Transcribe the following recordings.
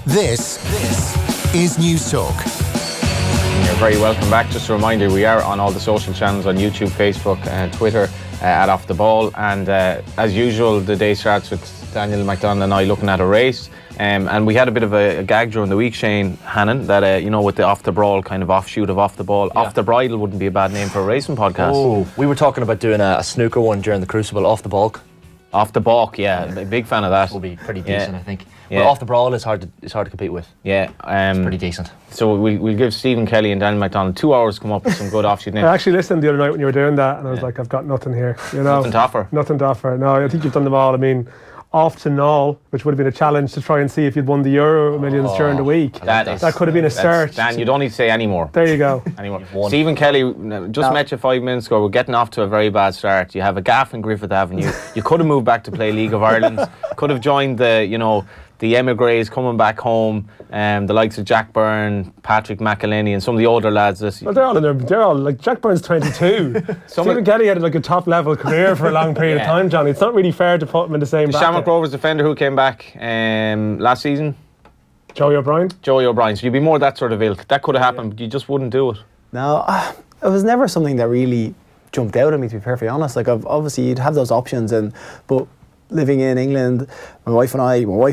This is News Talk. You're very welcome back. Just a reminder, we are on all the social channels on YouTube, Facebook and Twitter at Off The Ball, and as usual the day starts with Daniel McDonnell and I looking at a race, and we had a bit of a gag during the week, Shane Hannon, that you know, with the Off The Brawl kind of offshoot of Off The Ball. Yeah. Off The Bridle wouldn't be a bad name for a racing podcast. Oh, we were talking about doing a snooker one during the Crucible. Off the Balk. Off the Balk, yeah, a big fan of that. Will be pretty decent, I think. Yeah. But Off the Brawl is hard to compete with. Yeah, it's pretty decent. So we'll give Stephen Kelly and Daniel McDonnell 2 hours to come up with some good offshoot names. I actually listened the other night when you were doing that, and I was like, I've got nothing here. You know, nothing to offer. Nothing to offer. No, I think you've done them all. I mean, off to Null, which would have been a challenge to try and see if you'd won the Euro Millions during the week. That could have been a search. Dan, you don't need to say any more. There you go. Anymore. Stephen Kelly, just met you 5 minutes ago. We're getting off to a very bad start. You have a gaff in Griffith Avenue. You could have moved back to play League of Ireland. Could have joined the, you know, the emigres coming back home, the likes of Jack Byrne, Patrick McElhenney, and some of the older lads. Well, they're all in there. They're all like Jack Byrne's 22. Stephen Kelly had like a top level career for a long period of time, Johnny. It's not really fair to put him in the same bracket. Shamrock Rovers defender who came back last season, Joey O'Brien. So you'd be more that sort of ilk. That could have happened, but you just wouldn't do it. No, it was never something that really jumped out at me, to be perfectly honest. Like, obviously you'd have those options, but living in England, my wife's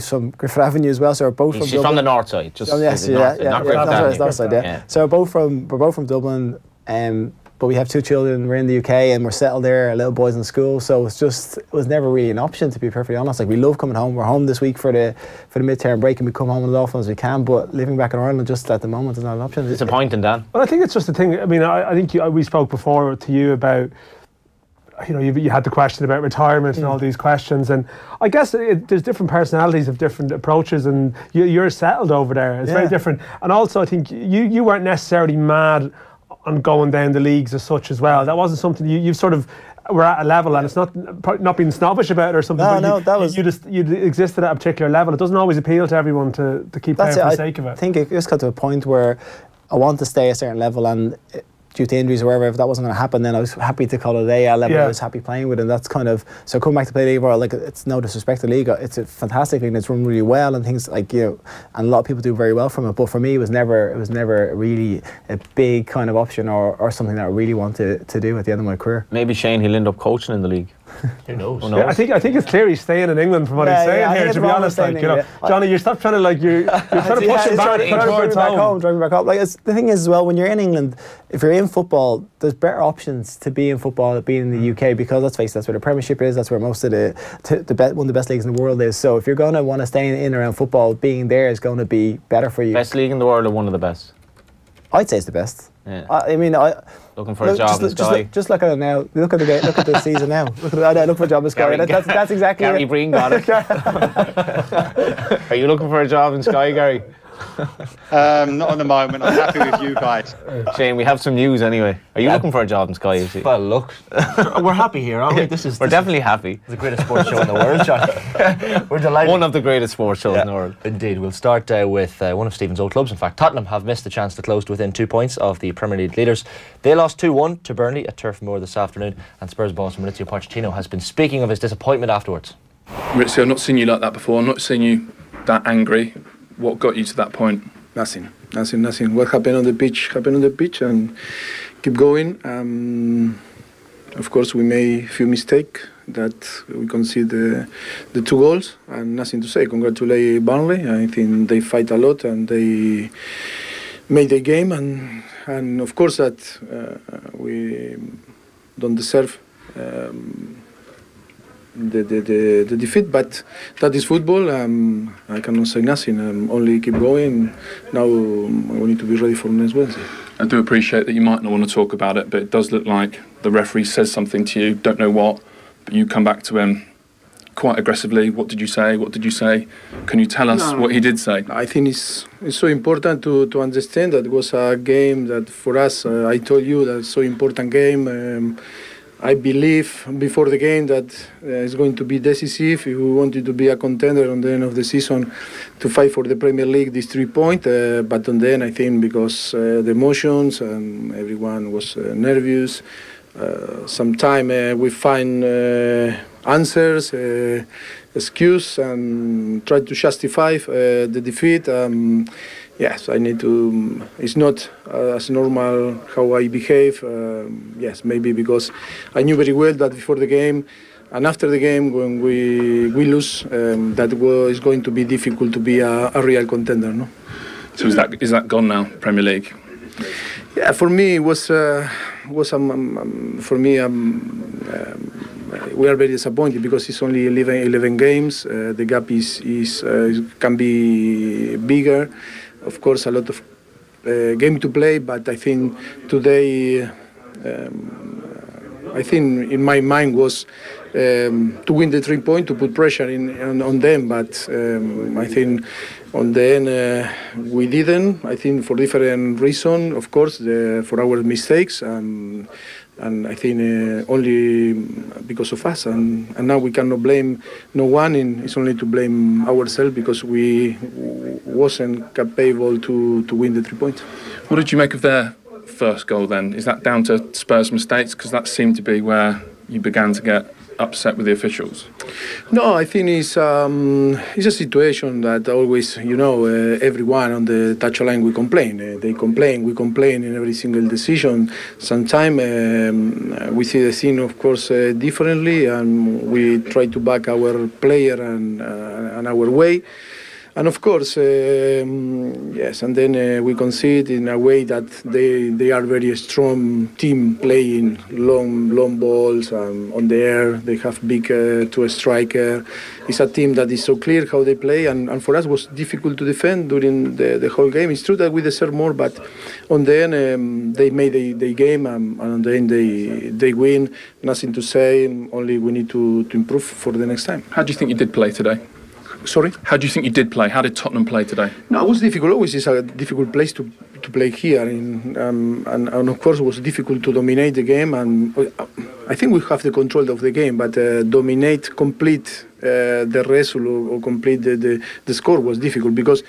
from Griffith Avenue as well, so we're both from Dublin. She's from the north side, just north side, yeah. So we're both from Dublin, but we have 2 children. We're in the UK and we're settled there. Our little boys in school, so it was never really an option, to be perfectly honest. Like, we love coming home. We're home this week for the midterm break, and we come home as often as we can. But living back in Ireland, just at the moment, is not an option. Disappointing, Dan. Well, I think it's just a thing. I mean, I think we spoke before to you about, you know, you had the question about retirement and all these questions, and I guess there's different personalities of different approaches, and you're settled over there. It's very different. And also, I think you weren't necessarily mad on going down the leagues as such as well. That wasn't something you sort of were at a level, and it's not being snobbish about it or something. You existed at a particular level. It doesn't always appeal to everyone to keep playing for the sake of it. I think it just got to a point where I want to stay a certain level, and due to injuries or wherever, if that wasn't going to happen, then I was happy to call it a day. I was happy playing with it, and that's kind of, so coming back to play League World, like, it's no disrespect to the league, it's a fantastic league and it's run really well, and things like, you know, and a lot of people do very well from it, but for me it was never really a big kind of option or something that I really wanted to do at the end of my career. Maybe Shane, he'll end up coaching in the league. Who knows? Yeah, I think it's clear he's staying in England from what he's saying here, to be honest. Like, you know, Johnny, you stop trying to, like, you're trying to push him back, drive me back home. Like, the thing is as well, when you're in England, if you're in football, there's better options to be in football than being in the UK, because let's face it, that's where the Premiership is, that's where most of one of the best leagues in the world is. So if you're going to want to stay in and around football, being there is going to be better for you. Best league in the world, or one of the best? I'd say it's the best. Yeah. I mean, looking for a job in Sky. Just look at it now. Look at the season now. Look for a job in Sky. That's exactly Gary it. Breen got it. Are you looking for a job in Sky, Gary? Not at the moment. I'm happy with you guys. Shane, we have some news anyway. Are you looking for a job in Sky? Well, look, we're happy here, aren't we? We're definitely happy. The greatest sports show in the world, John. We're delighted. One of the greatest sports shows in the world. Indeed. We'll start with one of Stephen's old clubs. In fact, Tottenham have missed the chance to close to within 2 points of the Premier League leaders. They lost 2-1 to Burnley at Turf Moor this afternoon, and Spurs boss Mauricio Pochettino has been speaking of his disappointment afterwards. Mauricio, I've not seen you like that before. I've not seen you that angry. What got you to that point? Nothing. What happened on the pitch and keep going. Of course, we made a few mistakes that we concede the 2 goals, and nothing to say. Congratulate Burnley. I think they fight a lot and they made the game, and of course that we don't deserve the defeat, but that is football. I cannot say nothing. Only keep going. Now we need to be ready for next Wednesday. I do appreciate that you might not want to talk about it, but it does look like the referee says something to you, don't know what, but you come back to him quite aggressively. What did you say? What did you say? Can you tell us what he did say? I think it's so important to understand that it was a game that for us, I told you, that's so important game. I believe before the game that it's going to be decisive if we wanted to be a contender on the end of the season to fight for the Premier League, these 3 points. But on the end, I think because the emotions and everyone was nervous, sometimes we find answers. excuse and try to justify the defeat. Yes, I need to. It's not as normal how I behave. Yes, maybe because I knew very well that before the game and after the game, when we lose, that is going to be difficult to be a real contender. No. So is that gone now? Premier League. Yeah, for me it was for me. We are very disappointed because it's only 11 games. The gap can be bigger. Of course, a lot of game to play, but I think today, I think in my mind was to win the 3 points, to put pressure on them. But I think on the end we didn't. I think for different reasons, of course, for our mistakes. And I think only because of us, and now we cannot blame no one. It's only to blame ourselves because we wasn't capable to win the 3 points. What did you make of their first goal then? Is that down to Spurs' mistakes? Because that seemed to be where you began to get upset with the officials. No, I think it's a situation that always, everyone on the touchline we complain. They complain, we complain in every single decision. Sometimes we see the thing, of course, differently, and we try to back our player and our way. And of course, yes, and then we concede in a way that they are very strong team playing long balls on the air. They have big two striker. It's a team that is so clear how they play, and for us it was difficult to defend during the whole game. It's true that we deserve more, but on the end they made the game, and on the end they win. Nothing to say. Only we need to improve for the next time. How do you think you did play today? Sorry? How do you think you did play? How did Tottenham play today? No, it was difficult. Always is a difficult place to play here. And of course, it was difficult to dominate the game. And I think we have the control of the game, but complete the rest or complete the score was difficult because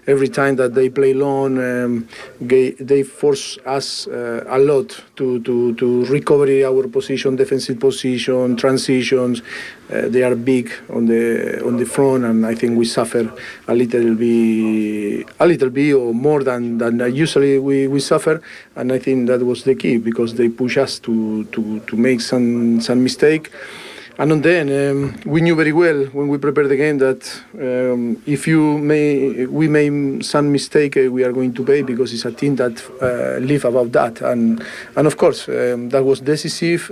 every time that they play long, they force us a lot to recover our position, defensive position, transitions. They are big on the front, and I think we suffer a little bit or more than usually we suffer. And I think that was the key because they push us to make some mistake. And on then we knew very well when we prepared the game that if we made some mistake, we are going to pay because it's a team that live about that. And of course that was decisive.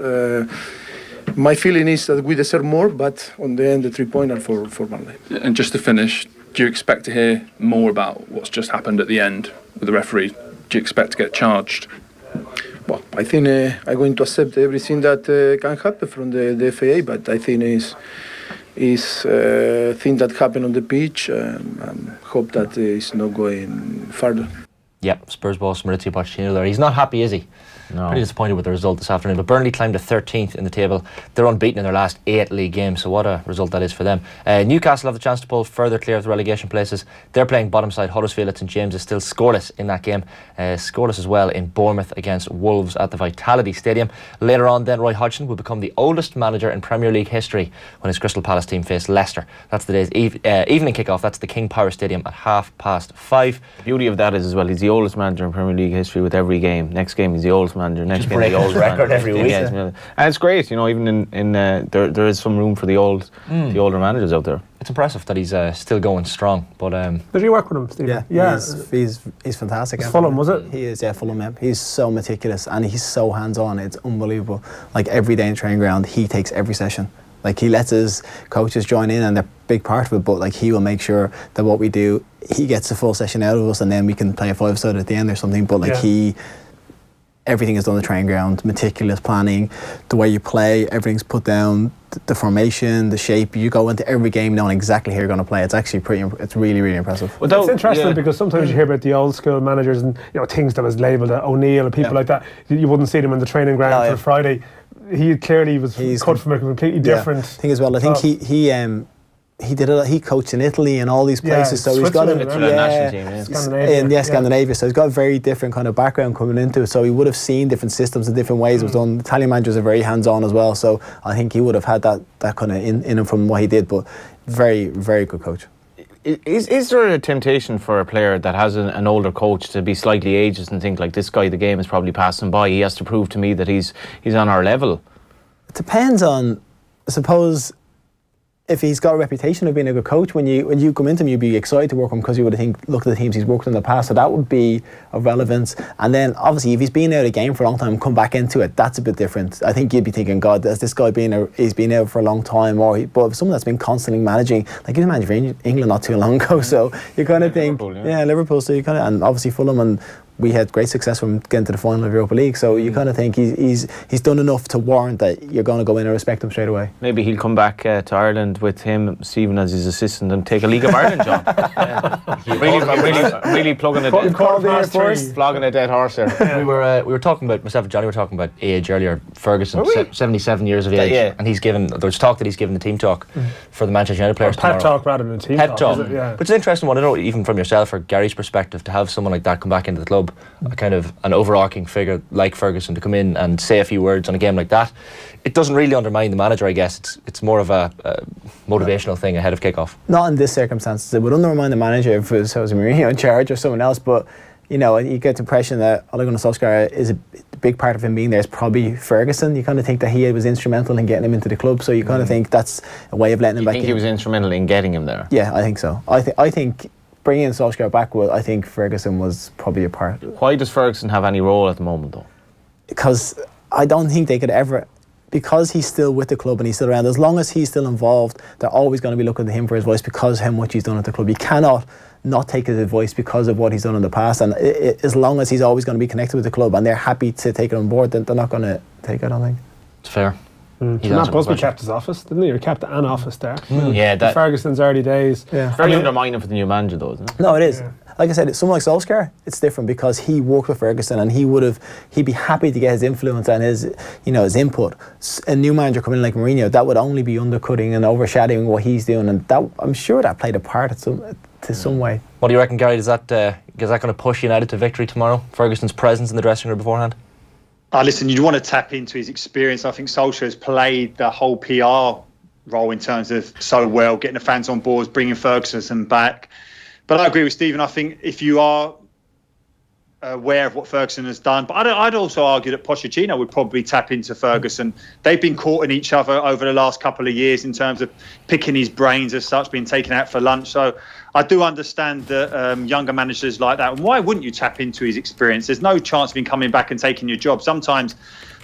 My feeling is that we deserve more, but on the end the 3 points are for Burnley. And just to finish, do you expect to hear more about what's just happened at the end with the referee? Do you expect to get charged? Well, I think I'm going to accept everything that can happen from the FAA, but I think is thing that happened on the pitch, and hope that it's not going further. Yeah, Spurs boss Maurizio Pochettino there. He's not happy, is he? No. Pretty disappointed with the result this afternoon. But Burnley climbed to 13th in the table. They're unbeaten in their last 8 league games, so what a result that is for them. Newcastle have the chance to pull further clear of the relegation places. They're playing bottom side Huddersfield at St James is still scoreless in that game. Scoreless as well in Bournemouth against Wolves at the Vitality Stadium. Later on then, Roy Hodgson will become the oldest manager in Premier League history when his Crystal Palace team face Leicester. That's the day's evening kick-off. That's the King Power Stadium at 5:30. The beauty of that is as well, he's the oldest manager in Premier League history with every game. Next game he's the oldest manager. Next game break his record every week. Yes, and it's great, even in there is some room for the older managers out there. It's impressive that he's still going strong. But did you work with him, Stephen? Yeah. He's fantastic. It's Fulham, was it? He is, yeah, Fulham. Yeah. He's so meticulous and he's so hands-on. It's unbelievable. Like every day in training ground, he takes every session. Like he lets his coaches join in and they're a big part of it, but like he will make sure that what we do, he gets a full session out of us and then we can play a 5-side at the end or something. But like everything is done on the training ground, meticulous planning, the way you play, everything's put down, the formation, the shape. You go into every game knowing exactly how you're going to play. It's actually it's really, really impressive. Well, it's interesting because sometimes you hear about the old school managers and things that was labelled O'Neill and people like that. You wouldn't see them in the training ground for Friday. He clearly was cut from a completely different. Thing as well, I think he he coached in Italy and all these places, so he's got a national team, Scandinavia. So he's got a very different kind of background coming into it. So he would have seen different systems and different ways it was done. The Italian managers are very hands-on as well, so I think he would have had that kind of in him from what he did. But very, very good coach. Is there a temptation for a player that has an older coach to be slightly ageist and think like, this guy, the game is probably passing by, he has to prove to me that he's on our level? It depends on, I suppose, if he's got a reputation of being a good coach, when you come into him, you'd be excited to work with him because you would think, look at the teams he's worked in the past, so that would be of relevance. And then obviously if he's been out of the game for a long time and come back into it, that's a bit different. I think you'd be thinking, God, has this guy he's been out for a long time, but someone that's been constantly managing, like he was managing for England not too long ago, so you kind of think, Liverpool, so you kind of, and obviously Fulham, and we had great success from getting to the final of Europa League, so you kind of think he's done enough to warrant that you're going to go in and respect him straight away. Maybe he'll come back to Ireland with him, Stephen, as his assistant and take a League of Ireland job. Really plugging it dead. Flogging a dead horse there. We were talking about, myself and Johnny were talking about age earlier. Ferguson, 77 years of age, and there's talk that he's given the team talk for the Manchester United players tomorrow. Pep talk rather than team talk. But it's an interesting one, I don't know, even from yourself or Gary's perspective, to have someone like that come back into the club, a kind of an overarching figure like Ferguson, to come in and say a few words on a game like that. It doesn't really undermine the manager, I guess. It's more of a motivational thing ahead of kickoff. Not in this circumstances. It would undermine the manager if it was Jose Mourinho in charge or someone else, but you get the impression that Ole Gunnar Solskjaer is a big part of him being there is probably Ferguson. You kind of think that he was instrumental in getting him into the club, so you kind of think that's a way of letting him back in. You think he was instrumental in getting him there? Yeah, I think so. I think bringing Solskjaer back, I think Ferguson was probably a part. Why does Ferguson have any role at the moment, though? Because I don't think they could ever, because he's still with the club and he's still around, as long as he's still involved, they're always going to be looking to him for his voice because of how much he's done at the club. You cannot not take his advice because of what he's done in the past, and as long as he's always going to be connected with the club and they're happy to take it on board, then they're not going to take it, I don't think. It's fair. Matt Busby kept his office, didn't he? Or kept an office there. Yeah, that Ferguson's early days. Yeah. Very undermining for the new manager, though, isn't it? No, it is. Yeah. Like I said, someone like Solskjaer, it's different because he worked with Ferguson and he'd be happy to get his influence and his input. A new manager coming in like Mourinho, that would only be undercutting and overshadowing what he's doing, and that, I'm sure that played a part to some way. What do you reckon, Gary? Is that going to push United to victory tomorrow? Ferguson's presence in the dressing room beforehand? Listen, you'd want to tap into his experience. I think Solskjaer has played the whole PR role in terms of so well, getting the fans on board, bringing Ferguson back. But I agree with Stephen. I think if you are aware of what Ferguson has done, but I'd also argue that Pochettino would probably tap into Ferguson. They've been caught in each other over the last couple of years in terms of picking his brains as such, being taken out for lunch. So I do understand that younger managers like that. And why wouldn't you tap into his experience? There's no chance of him coming back and taking your job. Sometimes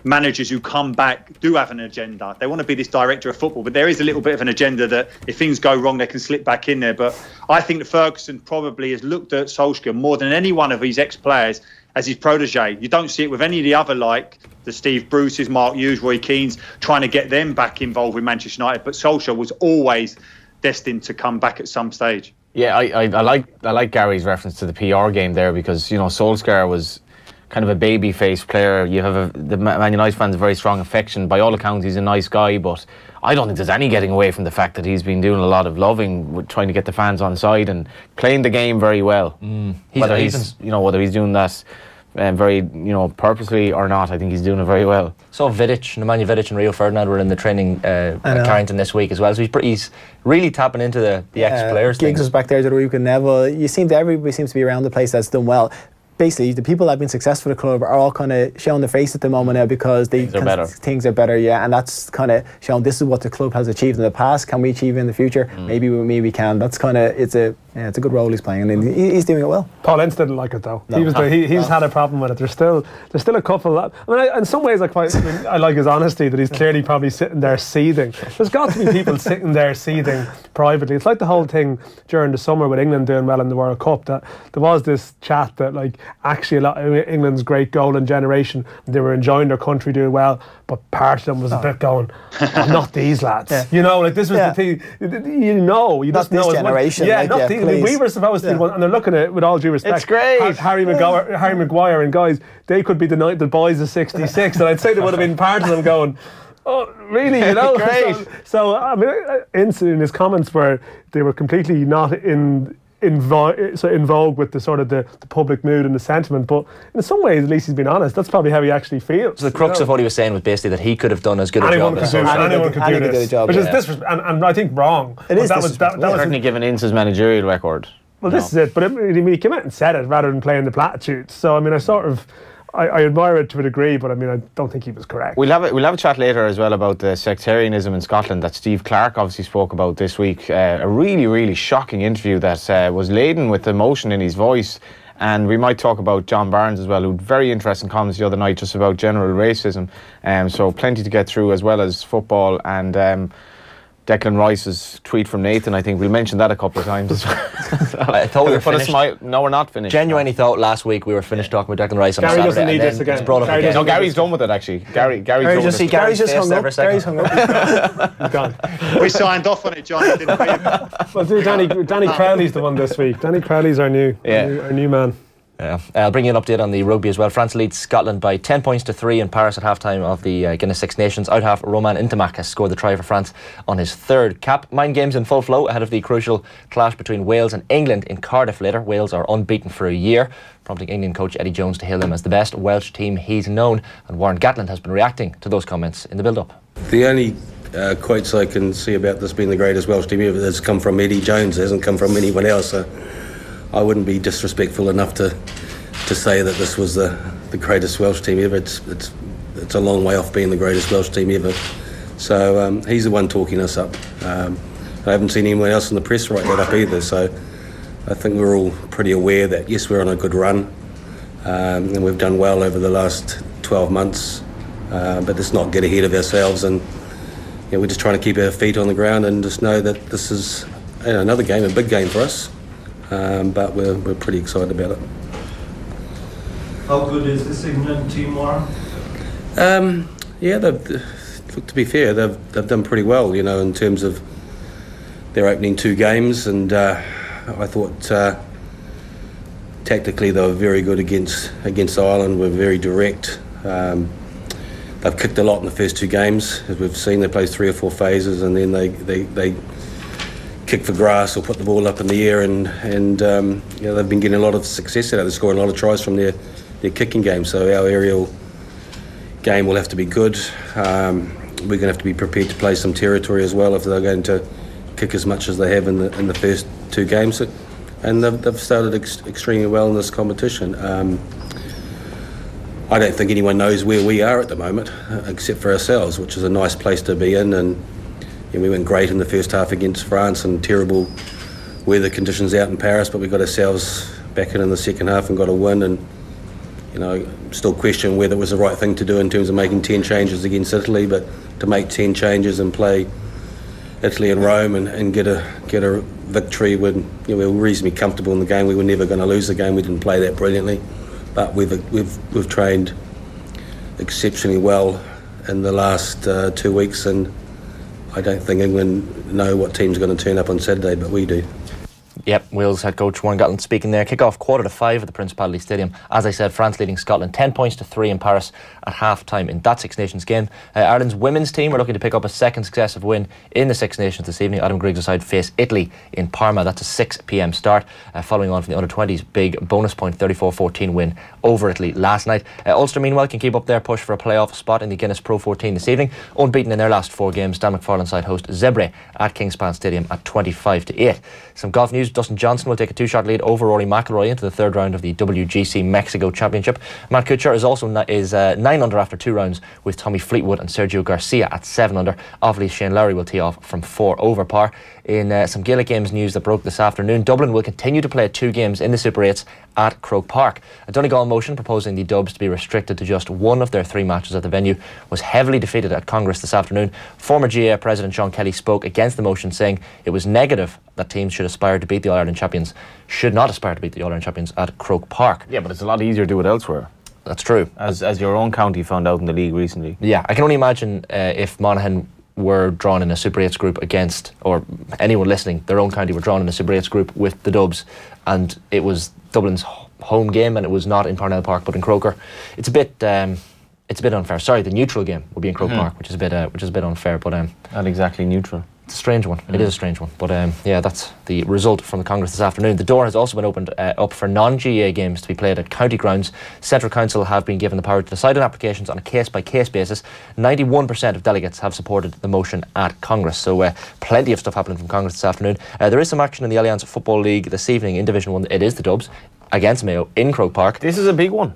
managers who come back do have an agenda. They want to be this director of football, but there is a little bit of an agenda that if things go wrong, they can slip back in there. But I think that Ferguson probably has looked at Solskjaer more than any one of his ex-players as his protege. You don't see it with any of the other, like the Steve Bruce's, Mark Hughes, Roy Keane's, trying to get them back involved with Manchester United. But Solskjaer was always destined to come back at some stage. Yeah, I like Gary's reference to the PR game there, because Solskjaer was kind of a baby-faced player. You have the Man United fans a very strong affection. By all accounts, he's a nice guy, but I don't think there's any getting away from the fact that he's been doing a lot of loving, trying to get the fans on side and playing the game very well. Whether he's doing that very purposely or not, I think he's doing it very well. So Nemanja Vidic and Rio Ferdinand were in the training at Carrington this week as well. So he's really tapping into the ex-players. Giggs was back there the week with Neville. Everybody seems to be around the place that's done well. Basically, the people that have been successful at the club are all kind of showing their face at the moment now because things are better, yeah, and that's kind of showing this is what the club has achieved in the past. Can we achieve in the future? Maybe with me we can. That's kind of it's a good role he's playing, and he's doing it well. Paul Ince didn't like it though. No. He's had a problem with it. There's still a couple. In some ways, I like his honesty that he's clearly probably sitting there seething. There's got to be people sitting there seething privately. It's like the whole thing during the summer with England doing well in the World Cup, that there was this chat that actually a lot of England's great golden generation, they were enjoying their country doing well, but part of them was a bit going, not these lads. Yeah. This was the thing. You just know. Generation. Not these. We were supposed to be one, and they're looking at it with all due respect. It's great. Harry Maguire and guys, they could be the boys of '66, and I'd say there would have been part of them going, Oh, really? You know, Great. So I mean, in his comments were they were completely not in vogue with the sort of the public mood and the sentiment, but in some ways, at least he's been honest. That's probably how he actually feels. So the crux of what he was saying was basically that he could have done as good a job as anyone could do this, which is disrespectful, and I think wrong. It is that was certainly given into his managerial record. Well, this is it. But he came out and said it rather than playing the platitudes. So I mean, I admire it to a degree, but I mean, I don't think he was correct. We'll have a chat later as well about the sectarianism in Scotland that Steve Clarke obviously spoke about this week. A really, really shocking interview that was laden with emotion in his voice. And we might talk about John Barnes as well, who had very interesting comments the other night just about general racism. So plenty to get through, as well as football and Declan Rice's tweet from Nathan. I think we'll mention that a couple of times. I thought we were finished. No, we're not finished. Genuinely thought last week we were finished talking about Declan Rice on Gary Saturday. doesn't need this again. No, Gary's done with it actually. Gary's Gary's hung up. Gone. We signed off on it, Johnny, didn't we? Well, Danny Crowley's the one this week. Danny Crowley's our new man. Yeah. I'll bring you an update on the rugby as well. France leads Scotland by 10 points to 3 in Paris at half-time of the Guinness Six Nations. Out half, Romain Ntamack has scored the try for France on his third cap. Mind games in full flow ahead of the crucial clash between Wales and England in Cardiff later. Wales are unbeaten for a year, prompting England coach Eddie Jones to hail them as the best Welsh team he's known. And Warren Gatland has been reacting to those comments in the build-up. The only quotes I can see about this being the greatest Welsh team ever has come from Eddie Jones. It hasn't come from anyone else. So I wouldn't be disrespectful enough to say that this was the greatest Welsh team ever. It's a long way off being the greatest Welsh team ever. So he's the one talking us up. I haven't seen anyone else in the press write that up either. So I think we're all pretty aware that yes, we're on a good run, and we've done well over the last 12 months. But let's not get ahead of ourselves, and we're just trying to keep our feet on the ground and just know that this is another game, a big game for us. But we're pretty excited about it. How good is this England team, Warren? To be fair, they've done pretty well, in terms of their opening 2 games, and I thought tactically they were very good against Ireland. We're very direct. They've kicked a lot in the first 2 games, as we've seen. They play 3 or 4 phases, and then they kick for grass or put the ball up in the air, and they've been getting a lot of success out of it. They're scoring a lot of tries from their kicking game. So our aerial game will have to be good. We're going to have to be prepared to play some territory as well if they're going to kick as much as they have in the first 2 games. And they've started extremely well in this competition. I don't think anyone knows where we are at the moment, except for ourselves, which is a nice place to be in. And we went great in the first half against France, and terrible weather conditions out in Paris, but we got ourselves back in the second half and got a win. And still question whether it was the right thing to do in terms of making 10 changes against Italy, but to make 10 changes and play Italy and Rome and get a victory when we were reasonably comfortable in the game. We were never going to lose the game. We didn't play that brilliantly, but we've trained exceptionally well in the last 2 weeks, and I don't think England know what team's going to turn up on Saturday, but we do. Yep, Wales head coach Warren Gatland speaking there. Kick-off 4:45 at the Principality Stadium. As I said, France leading Scotland 10 points to 3 in Paris at half-time in that Six Nations game. Ireland's women's team are looking to pick up a second successive win in the Six Nations this evening. Adam Griggs' side face Italy in Parma. That's a 6 p.m. start, following on from the under-20s big bonus point 34-14 win over Italy last night. Ulster, meanwhile, can keep up their push for a playoff spot in the Guinness Pro 14 this evening. Unbeaten in their last 4 games, Dan McFarlane's side host Zebre at Kingspan Stadium at 25-8. Some golf news. Dustin Johnson will take a 2-shot lead over Rory McIlroy into the 3rd round of the WGC Mexico Championship. Matt Kuchar is also 9 under after 2 rounds, with Tommy Fleetwood and Sergio Garcia at 7 under. Obviously, Shane Lowry will tee off from 4 over par. In some Gaelic Games news that broke this afternoon, Dublin will continue to play 2 games in the Super 8s at Croke Park. A Donegal motion proposing the Dubs to be restricted to just 1 of their 3 matches at the venue was heavily defeated at Congress this afternoon. Former GAA President Sean Kelly spoke against the motion, saying it was negative that teams should aspire to beat the All-Ireland champions, should not aspire to beat the All-Ireland champions at Croke Park. Yeah, but it's a lot easier to do it elsewhere. That's true. As your own county found out in the league recently. Yeah, I can only imagine if Monaghan were drawn in a Super 8s group against, or anyone listening, their own county were drawn in a Super 8s group with the Dubs, and it was Dublin's home game and it was not in Parnell Park but in Croker. It's a bit It's a bit unfair. Sorry, the neutral game will be in Croke Park, which is a bit unfair. But not exactly neutral. It's a strange one. It is a strange one. But yeah, that's the result from the Congress this afternoon. The door has also been opened up for non-GAA games to be played at county grounds. Central Council have been given the power to decide on applications on a case-by-case basis. 91% of delegates have supported the motion at Congress. So plenty of stuff happening from Congress this afternoon. There is some action in the Alliance Football League this evening in Division 1. It is the Dubs against Mayo in Croke Park. This is a big one.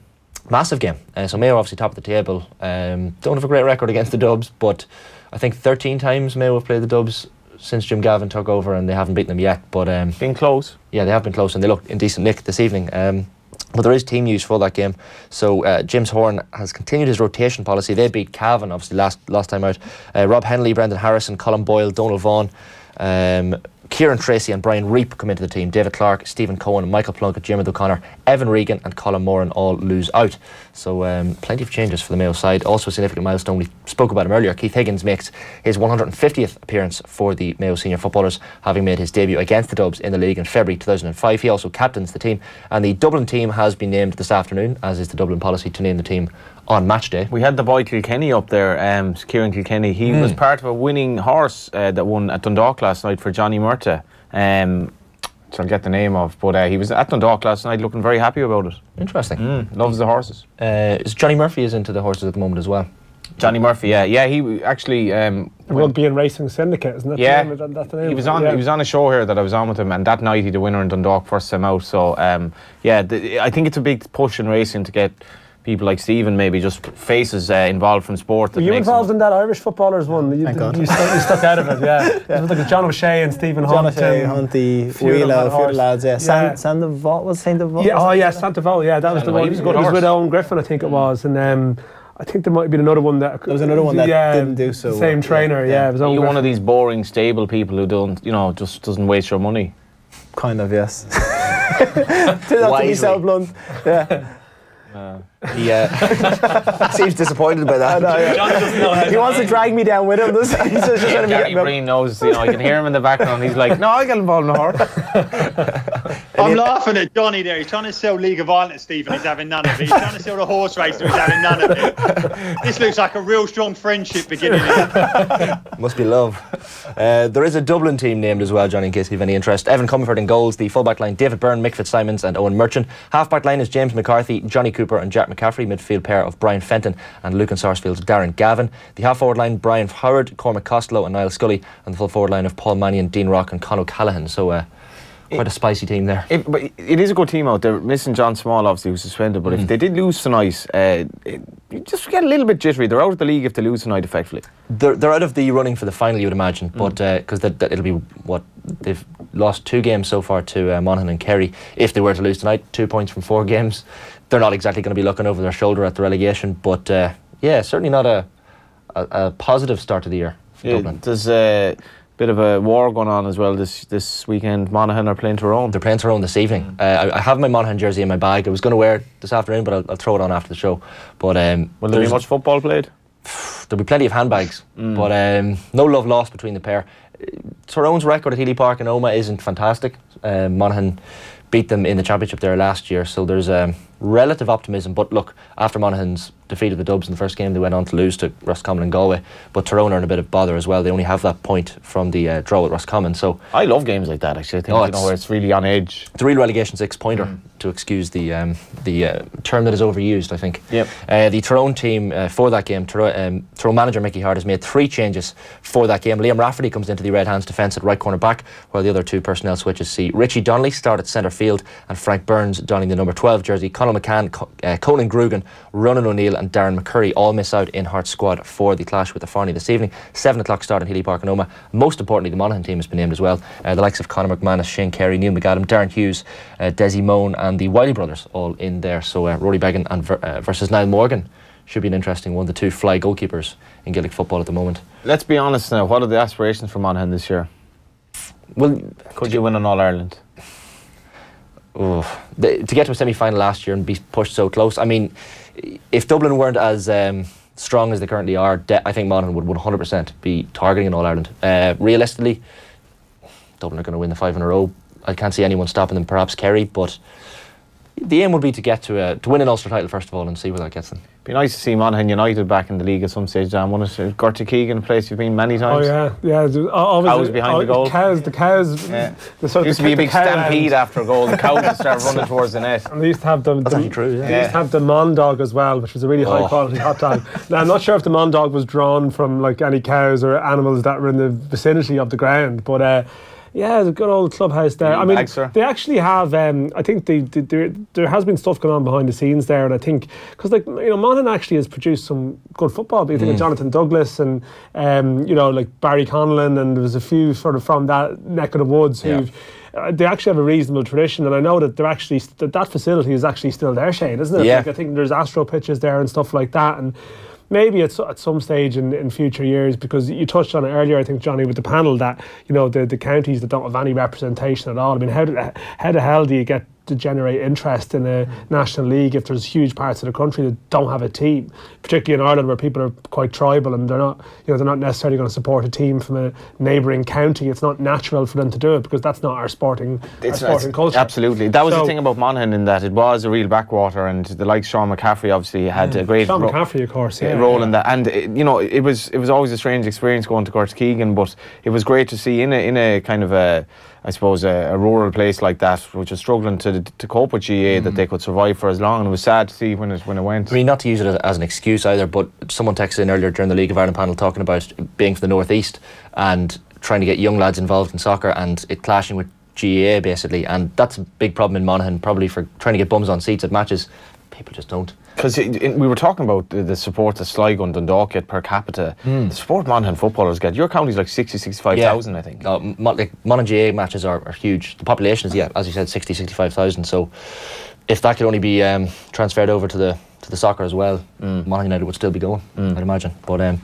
Massive game. So Mayo obviously top of the table. Don't have a great record against the Dubs, but I think 13 times Mayo have played the Dubs since Jim Gavin took over, and they haven't beaten them yet. But been close. Yeah, they have been close, and they look in decent nick this evening. But there is team news for that game. So James Horn has continued his rotation policy. They beat Cavan obviously last time out. Rob Henley, Brendan Harrison, Colin Boyle, Donal Vaughan, Kieran Tracy and Brian Reap come into the team. David Clark, Stephen Cohen, Michael Plunkett, Jim O'Connor, Evan Regan and Colin Moran all lose out. So plenty of changes for the Mayo side. Also a significant milestone, we spoke about him earlier. Keith Higgins makes his 150th appearance for the Mayo senior footballers, having made his debut against the Dubs in the league in February 2005. He also captains the team, and the Dublin team has been named this afternoon, as is the Dublin policy to name the team on match day. We had the boy Kilkenny up there, Kieran Kilkenny. He was part of a winning horse that won at Dundalk last night for Johnny Murtagh. Which I'll get the name of, but he was at Dundalk last night looking very happy about it. Interesting. Loves the horses. Johnny Murphy is into the horses at the moment as well. Johnny Murphy, yeah, he actually the Rugby and Racing Syndicate, isn't it? Yeah, that's the name. He was on a show here that I was on with him, and that night he the winner in Dundalk first time out. So I think it's a big push in racing to get people like Stephen, maybe just faces involved from sport. Were you involved in that Irish footballers one? You stuck out of it, yeah. It was like John O'Shea and Stephen Hunt. John O'Shea, Hunty, Wheelo, a few lads, yeah. Sandoval, was Sandoval? Yeah, Sandoval, yeah, that was the one. He was with Owen Griffin, I think it was, and I think there might have been another one that... There was another one that didn't do so well. Same trainer, yeah. It was You're one of these boring, stable people who don't, just doesn't waste your money. Kind of, yes. To be so blunt, yeah. He seems disappointed by that. I know, yeah. John doesn't know how he wants to drag me down with him. He's just trying to Gary Breen knows, I can hear him in the background. He's like, no, I'll get involved in the horse. I'm laughing at Johnny there. He's trying to sell League of Ireland to Stephen. He's having none of it. He's trying to sell the horse race. He's having none of it. This looks like a real strong friendship beginning here. Must be love. There is a Dublin team named as well, Johnny, in case you have any interest. Evan Comerford in goals. The fullback line, David Byrne, Mick Fitzsimons and Owen Merchant. Halfback line is James McCarthy, Johnny Cooper and Jack McCaffrey. Midfield pair of Brian Fenton and Lucan Sarsfield's Darren Gavin. The half forward line, Brian Howard, Cormac Costello and Niall Scully. And the full forward line of Paul Mannion, Dean Rock and Con O'Callaghan. So quite a spicy team there. But it is a good team out there. Missing John Small, obviously, who's suspended. But if they did lose tonight, you just get a little bit jittery. They're out of the league if they lose tonight, effectively. They're out of the running for the final, you would imagine. But because it'll be what they've lost 2 games so far to Monaghan and Kerry. If they were to lose tonight, 2 points from 4 games. They're not exactly going to be looking over their shoulder at the relegation. But certainly not a positive start to the year for Dublin. There's a bit of a war going on as well this weekend. Monaghan are playing Tyrone. They're playing Tyrone this evening. I have my Monaghan jersey in my bag. I was going to wear it this afternoon, but I'll throw it on after the show. But will there be much football played? There'll be plenty of handbags, but no love lost between the pair. Tyrone's record at Healy Park and Omagh isn't fantastic. Monaghan beat them in the championship there last year, so there's relative optimism. But look, after Monaghan's defeated the Dubs in the first game, they went on to lose to Roscommon and Galway. But Tyrone are in a bit of bother as well. They only have that point from the draw at Roscommon. So I love games like that, actually. I think where it's really on edge. It's a real relegation 6-pointer, to excuse the term that is overused, I think. Yep. The Tyrone team for that game, Tyrone manager Mickey Hart has made 3 changes for that game. Liam Rafferty comes into the Red Hands defence at right corner back, while the other 2 personnel switches see Richie Donnelly start at centre field and Frank Burns donning the number 12 jersey. Conal McCann, Conan Grugan, Ronan O'Neill and Darren McCurry all miss out in Hart's squad for the clash with the Farney this evening. 7 o'clock start in Healy Park and Omagh. Most importantly, the Monaghan team has been named as well. The likes of Conor McManus, Shane Carey, Neil McAdam, Darren Hughes, Desi Moan and the Wiley brothers all in there. So Rory Began and versus Niall Morgan should be an interesting one. The 2 fly goalkeepers in Gaelic football at the moment. Let's be honest now, what are the aspirations for Monaghan this year? Well, could you win an All-Ireland? To get to a semi-final last year and be pushed so close, I mean, if Dublin weren't as strong as they currently are, I think Monaghan would 100% be targeting an All-Ireland. Realistically, Dublin are going to win the 5 in a row. I can't see anyone stopping them, perhaps Kerry, but the aim would be to get to win an Ulster title first of all and see where that gets them. Be nice to see Monaghan United back in the league at some stage, Dan. Gertie Keegan, a place you've been many times. Oh yeah. Cows behind the goal. The cows. Yeah. There used to be a big stampede after a goal. The cows would start running towards the net. And they used to have They used to have the Mon Dog as well, which was a really high quality hot dog. Now I'm not sure if the Mon Dog was drawn from like any cows or animals that were in the vicinity of the ground, but. Yeah, the good old clubhouse there. I mean, they actually have. I think there has been stuff going on behind the scenes there, and I think because Monaghan actually has produced some good football. You think of Jonathan Douglas and like Barry Conlon, and there was a few sort of from that neck of the woods who've. They actually have a reasonable tradition, and I know that they're actually that facility is actually still there, Shane, isn't it? Yeah. Like, I think there's Astro pitches there and stuff like that, and. Maybe at some stage in future years, because you touched on it earlier, I think, Johnny, with the panel, that the counties that don't have any representation at all. I mean, how the hell do you get to generate interest in a national league if there's huge parts of the country that don't have a team, particularly in Ireland where people are quite tribal and they're not necessarily going to support a team from a neighbouring county. It's not natural for them to do it because that's not our sporting culture. Absolutely, that was the thing about Monaghan, in that it was a real backwater, and the likes Sean McCaffrey obviously had a great McCaffrey, of course, role in that, and it was always a strange experience going to Gertie Keegan, but it was great to see in a kind of a rural place like that, which was struggling to cope with GAA, that they could survive for as long, and it was sad to see when it went. I mean, not to use it as an excuse either, but someone texted in earlier during the League of Ireland panel talking about being from the North East and trying to get young lads involved in soccer and it clashing with GAA basically, and that's a big problem in Monaghan, probably for trying to get bums on seats at matches. People just don't. Because we were talking about the support that Sligo and Dundalk get per capita. The support Monaghan footballers get, your county's like 65,000, I think. Monaghan GAA matches are huge. The population is, as you said, 65,000. So if that could only be transferred over to the soccer as well, Monaghan United would still be going, I'd imagine. But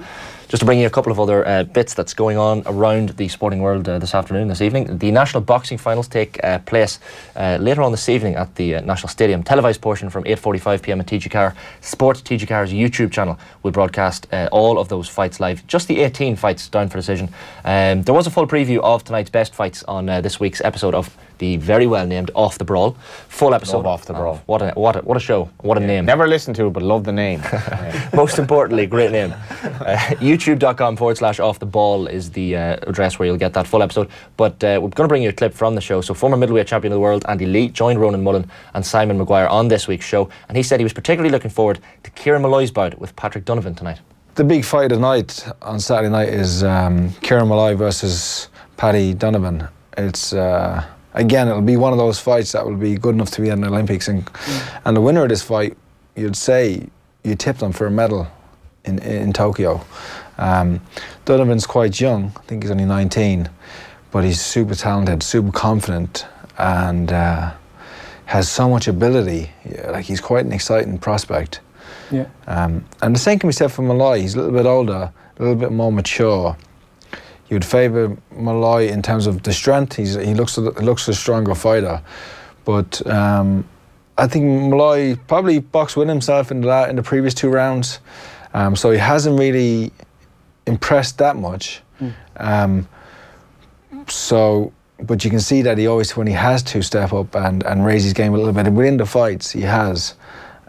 just to bring you a couple of other bits that's going on around the sporting world this evening. The national boxing finals take place later on this evening at the National Stadium. Televised portion from 8:45 p.m. at TG Car. Sport TG Car's YouTube channel will broadcast all of those fights live. Just the 18 fights down for decision. There was a full preview of tonight's best fights on this week's episode of the very well named Off the Brawl. Full episode. Love Off the Brawl. What a show. What a name. Never listened to it, but love the name. Most importantly, great name. YouTube.com/Off the Ball is the address where you'll get that full episode. But we're going to bring you a clip from the show. So former middleweight champion of the world Andy Lee joined Ronan Mullen and Simon Maguire on this week's show, and he said he was particularly looking forward to Kieran Molloy's bout with Patrick Donovan tonight. The big fight of the night on Saturday night is Kieran Molloy versus Paddy Donovan. It's again, it'll be one of those fights that will be good enough to be in the Olympics, and the winner of this fight, you'd say you tipped him for a medal in Tokyo. Donovan's quite young, I think he's only 19, but he's super talented, super confident, and has so much ability. Like, he's quite an exciting prospect. Yeah. And the same can be said for Molloy. He's a little bit older, a little bit more mature. You'd favour Molloy in terms of the strength. He looks a stronger fighter, but I think Molloy probably boxed with himself in the previous 2 rounds, so he hasn't really impressed that much. But you can see that he always, when he has to step up and raise his game a little bit within the fights, he has,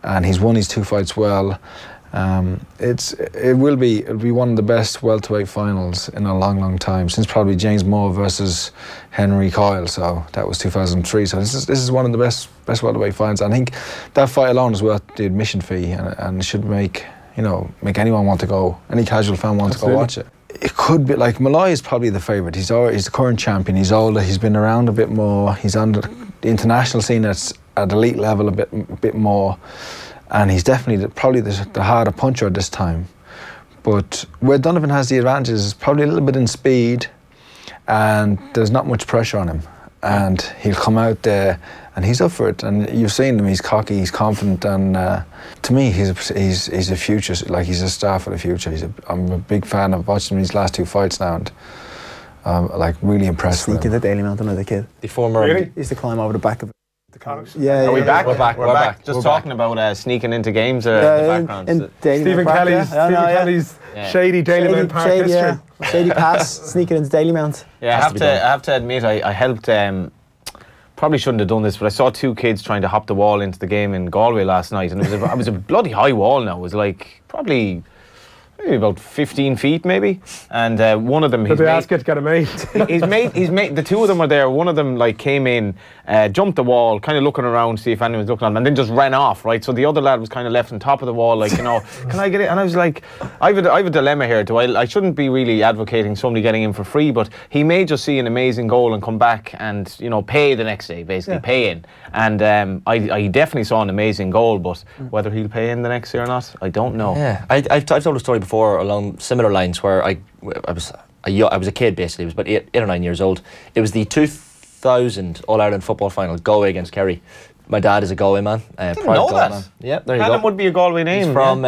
and he's won his 2 fights well. It'll be one of the best welterweight finals in a long time, since probably James Moore versus Henry Coyle. So that was 2003. So this is one of the best welterweight finals. I think that fight alone is worth the admission fee, and it should make anyone want to go, any casual fan want to go watch it. It could be like Molloy is probably the favourite. He's the current champion. He's older. He's been around a bit more. He's on the international scene at elite level a bit more. And he's definitely probably the harder puncher this time. But where Donovan has the advantage is probably a little bit in speed, and there's not much pressure on him. And he'll come out there and he's up for it. And you've seen him, he's cocky, he's confident, and to me he's a future, like he's a star for the future. I'm a big fan of watching his last 2 fights now, and like really impressed with him. Sneaking the Daily Mountain as a kid. The former... Really? Used to climb over the back of it. Are we back? We're back. Just talking about sneaking into games in the background. Stephen Kelly's shady Daily Mount Park history. Shady pass, sneaking into Daily Mount. Yeah, I have to admit, I helped probably shouldn't have done this, but I saw 2 kids trying to hop the wall into the game in Galway last night, and it was a bloody high wall now. It was like probably maybe about 15 feet maybe, and one of them... Did they ask you to get a mate? his mate, the 2 of them were there. One of them like came in, jumped the wall, kind of looking around to see if anyone was looking at him, and then just ran off, right? So the other lad was kind of left on top of the wall, like, you know, can I get it? And I was like, I have a dilemma here. I shouldn't be really advocating somebody getting in for free, but he may just see an amazing goal and come back and, you know, pay the next day, basically, pay in. And I definitely saw an amazing goal, but whether he'll pay in the next day or not, I don't know. Yeah, I've told a story before along similar lines where I was a kid, basically. I was about 8 or 9 years old. It was the 2000 All-Ireland football final, Galway against Kerry. My dad is a Galway man. Didn't know that. Man. Yeah, there you go. That would be a Galway name. He's from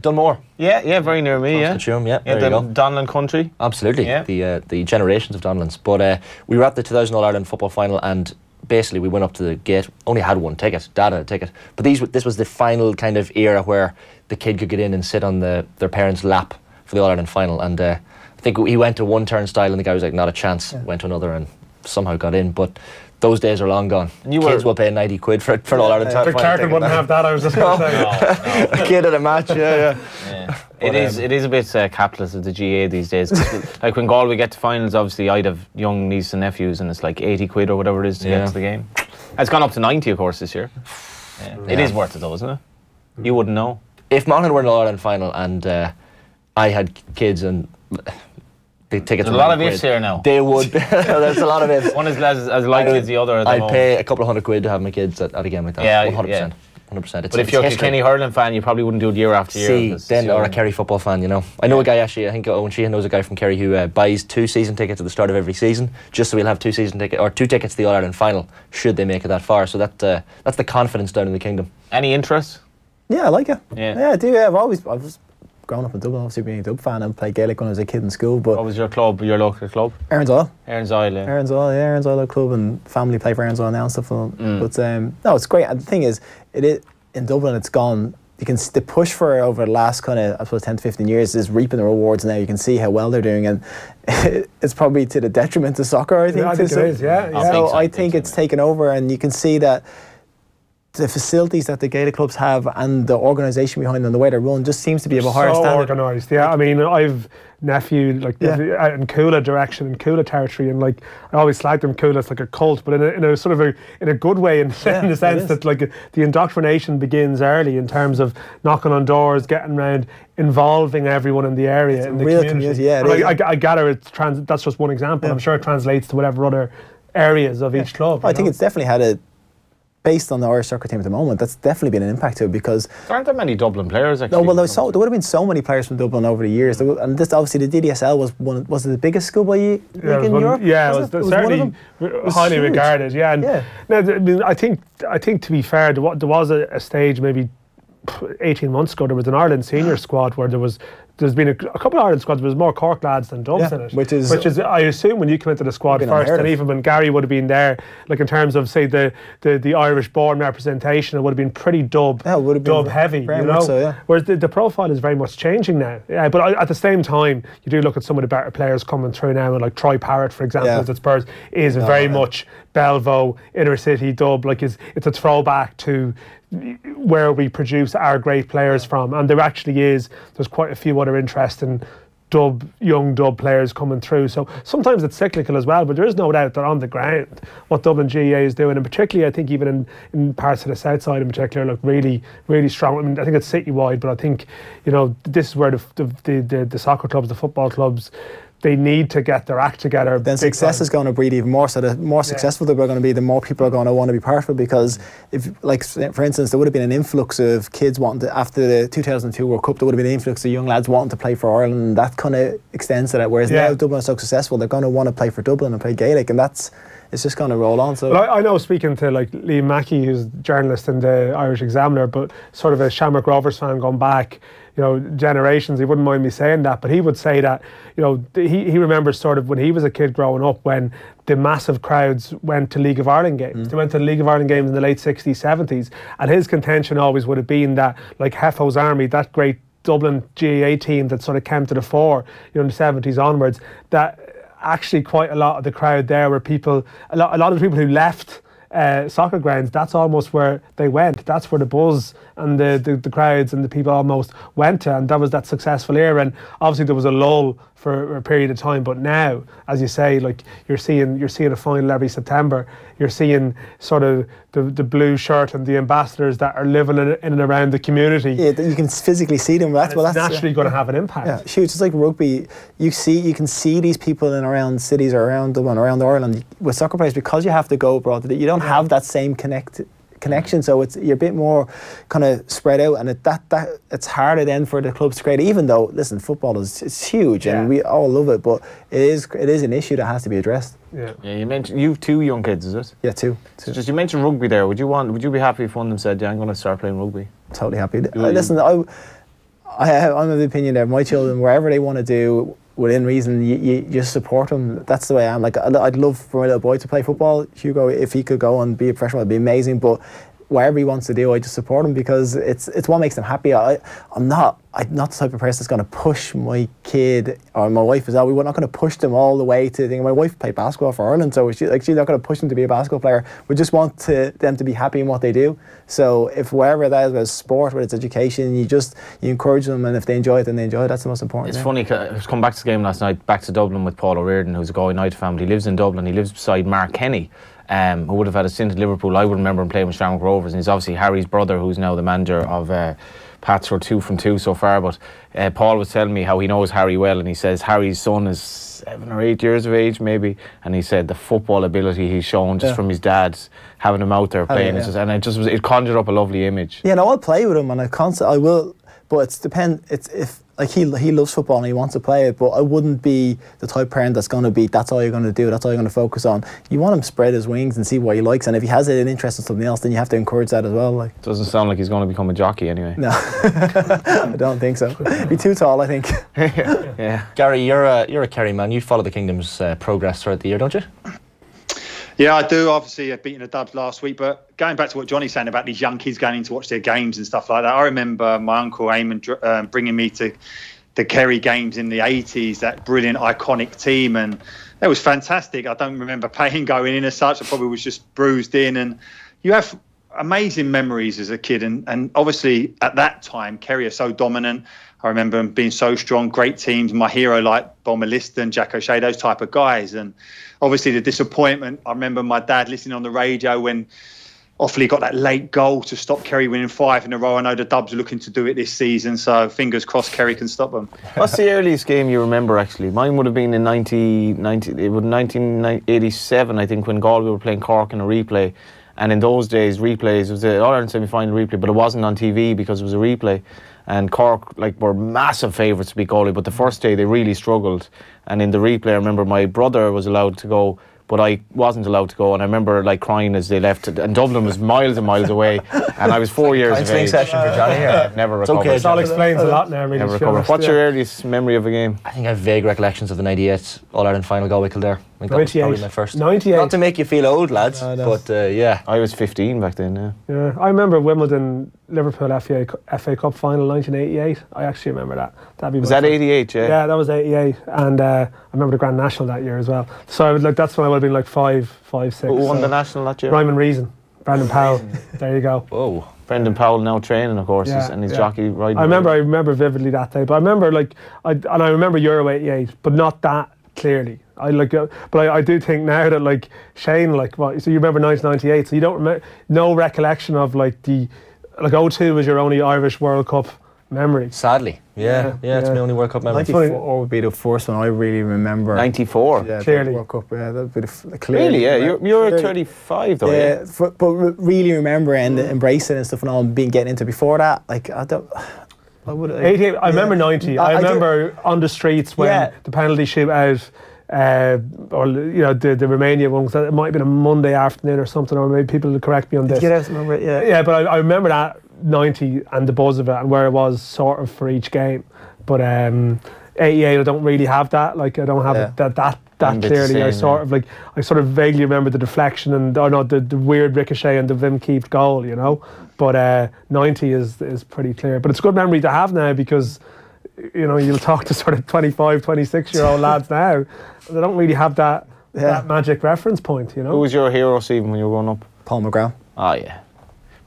Dunmore. Yeah, very near me. Yeah, there you go. Donlan country. Absolutely. Yeah. The generations of Donlans. But we were at the 2000 All-Ireland football final, and basically we went up to the gate. Only had one ticket. Dad had a ticket. But this was the final kind of era where the kid could get in and sit on their parents' lap for the All-Ireland final. And I think he went to one turnstile and the guy was like, not a chance. Went to another and somehow got in. But those days are long gone. And kids will pay 90 quid for an All-Ireland final. Rick Clarkin wouldn't have that, I was just going to say. A kid at a match, yeah. It is a bit capitalist of the GAA these days. Like when Galway get to finals, obviously I'd have young nieces and nephews, and it's like 80 quid or whatever it is to get to the game. It's gone up to 90, of course, this year. It is worth it though, isn't it? You wouldn't know. If Monaghan were in the All-Ireland final and I had kids and the tickets... There's a lot of ifs here now. They would. There's a lot of ifs. One is as likely as the other. I'd pay a couple of $100 to have my kids at a game like that. Yeah, 100%. Yeah. 100%. But if you're a Kenny Hurling fan, you probably wouldn't do it year after year. Or a Kerry football fan, you know. I know a guy actually, I think Owen Sheehan knows a guy from Kerry who buys 2 season tickets at the start of every season, just so we'll have 2 tickets to the All-Ireland final, should they make it that far. So that's the confidence down in the kingdom. Any interest? Yeah, I like it. Yeah, I do. I was growing up in Dublin, obviously being a Dub fan, and played Gaelic when I was a kid in school. But what was your club, your local club? Aaron's Oil. Aaron's Oil, yeah. Aaron's Oil club, and family play for Aaron's Oil now and stuff. But no, it's great. And the thing is, in Dublin, it's gone. You can the push for it over the last kind of, I suppose, 10 to 15 years is reaping the rewards now. You can see how well they're doing, and it's probably to the detriment of soccer, I think. Yeah, I think it is, yeah. So I think it's taken over, and you can see that the facilities that the Gaelic clubs have and the organisation behind them, the way they're run, just seems to be of a higher standard. So organised, yeah. I mean, I've nephew out in Coola direction, in Coola territory, and like I always slag them. Coola's like a cult, but in a sort of in a good way, in the sense that like the indoctrination begins early in terms of knocking on doors, getting around, involving everyone in the area, in the community. Yeah, I gather that's just one example. I'm sure it translates to whatever other areas of each club. I think it's definitely had a, based on the Irish soccer team at the moment, that's definitely been an impact to it, because there aren't that many Dublin players actually. No, well, there would have been so many players from Dublin over the years, and this obviously the DDSL was it the biggest schoolboy league in Europe? Yeah, it was certainly highly regarded. Yeah, and now, I mean, I think to be fair, there was a stage maybe 18 months ago. There was an Ireland senior squad where there's been a couple of Ireland squads. There was more Cork lads than Dubs in it, which is I assume when you come into the squad first, and even when Gary would have been there, like in terms of say the Irish born representation, it would have been pretty Dub heavy, you know. So, whereas the profile is very much changing now. Yeah, but at the same time, you do look at some of the better players coming through now, and like Troy Parrott, for example, at Spurs, is very much Belvo inner city Dub. Like it's a throwback to where we produce our great players from, and there actually is. There's quite a few other interesting young Dub players coming through. So sometimes it's cyclical as well, but there is no doubt that on the ground, what Dublin GAA is doing, and particularly I think even in parts of the south side in particular, look really, really strong. I mean, I think it's citywide, but I think, you know, this is where the soccer clubs, the football clubs, they need to get their act together. Then success is going to breed even more. So the more successful they're going to be, the more people are going to want to be part of it. Because if, like, for instance, there would have been an influx of kids wanting to, after the 2002 World Cup, there would have been an influx of young lads wanting to play for Ireland, and that kind of extends to that. Whereas now Dublin is so successful, they're going to want to play for Dublin and play Gaelic, and it's just going to roll on. So I know, speaking to like Liam Mackey, who's a journalist in the Irish Examiner, but sort of a Shamrock Rovers fan going back, you know, generations, he wouldn't mind me saying that, but he would say that, you know, he remembers sort of when he was a kid growing up, when the massive crowds went to League of Ireland games. They went to the League of Ireland games in the late 60s, 70s, and his contention always would have been that, like Heffo's Army, that great Dublin GAA team that sort of came to the fore, you know, in the 70s onwards, that actually quite a lot of the crowd there were people, a lot of the people who left soccer grounds, that's almost where they went. That's where the buzz and the crowds and the people almost went to, and that was that successful era. And obviously there was a lull for a period of time, but now, as you say, like you're seeing a final every September. You're seeing sort of the blue shirt and the ambassadors that are living in and around the community. Yeah, you can physically see them. That's naturally going to have an impact. Yeah, huge. It's like rugby. You can see these people in around cities or around Dublin, around Ireland with soccer players, because you have to go abroad. You don't have that same connection, so you're a bit more kind of spread out, and it's harder then for the clubs to create. Even though, listen, football it's huge and we all love it, but it is an issue that has to be addressed. Yeah. You mentioned you've 2 young kids, is it? Yeah, two. So just you mentioned rugby there. Would you be happy if one of them said, "Yeah, I'm going to start playing rugby"? Totally happy. Listen, I'm of the opinion that my children, wherever they want to do, within reason, you just support them. That's the way I am. Like, I'd love for my little boy to play football. Hugo, if he could go and be a professional, it'd be amazing. But whatever he wants to do, I just support him because it's what makes them happy. I'm not the type of person that's going to push my kid or my wife as well. We're not going to push them all the way to think. My wife played basketball for Ireland, so she's not going to push them to be a basketball player. We just want them to be happy in what they do. So if wherever that is, whether it's sport, whether it's education, you encourage them, and if they enjoy it, then they enjoy it. That's the most important. It's funny. I was coming back to the game last night, back to Dublin with Paul O'Riordan, who's a Galway United fan. He lives in Dublin. He lives beside Mark Kenny, who would have had a stint at Liverpool. I would remember him playing with Shamrock Rovers, and he's obviously Harry's brother, who's now the manager of Pats. Were 2 from 2 so far, but Paul was telling me how he knows Harry well, and he says Harry's son is 7 or 8 years of age maybe, and he said the football ability he's shown just from his dad's having him out there playing, it conjured up a lovely image. Yeah, no, I'll play with him, and I will, but like he loves football and he wants to play it, but I wouldn't be the type of parent that's going to be, that's all you're going to do, that's all you're going to focus on. You want him to spread his wings and see what he likes, and if he has an interest in something else, then you have to encourage that as well. Like, doesn't sound like he's going to become a jockey anyway. No, I don't think so. Be too tall, I think. Yeah. Gary, you're a Kerry man. You follow the Kingdom's progress throughout the year, don't you? Yeah, I do. Obviously, I've beaten the Dubs last week, but going back to what Johnny's saying about these young kids going in to watch their games and stuff like that, I remember my uncle Eamon bringing me to the Kerry games in the 80s, that brilliant, iconic team, and it was fantastic. I don't remember paying going in as such. I probably was just bruised in, and you have amazing memories as a kid, and obviously at that time, Kerry are so dominant. I remember them being so strong, great teams. My hero like Bomber Liston, Jack O'Shea, those type of guys. And obviously the disappointment, I remember my dad listening on the radio when Offaly got that late goal to stop Kerry winning 5 in a row. I know the Dubs are looking to do it this season, so fingers crossed Kerry can stop them. What's the earliest game you remember, actually? Mine would have been in 1987, I think, when Galway were playing Cork in a replay. And in those days, replays, it was the All-Ireland semi-final replay, but it wasn't on TV because it was a replay. And Cork were massive favourites to beat Galway, but the first day they really struggled. And in the replay, I remember my brother was allowed to go, but I wasn't allowed to go, and I remember crying as they left. And Dublin was miles and miles away, and I was 4 years of age. Session for Johnny here. Never recovered. Okay, it all explains a lot now. Really, never recovered. What's your earliest memory of a game? I think I have vague recollections of the 98 All-Ireland final Galway Kildare. I think that was probably my first. 98. Not to make you feel old, lads, but yeah. I was 15 back then, Yeah, I remember Wimbledon, Liverpool FA Cup final 1988. I actually remember that. Was that 88, yeah? Yeah, that was 88. And I remember the Grand National that year as well. So I would that's when I would have been 5, 6. Who won the National that year? Ryman Reason. Brendan Powell. There you go. Whoa. Brendan Powell now training, of course, and he's jockey riding. I remember vividly that day. But I remember I remember Euro 88, but not that clearly. But I do think now that Shane, so you remember 1998, so you don't remember, no recollection of the 02 was your only Irish World Cup memory. Sadly, yeah, it's my only World Cup memory. 94 would be the first one I really remember. 94, yeah, clearly. World Cup, yeah, that'd be clearly. Really, yeah, you're 35 though. Yeah, but really remember and embrace it and stuff and all, and getting into before that, I don't. I remember 90. I remember on the streets when the penalty shootout. Or the Romania one, it might have been a Monday afternoon or something, or maybe people will correct me on this. Remember it, yeah. But I remember that 90 and the buzz of it and where it was sort of for each game. But 88, I don't really have that. I don't have it that clearly. I sort of vaguely remember the deflection and the weird ricochet and the Wim Kieft goal, But 90 is pretty clear. But it's a good memory to have now because you'll talk to sort of 25, 26-year-old lads now. They don't really have that magic reference point, Who was your hero, Stephen, when you were growing up? Paul McGrath. Oh yeah,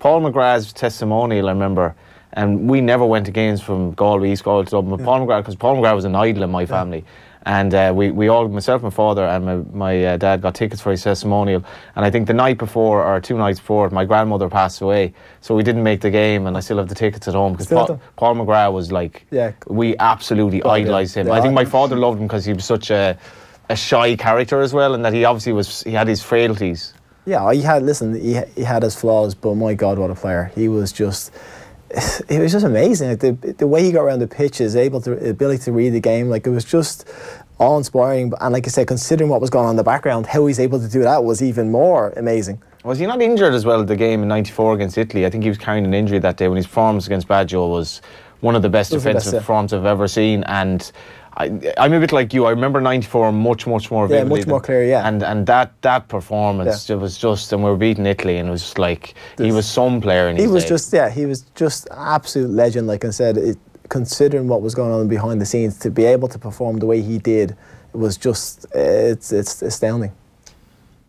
Paul McGrath's testimonial, I remember, and we never went to games from Galway, East Galway to Dublin. But Paul McGrath, because Paul McGrath was an idol in my family, and we all, myself, my father, and my dad got tickets for his testimonial. And I think the night before, or 2 nights before, my grandmother passed away, so we didn't make the game, and I still have the tickets at home because Paul McGrath was like, we absolutely idolised him. I think my father loved him because he was such a shy character as well, and that he had his frailties. Yeah, he had his flaws, but my God, what a player. It was just amazing. Like the way he got around the pitch, his ability to read the game, like it was just awe-inspiring. And like I said, considering what was going on in the background, how he's able to do that was even more amazing. Was he not injured as well at the game in '94 against Italy? I think he was carrying an injury that day when his performance against Baggio was one of the best defensive performances I've ever seen. And I'm a bit like you. I remember '94 much more vividly. Yeah, much more clear. Yeah, and that performance, it was just, and we were beating Italy, and it was just like he was some player. He was just absolute legend. Like I said, considering what was going on behind the scenes, to be able to perform the way he did, it was just it's astounding.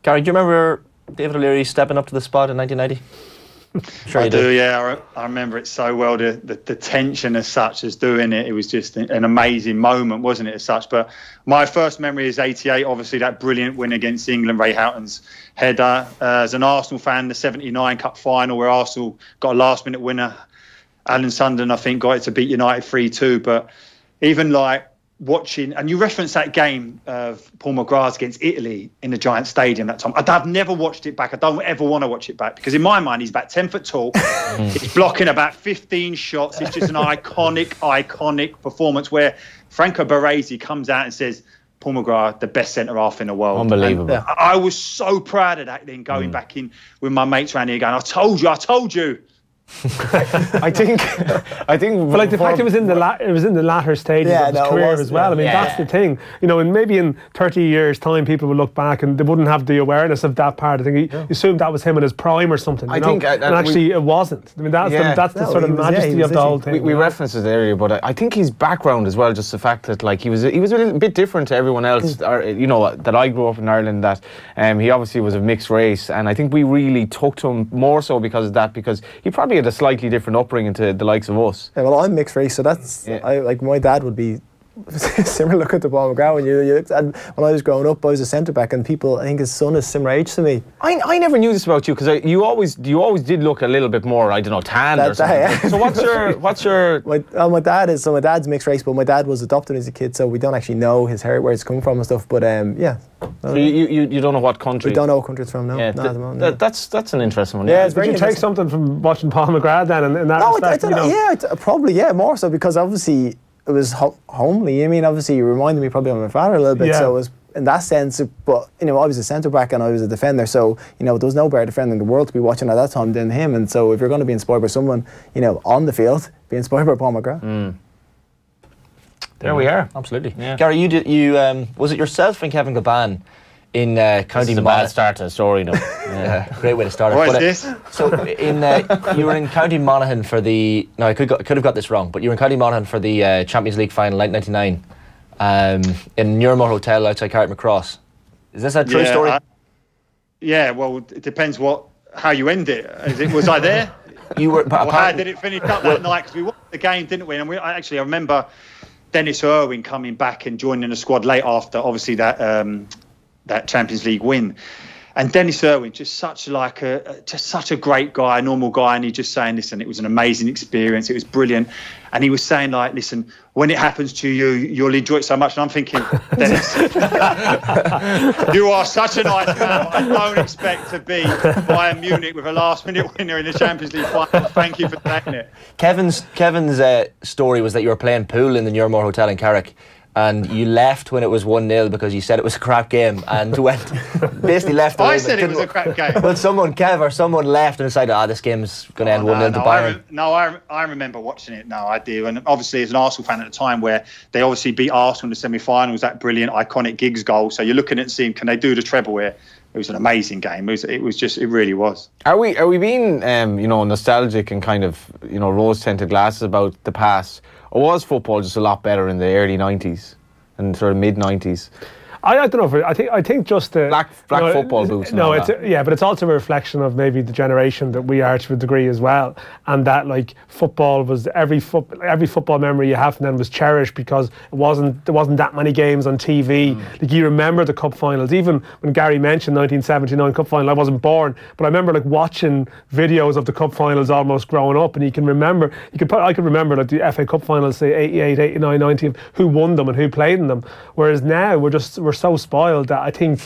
Gary, do you remember David O'Leary stepping up to the spot in 1990? Sure I do, yeah. I remember it so well. The tension as such as doing it. It was just an amazing moment, wasn't it, as such? But my first memory is '88, obviously that brilliant win against England, Ray Houghton's header. As an Arsenal fan, the '79 Cup final where Arsenal got a last-minute winner. Alan Sunderland, I think, got it to beat United 3-2. But even like watching, and you referenced that game of Paul McGrath against Italy in the Giant Stadium that time. I've never watched it back. I don't ever want to watch it back because in my mind he's about 10 foot tall. He's blocking about 15 shots. It's just an iconic performance where Franco Baresi comes out and says, Paul McGrath, the best centre-half in the world. Unbelievable. And I was so proud of that then, going back in with my mates around here going, I told you. I think, but like the fact it was in the latter stages of his career as well. I mean, that's the thing. You know, and maybe in 30 years' time, people would look back and they wouldn't have the awareness of that part. I think he assumed that was him in his prime or something. I think, and actually, it wasn't. I mean, that's the sort of majesty of the whole thing. We referenced it earlier, but I think his background as well, just the fact that like he was a little bit different to everyone else. You know, that I grew up in Ireland. That he obviously was of mixed race, and I think we really took to him more so because of that, because he probably had a slightly different upbringing to the likes of us. Yeah, well, I'm mixed race, so that's like my dad would be similar look at the Paul McGrath. When I was growing up, I was a centre back, and people, I think his son is similar age to me. I never knew this about you because you always did look a little bit more, I don't know, tan or something. So what's your? My dad's mixed race, but my dad was adopted as a kid, so we don't actually know his heritage, where it's come from and stuff. But So you don't know what country? We don't know what country it's from. No, that's an interesting one. Yeah, it's very. Did you take something from watching Paul McGrath then in that respect? I don't know. Yeah, probably more so because obviously it was homely. I mean, obviously you reminded me probably of my father a little bit, so it was in that sense. But you know, I was a centre back and I was a defender, so you know there was no better defender in the world to be watching at that time than him. And so if you're going to be inspired by someone, you know, on the field, be inspired by Paul McGrath. There we are. Absolutely. Yeah. Gary, you was it yourself and Kevin Gaban in County Monaghan? Bad start to the story, no. Great way to start it. What is this? So you were in County Monaghan for the. No, I could have got this wrong, but you were in County Monaghan for the Champions League final, 1999, in Nuremberg Hotel outside Carrickmacross. Is this a true story? Well, it depends how you end it. Was I there? You were. How did it finish up that night? Because we won the game, didn't we? And I remember Dennis Irwin coming back and joining the squad late after, obviously, that Champions League win. And Dennis Irwin, just such a great guy, a normal guy, and he just saying, listen, it was an amazing experience, it was brilliant. And he was saying, like, listen, when it happens to you, you'll enjoy it so much. And I'm thinking, Dennis, you are such a nice man. I don't expect to be Bayern Munich with a last-minute winner in the Champions League final. Thank you for saying it. Kevin's story was that you were playing pool in the Nuremberg Hotel in Carrick, and you left when it was 1-0 because you said it was a crap game, and basically left. I said it was a crap game. But someone left and decided, this game's going to end 1-0 to Bayern. I remember watching it. No, I do. And obviously, as an Arsenal fan at the time, where they obviously beat Arsenal in the semi-finals, that brilliant, iconic Giggs goal. So you're looking at it seeing, can they do the treble here? It was an amazing game. It really was. Are we being nostalgic and kind of rose-tinted glasses about the past? Or was football just a lot better in the early 90s and sort of mid 90s? I don't know. I think just the black football boots. No, but it's also a reflection of maybe the generation that we are to a degree as well, and that like football was every football memory you have from then was cherished because there wasn't that many games on TV. Like you remember the cup finals. Even when Gary mentioned 1979 cup final, I wasn't born, but I remember like watching videos of the cup finals almost growing up, and you can remember. I could remember like the FA Cup finals, say 88, 89, 90, who won them and who played in them. Whereas now we're so spoiled that I think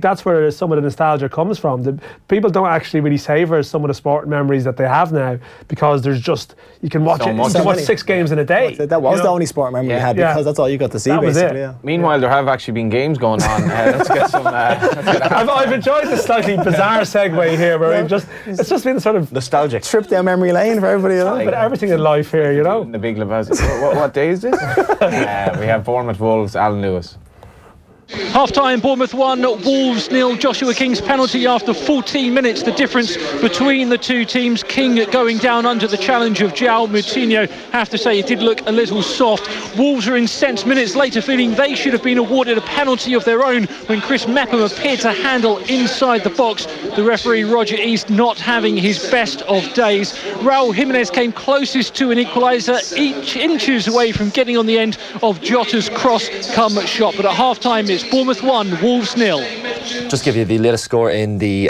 that's where some of the nostalgia comes from. The people don't actually really savour some of the sport memories that they have now because there's just you can watch 6 games in a day. That was the only sport memory you had because that's all you got to see. That was basically. it. Meanwhile, there have actually been games going on. Let's get some. I've enjoyed the slightly bizarre segue here, where it's just been sort of nostalgic trip down memory lane for everybody. But everything in life here, you know. The big Lebowski. What day is this? We have Bournemouth Wolves. Alan Lewis. Half-time, Bournemouth 1, Wolves 0. Joshua King's penalty after 14 minutes. The difference between the two teams. King going down under the challenge of João Moutinho. Have to say it did look a little soft. Wolves are incensed minutes later, feeling they should have been awarded a penalty of their own when Chris Mepham appeared to handle inside the box. The referee Roger East not having his best of days. Raul Jimenez came closest to an equaliser, inches away from getting on the end of Jota's cross-come shot. But at half-time, it's Bournemouth 1, Wolves 0. Just give you the latest score in the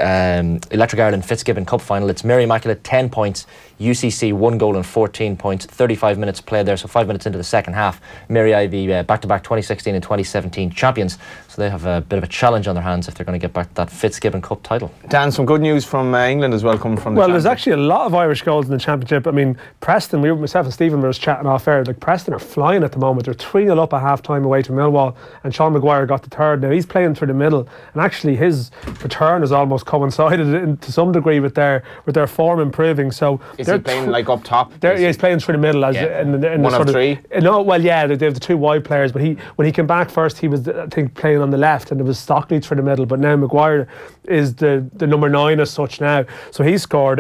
Electric Ireland Fitzgibbon Cup final. It's Mary Immaculate 10 points, UCC 1 goal and 14 points, 35 minutes played there, so 5 minutes into the second half. Mary I, the back-to-back 2016 and 2017 champions, so they have a bit of a challenge on their hands if they're going to get back that Fitzgibbon Cup title. Dan, some good news from England as well coming from the there's actually a lot of Irish goals in the Championship. I mean, Preston, myself and Stephen were just chatting off air, like Preston are flying at the moment. They're 3-0 up at half-time away to Millwall, and Sean Maguire got the third. Now he's playing through the middle, and actually his return has almost coincided to some degree with their form improving. So is he playing like up top? He's playing through the middle as in the one of three. No, well, they have the two wide players, but when he came back first, he was I think playing on the left, and it was Stockley through the middle. But now Maguire is the number 9 as such now, so he scored.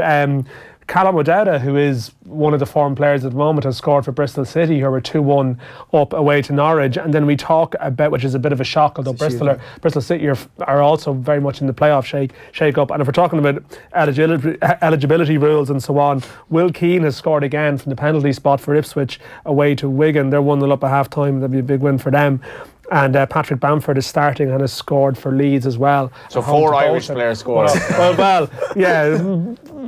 Callum O'Dowda, who is one of the form players at the moment, has scored for Bristol City, who are 2-1 up away to Norwich. And then we talk about, which is a bit of a shock, although Bristol City are also very much in the playoff shake-up. And if we're talking about eligibility rules and so on, Will Keane has scored again from the penalty spot for Ipswich away to Wigan. They're 1-0 up at half-time. That'd be a big win for them. And Patrick Bamford is starting and has scored for Leeds as well. So 4 Irish players scored.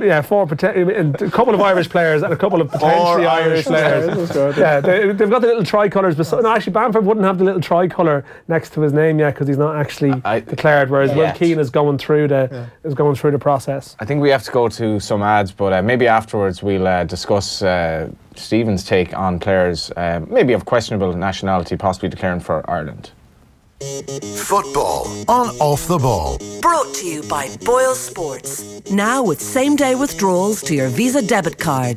Yeah, 4 a couple of Irish players and a couple of potentially Irish players. Yeah, they've got the little tricolours, but actually Bamford wouldn't have the little tricolour next to his name yet because he's not actually declared. Whereas Will Keane is going through the process. I think we have to go to some ads, but maybe afterwards we'll discuss Stephen's take on players maybe of questionable nationality possibly declaring for Ireland. Football on Off the Ball. Brought to you by Boyle Sports. Now with same-day withdrawals to your Visa debit card.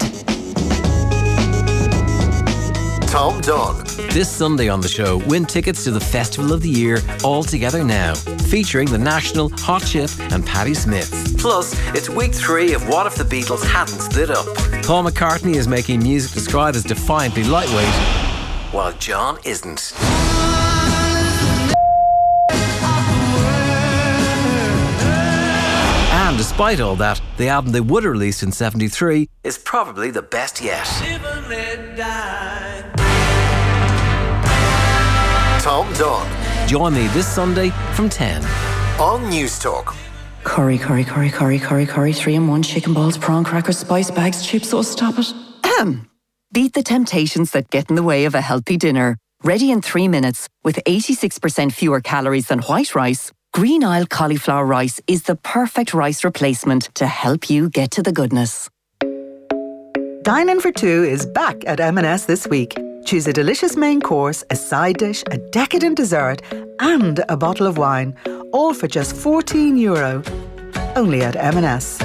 Tom Dunn. This Sunday on the show, win tickets to the Festival of the Year All Together Now, featuring The National, Hot Chip and Patti Smith. Plus, it's week 3 of What If the Beatles Hadn't Split Up. Paul McCartney is making music described as defiantly lightweight, while John isn't. And despite all that, the album they would have released in '73 is probably the best yet. Tom Dunn. Join me this Sunday from 10 on News Talk. Curry, 3-in-1, chicken balls, prawn crackers, spice bags, chips, so stop it. Beat the temptations that get in the way of a healthy dinner. Ready in 3 minutes, with 86% fewer calories than white rice, Green Isle cauliflower rice is the perfect rice replacement to help you get to the goodness. Dine in for 2 is back at M&S this week. Choose a delicious main course, a side dish, a decadent dessert, and a bottle of wine, all for just €14. Only at M&S.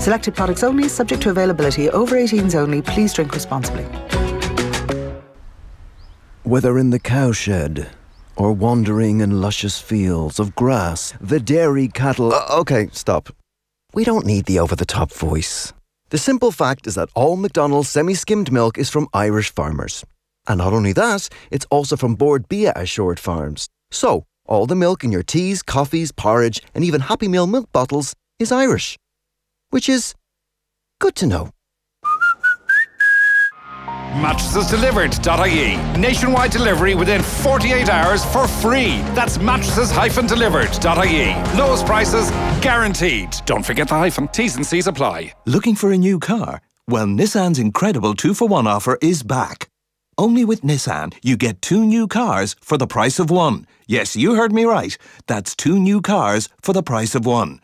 Selected products only, subject to availability. Over 18s only. Please drink responsibly. Whether in the cowshed or wandering in luscious fields of grass, the dairy cattle... OK, stop. We don't need the over-the-top voice. The simple fact is that all McDonnell semi-skimmed milk is from Irish farmers. And not only that, it's also from Bord Bia Assured Farms. So, all the milk in your teas, coffees, porridge, and even Happy Meal milk bottles is Irish. Which is good to know. Mattresses-delivered.ie. Nationwide delivery within 48 hours for free. That's mattresses-delivered.ie. Lowest prices guaranteed. Don't forget the hyphen. T's and C's apply. Looking for a new car? Well, Nissan's incredible 2-for-1 offer is back. Only with Nissan, you get 2 new cars for the price of 1. Yes, you heard me right. That's 2 new cars for the price of 1.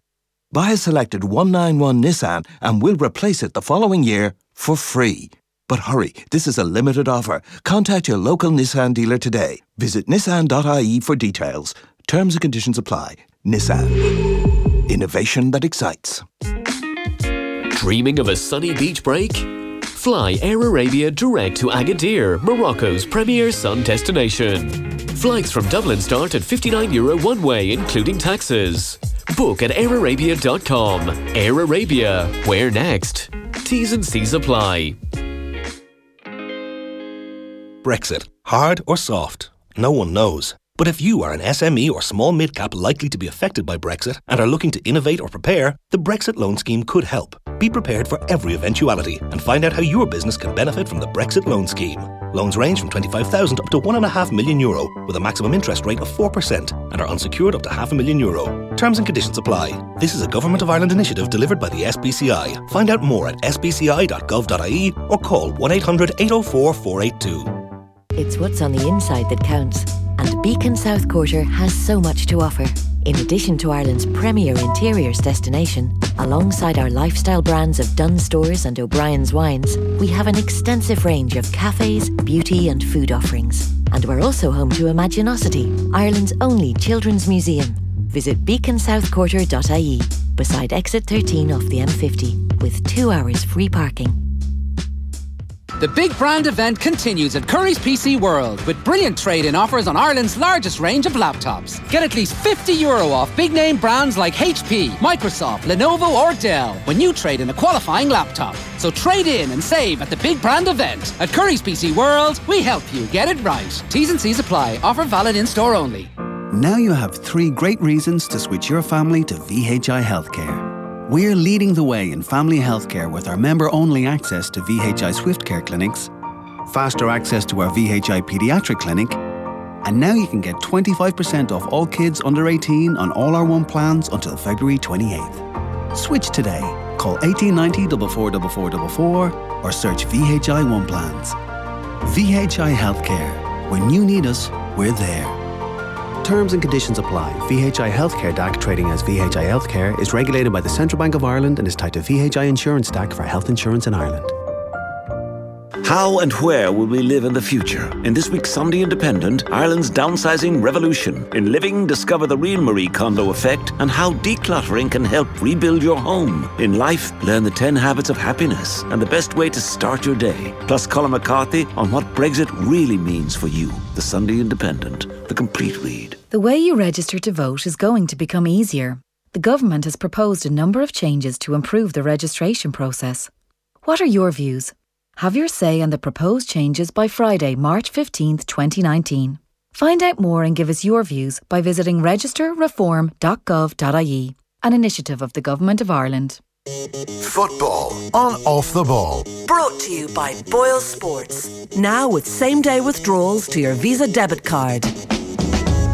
Buy a selected 191 Nissan and we'll replace it the following year for free. But hurry, this is a limited offer. Contact your local Nissan dealer today. Visit nissan.ie for details. Terms and conditions apply. Nissan. Innovation that excites. Dreaming of a sunny beach break? Fly Air Arabia direct to Agadir, Morocco's premier sun destination. Flights from Dublin start at €59 one way, including taxes. Book at airarabia.com. Air Arabia. Where next? T's and C's apply. Brexit. Hard or soft? No one knows. But if you are an SME or small mid-cap likely to be affected by Brexit and are looking to innovate or prepare, the Brexit Loan Scheme could help. Be prepared for every eventuality and find out how your business can benefit from the Brexit Loan Scheme. Loans range from €25,000 up to €1.5 million with a maximum interest rate of 4% and are unsecured up to €500,000. Terms and conditions apply. This is a Government of Ireland initiative delivered by the SBCI. Find out more at sbci.gov.ie or call 1-800-804-482. It's what's on the inside that counts, and Beacon South Quarter has so much to offer. In addition to Ireland's premier interiors destination, alongside our lifestyle brands of Dunn Stores and O'Brien's Wines, we have an extensive range of cafes, beauty and food offerings. And we're also home to Imaginosity, Ireland's only children's museum. Visit beaconsouthquarter.ie, beside exit 13 off the M50, with 2 hours free parking. The big brand event continues at Curry's PC World with brilliant trade-in offers on Ireland's largest range of laptops. Get at least €50 off big-name brands like HP, Microsoft, Lenovo or Dell when you trade in a qualifying laptop. So trade in and save at the big brand event. At Curry's PC World, we help you get it right. T's and C's apply. Offer valid in-store only. Now you have 3 great reasons to switch your family to VHI Healthcare. We're leading the way in family healthcare with our member-only access to VHI Swift Care clinics, faster access to our VHI Paediatric Clinic, and now you can get 25% off all kids under 18 on all our One plans until February 28th. Switch today. Call 1890 444444 or search VHI One plans. VHI Healthcare. When you need us, we're there. Terms and conditions apply. VHI Healthcare DAC trading as VHI Healthcare is regulated by the Central Bank of Ireland and is tied to VHI Insurance DAC for health insurance in Ireland. How and where will we live in the future? In this week's Sunday Independent, Ireland's downsizing revolution. In Living, discover the real Marie Kondo effect and how decluttering can help rebuild your home. In Life, learn the 10 habits of happiness and the best way to start your day. Plus Colin McCarthy on what Brexit really means for you. The Sunday Independent, the complete read. The way you register to vote is going to become easier. The government has proposed a number of changes to improve the registration process. What are your views? Have your say on the proposed changes by Friday, March 15th, 2019. Find out more and give us your views by visiting registerreform.gov.ie, an initiative of the Government of Ireland. Football on Off the Ball. Brought to you by Boyle Sports. Now with same-day withdrawals to your Visa debit card.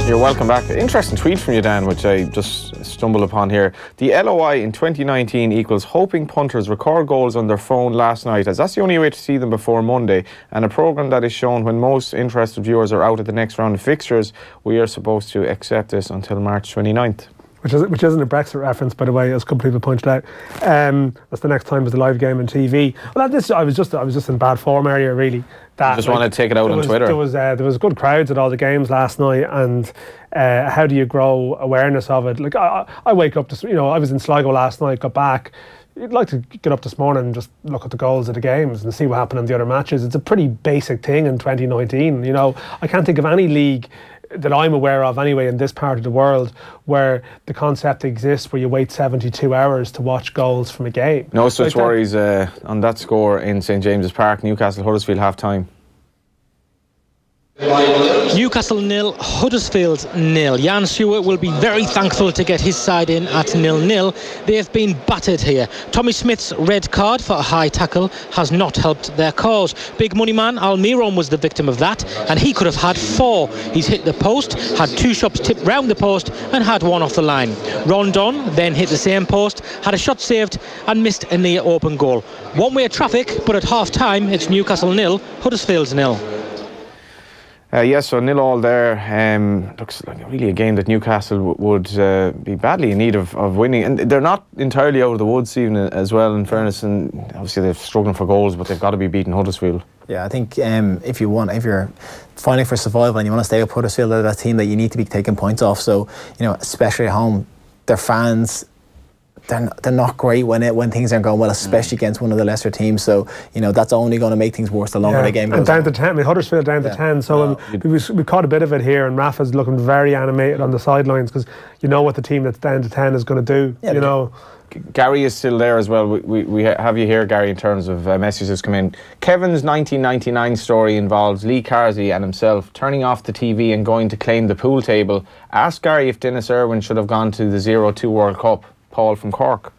You're welcome back. Interesting tweet from you, Dan, which I just stumbled upon here. The LOI in 2019 equals hoping punters record goals on their phone last night, as that's the only way to see them before Monday, and a programme that is shown when most interested viewers are out at the next round of fixtures. We are supposed to accept this until March 29th. Which isn't a Brexit reference, by the way, as a couple of people pointed out. That's the next time there's a live game on TV. Well, I was just in bad form area, really. You just want to take it out on Twitter. There was good crowds at all the games last night, and how do you grow awareness of it? Like I wake up to, I was in Sligo last night, got back. You'd like to get up this morning and just look at the goals of the games and see what happened in the other matches. It's a pretty basic thing in 2019. I can't think of any league that I'm aware of anyway in this part of the world where the concept exists where you wait 72 hours to watch goals from a game. No such worries on that score in St James's Park, Newcastle Huddersfield half time. Newcastle 0, Huddersfield 0. Jan Stewart will be very thankful to get his side in at 0-0. They have been battered here. Tommy Smith's red card for a high tackle has not helped their cause. Big money man Almiron was the victim of that, and he could have had 4. He's hit the post, had 2 shots tipped round the post, and had 1 off the line. Rondon then hit the same post, had a shot saved, and missed a near open goal. One-way traffic, but at half-time it's Newcastle 0, Huddersfield 0. Yes, so 0-0 there. Looks like really a game that Newcastle would be badly in need of winning, and they're not entirely out of the woods even as well, in fairness, and obviously they're struggling for goals, but they've got to be beating Huddersfield. Yeah, I think if you're fighting for survival and you want to stay up Huddersfield, they're that team that you need to be taking points off. So, especially at home, their fans, they're not great when things aren't going well, especially against one of the lesser teams. So that's only going to make things worse the longer the game goes. And down to 10, Huddersfield down to 10. So we caught a bit of it here, and Rafa's looking very animated on the sidelines because you know what the team that's down to 10 is going to do. Gary is still there as well. We have you here, Gary, in terms of messages come in. Kevin's 1999 story involves Lee Carsley and himself turning off the TV and going to claim the pool table. Ask Gary if Dennis Irwin should have gone to the 0-2 World Cup. Paul from Cork.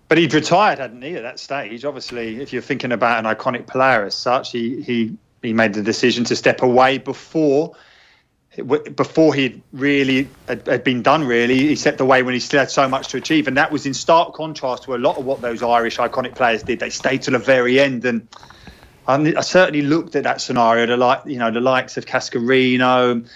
But he'd retired, hadn't he, at that stage? Obviously, if you're thinking about an iconic player as such, he made the decision to step away before he'd really had been done, really. He stepped away when he still had so much to achieve. And that was in stark contrast to a lot of what those Irish iconic players did. They stayed to the very end. And I certainly looked at that scenario, the likes of Cascarino,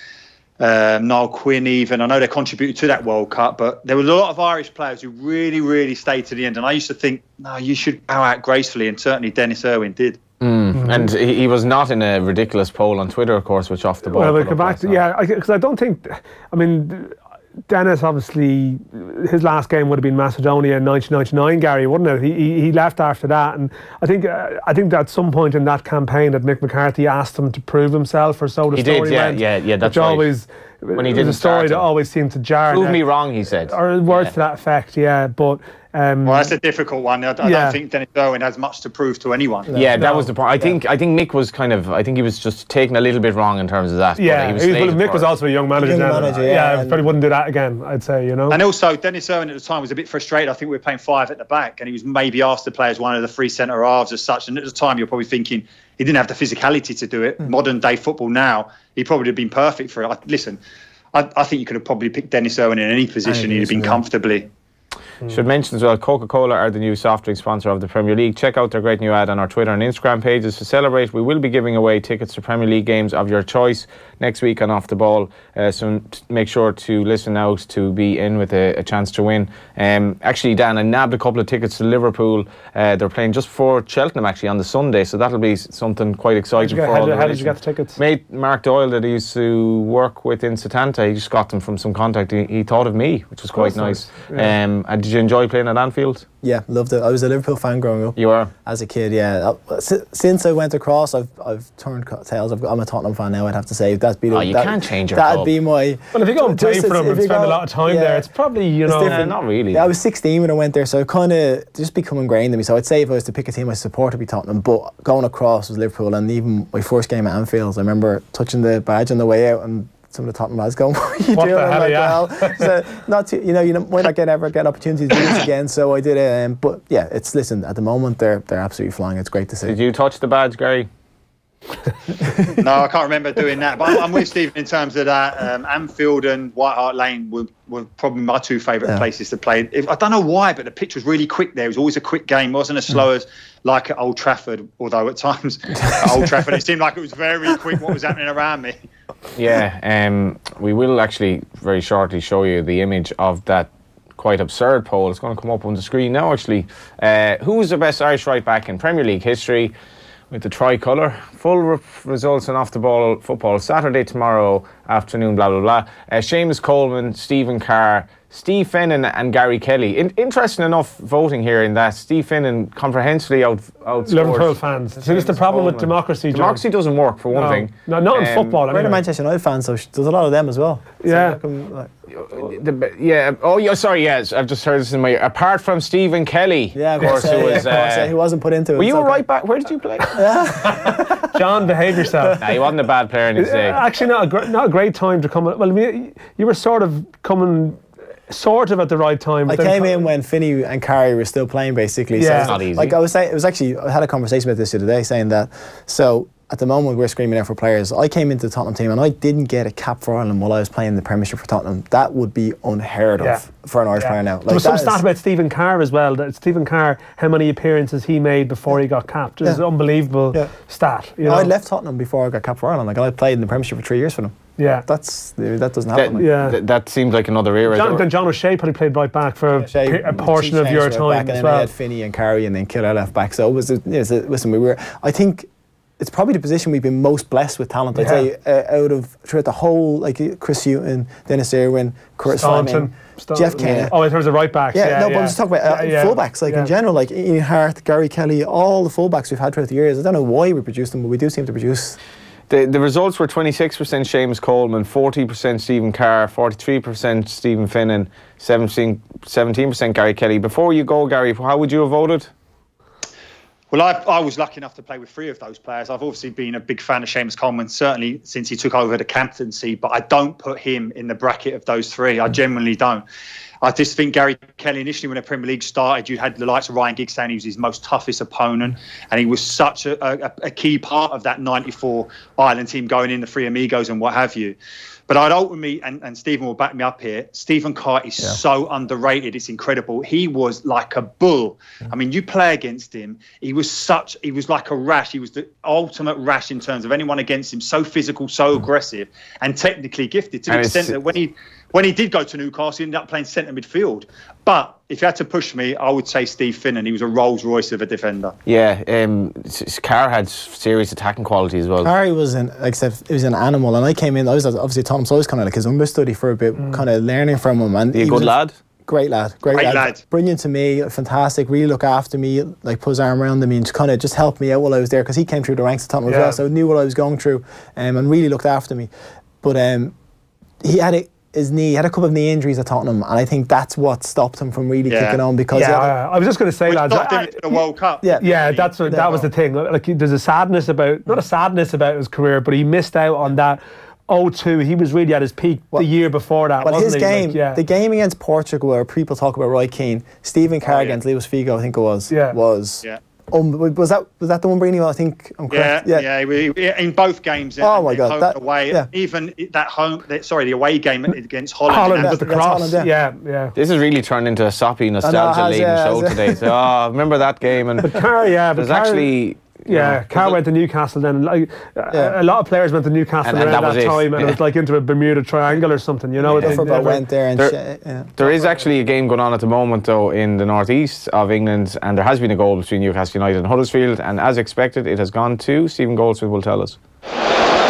Niall Quinn even. I know they contributed to that World Cup, but there was a lot of Irish players who really, really stayed to the end. And I used to think, no, you should bow out gracefully, and certainly Dennis Irwin did. And he was not in a ridiculous poll on Twitter, of course, which off the ball. Well, we'll come back to, because I don't think, Dennis, obviously, his last game would have been Macedonia in 1999, Gary, wouldn't it? He left after that, and I think that at some point in that campaign that Mick McCarthy asked him to prove himself, or so the story went. Yeah, that's which right. Always, when he it didn't was a story that always seemed to jar. Prove me wrong, he said. Or words to that effect, but... well, that's a difficult one. I don't think Dennis Irwin has much to prove to anyone. That was the point. I think Mick was he was just taken a little bit wrong in terms of that. Yeah, Mick was also a young manager. I probably wouldn't do that again, I'd say, And also, Dennis Irwin at the time was a bit frustrated. I think we were playing 5 at the back, and he was maybe asked to play as one of the 3 centre halves as such. And at the time, you're probably thinking he didn't have the physicality to do it. Modern day football now, he probably would have been perfect for it. Listen, I think you could have probably picked Dennis Irwin in any position. He'd have been comfortably. Should mention as well, Coca-Cola are the new soft drink sponsor of the Premier League. Check out their great new ad on our Twitter and Instagram pages to celebrate. We will be giving away tickets to Premier League games of your choice next week on Off the Ball, so make sure to listen out to be in with a chance to win. Actually, Dan, I nabbed a couple of tickets to Liverpool. They're playing just for Cheltenham actually on the Sunday, so that'll be something quite exciting. How did you get the tickets? Mate Mark Doyle, that he used to work with in Setanta, he just got them from some contact. He thought of me, which was quite nice. And did you enjoy playing at Anfield? Yeah, loved it. I was a Liverpool fan growing up. You were? As a kid, yeah. Since I went across, I've turned tails. I'm a Tottenham fan now, I'd have to say. You can't change your That'd club. be my... Well, if you go and play for them and spend a lot of time there, it's probably, not really. Yeah, I was 16 when I went there, so it kind of just become ingrained in me. So I'd say if I was to pick a team I support, it'd be Tottenham. But going across was Liverpool, and even my first game at Anfield, I remember touching the badge on the way out, and some of the Tottenham lads going, "What are you doing?" I'm like, well, you might not ever get opportunities to do this again. So I did it. But yeah, at the moment they're absolutely flying. It's great to see. Did you touch the badge, Gary? No, I can't remember doing that. But I'm with Stephen in terms of that. Anfield and White Hart Lane were probably my 2 favourite places to play. I don't know why, but the pitch was really quick there. It was always a quick game. It wasn't as slow as like at Old Trafford, although at times at Old Trafford it seemed like it was very quick what was happening around me. Yeah, we will actually very shortly show you the image of that quite absurd poll. It's going to come up on the screen now, actually. Who's the best Irish right back in Premier League history? With the tricolour. Full results on Off the Ball Football Saturday tomorrow afternoon, blah, blah, blah. Seamus Coleman, Stephen Carr, Steve Finnan and Gary Kelly. Interesting enough voting here in that Steve Finnan comprehensively outscored Liverpool fans. So it's the problem with democracy. Democracy doesn't work, for one thing. No, not in football. We're the Manchester United fans, so there's a lot of them as well. Yeah. Yes. I've just heard this in my. Apart from Stephen Kelly, of course, he wasn't put into it. Were you a right back? Where did you play? John, behave yourself. He wasn't a bad player in his day. Actually, not a great time to come. Well, I mean, you were sort of coming. Sort of at the right time. I came in when Finney and Carey were still playing, basically. Yeah. So it's not easy. Like I was saying, it was actually, I had a conversation about this the other day, saying that, so at the moment we're screaming out for players. I came into the Tottenham team and I didn't get a cap for Ireland while I was playing the Premiership for Tottenham. That would be unheard of for an Irish player now. There was some stat about Stephen Carr as well. That Stephen Carr, how many appearances he made before he got capped. It was an unbelievable stat. You know? I left Tottenham before I got capped for Ireland. Like I played in the Premiership for 3 years for them. Yeah, that doesn't happen. That seems like another era. Then John O'Shea probably played right back for a portion of your time and as then well. I had Finney and Carey and then Killer left back. So it was. Listen, I think it's probably the position we've been most blessed with talent. I'd say throughout the whole, like Chris Hutton, Dennis Irwin, Curtis Fleming, Jeff Kennett. Oh, in terms of right backs. But I'm just talking about fullbacks, like in general, like Ian Hart, Gary Kelly, all the fullbacks we've had throughout the years. I don't know why we produce them, but we do seem to produce. The results were 26% Seamus Coleman, 40% Stephen Carr, 43% Stephen Finnan, 17% Gary Kelly. Before you go, Gary, how would you have voted? Well, I was lucky enough to play with 3 of those players. I've obviously been a big fan of Seamus Coleman, certainly since he took over the captaincy, but I don't put him in the bracket of those 3. I genuinely don't. I just think Gary Kelly, initially when the Premier League started, you had the likes of Ryan Giggs saying he was his most toughest opponent, and he was such a key part of that 94 Ireland team going in, the 3 Amigos and what have you. But I'd ultimately, and Stephen will back me up here, Stephen Carr is so underrated. It's incredible. He was like a bull. I mean, you play against him. He was like a rash. He was the ultimate rash in terms of anyone against him. So physical, so aggressive, and technically gifted to the extent that when he did go to Newcastle, he ended up playing centre midfield. But if you had to push me, I would say Steve Finnan. He was a Rolls Royce of a defender. Yeah, Carr had serious attacking quality as well. Carr was like I said, he was an animal, and I came in. I was obviously at Tottenham, so I was kind of like his understudy for a bit, kind of learning from him. And he a good lad. Great lad. Brilliant to me, fantastic. Really look after me, like put his arm around me and kind of just helped me out while I was there, because he came through the ranks of Tottenham as well, so knew what I was going through, and really looked after me. But he had his knee, he had a couple of knee injuries at Tottenham, and I think that's what stopped him from really kicking on. Because I was just going to say, lads, the World Cup. That was the thing. Like, there's a sadness about, not a sadness about his career, but he missed out on that. 02, he was really at his peak the year before that. Well, wasn't his game, the game against Portugal, where people talk about Roy Keane, Stephen Carr against Luis Figo, I think it was. Was that the one, Breen? I think I'm correct. In both games. Oh my God! Home, away, even the away game against Holland with the cross. This has really turned into a soppy, nostalgia-laden show today. So, remember that game? And but Carr, actually. Carr went to Newcastle then. A lot of players went to Newcastle around that time, and it was like into a Bermuda Triangle or something, you know. Went there and there is actually a game going on at the moment, though, in the northeast of England, and there has been a goal between Newcastle United and Huddersfield, and as expected, it has gone to Stephen Goldsmith will tell us.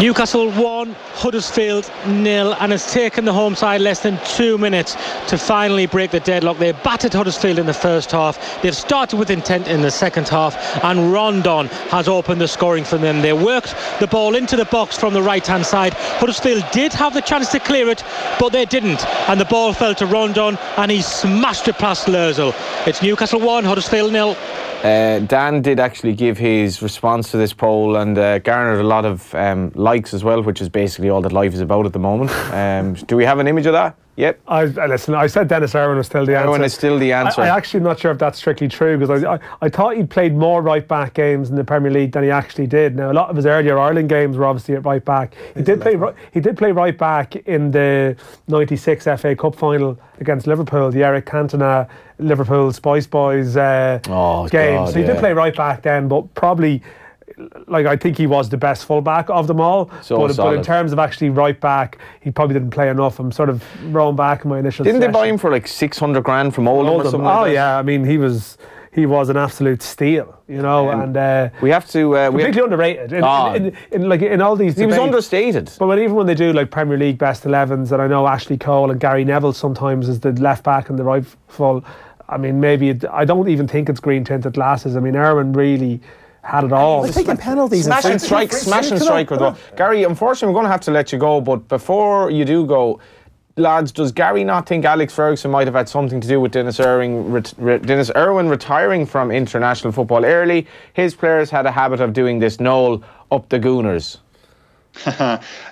Newcastle 1, Huddersfield 0, and it's taken the home side less than 2 minutes to finally break the deadlock. They battered Huddersfield in the first half. They've started with intent in the second half, and Rondon has opened the scoring for them. They worked the ball into the box from the right-hand side. Huddersfield did have the chance to clear it, but they didn't, and the ball fell to Rondon, and he smashed it past Lerzel. It's Newcastle 1, Huddersfield 0. Dan did actually give his response to this poll and garnered a lot of likes as well, which is basically all that life is about at the moment. Do we have an image of that? Yep. Listen, I said Dennis Irwin was still the answer. Irwin is still the answer. I'm actually not sure if that's strictly true, because I thought he'd played more right-back games in the Premier League than he actually did. Now, a lot of his earlier Ireland games were obviously at right-back. He did play right-back in the 96 FA Cup final against Liverpool, the Eric Cantona Liverpool Spice Boys game. So he did play right-back then, but probably... Like, I think he was the best fullback of them all, but in terms of actually right back, he probably didn't play enough. I'm sort of rolling back in my initial. Didn't they buy him for like 600 grand from Oldham or something? I mean, he was he was an absolute steal, you know, and we have to completely underrated in all these debates. He was understated. But even when they do like Premier League best 11s, and I know Ashley Cole and Gary Neville sometimes is the left back and the right full. I mean, maybe I don't even think it's green tinted glasses. I mean, Erwin really had it all. They're taking penalties. Smashing strike with well. Gary, unfortunately, we're going to have to let you go. But before you do go, lads, does Gary not think Alex Ferguson might have had something to do with Dennis Irwin retiring from international football early? His players had a habit of doing this. Noel, up the Gooners.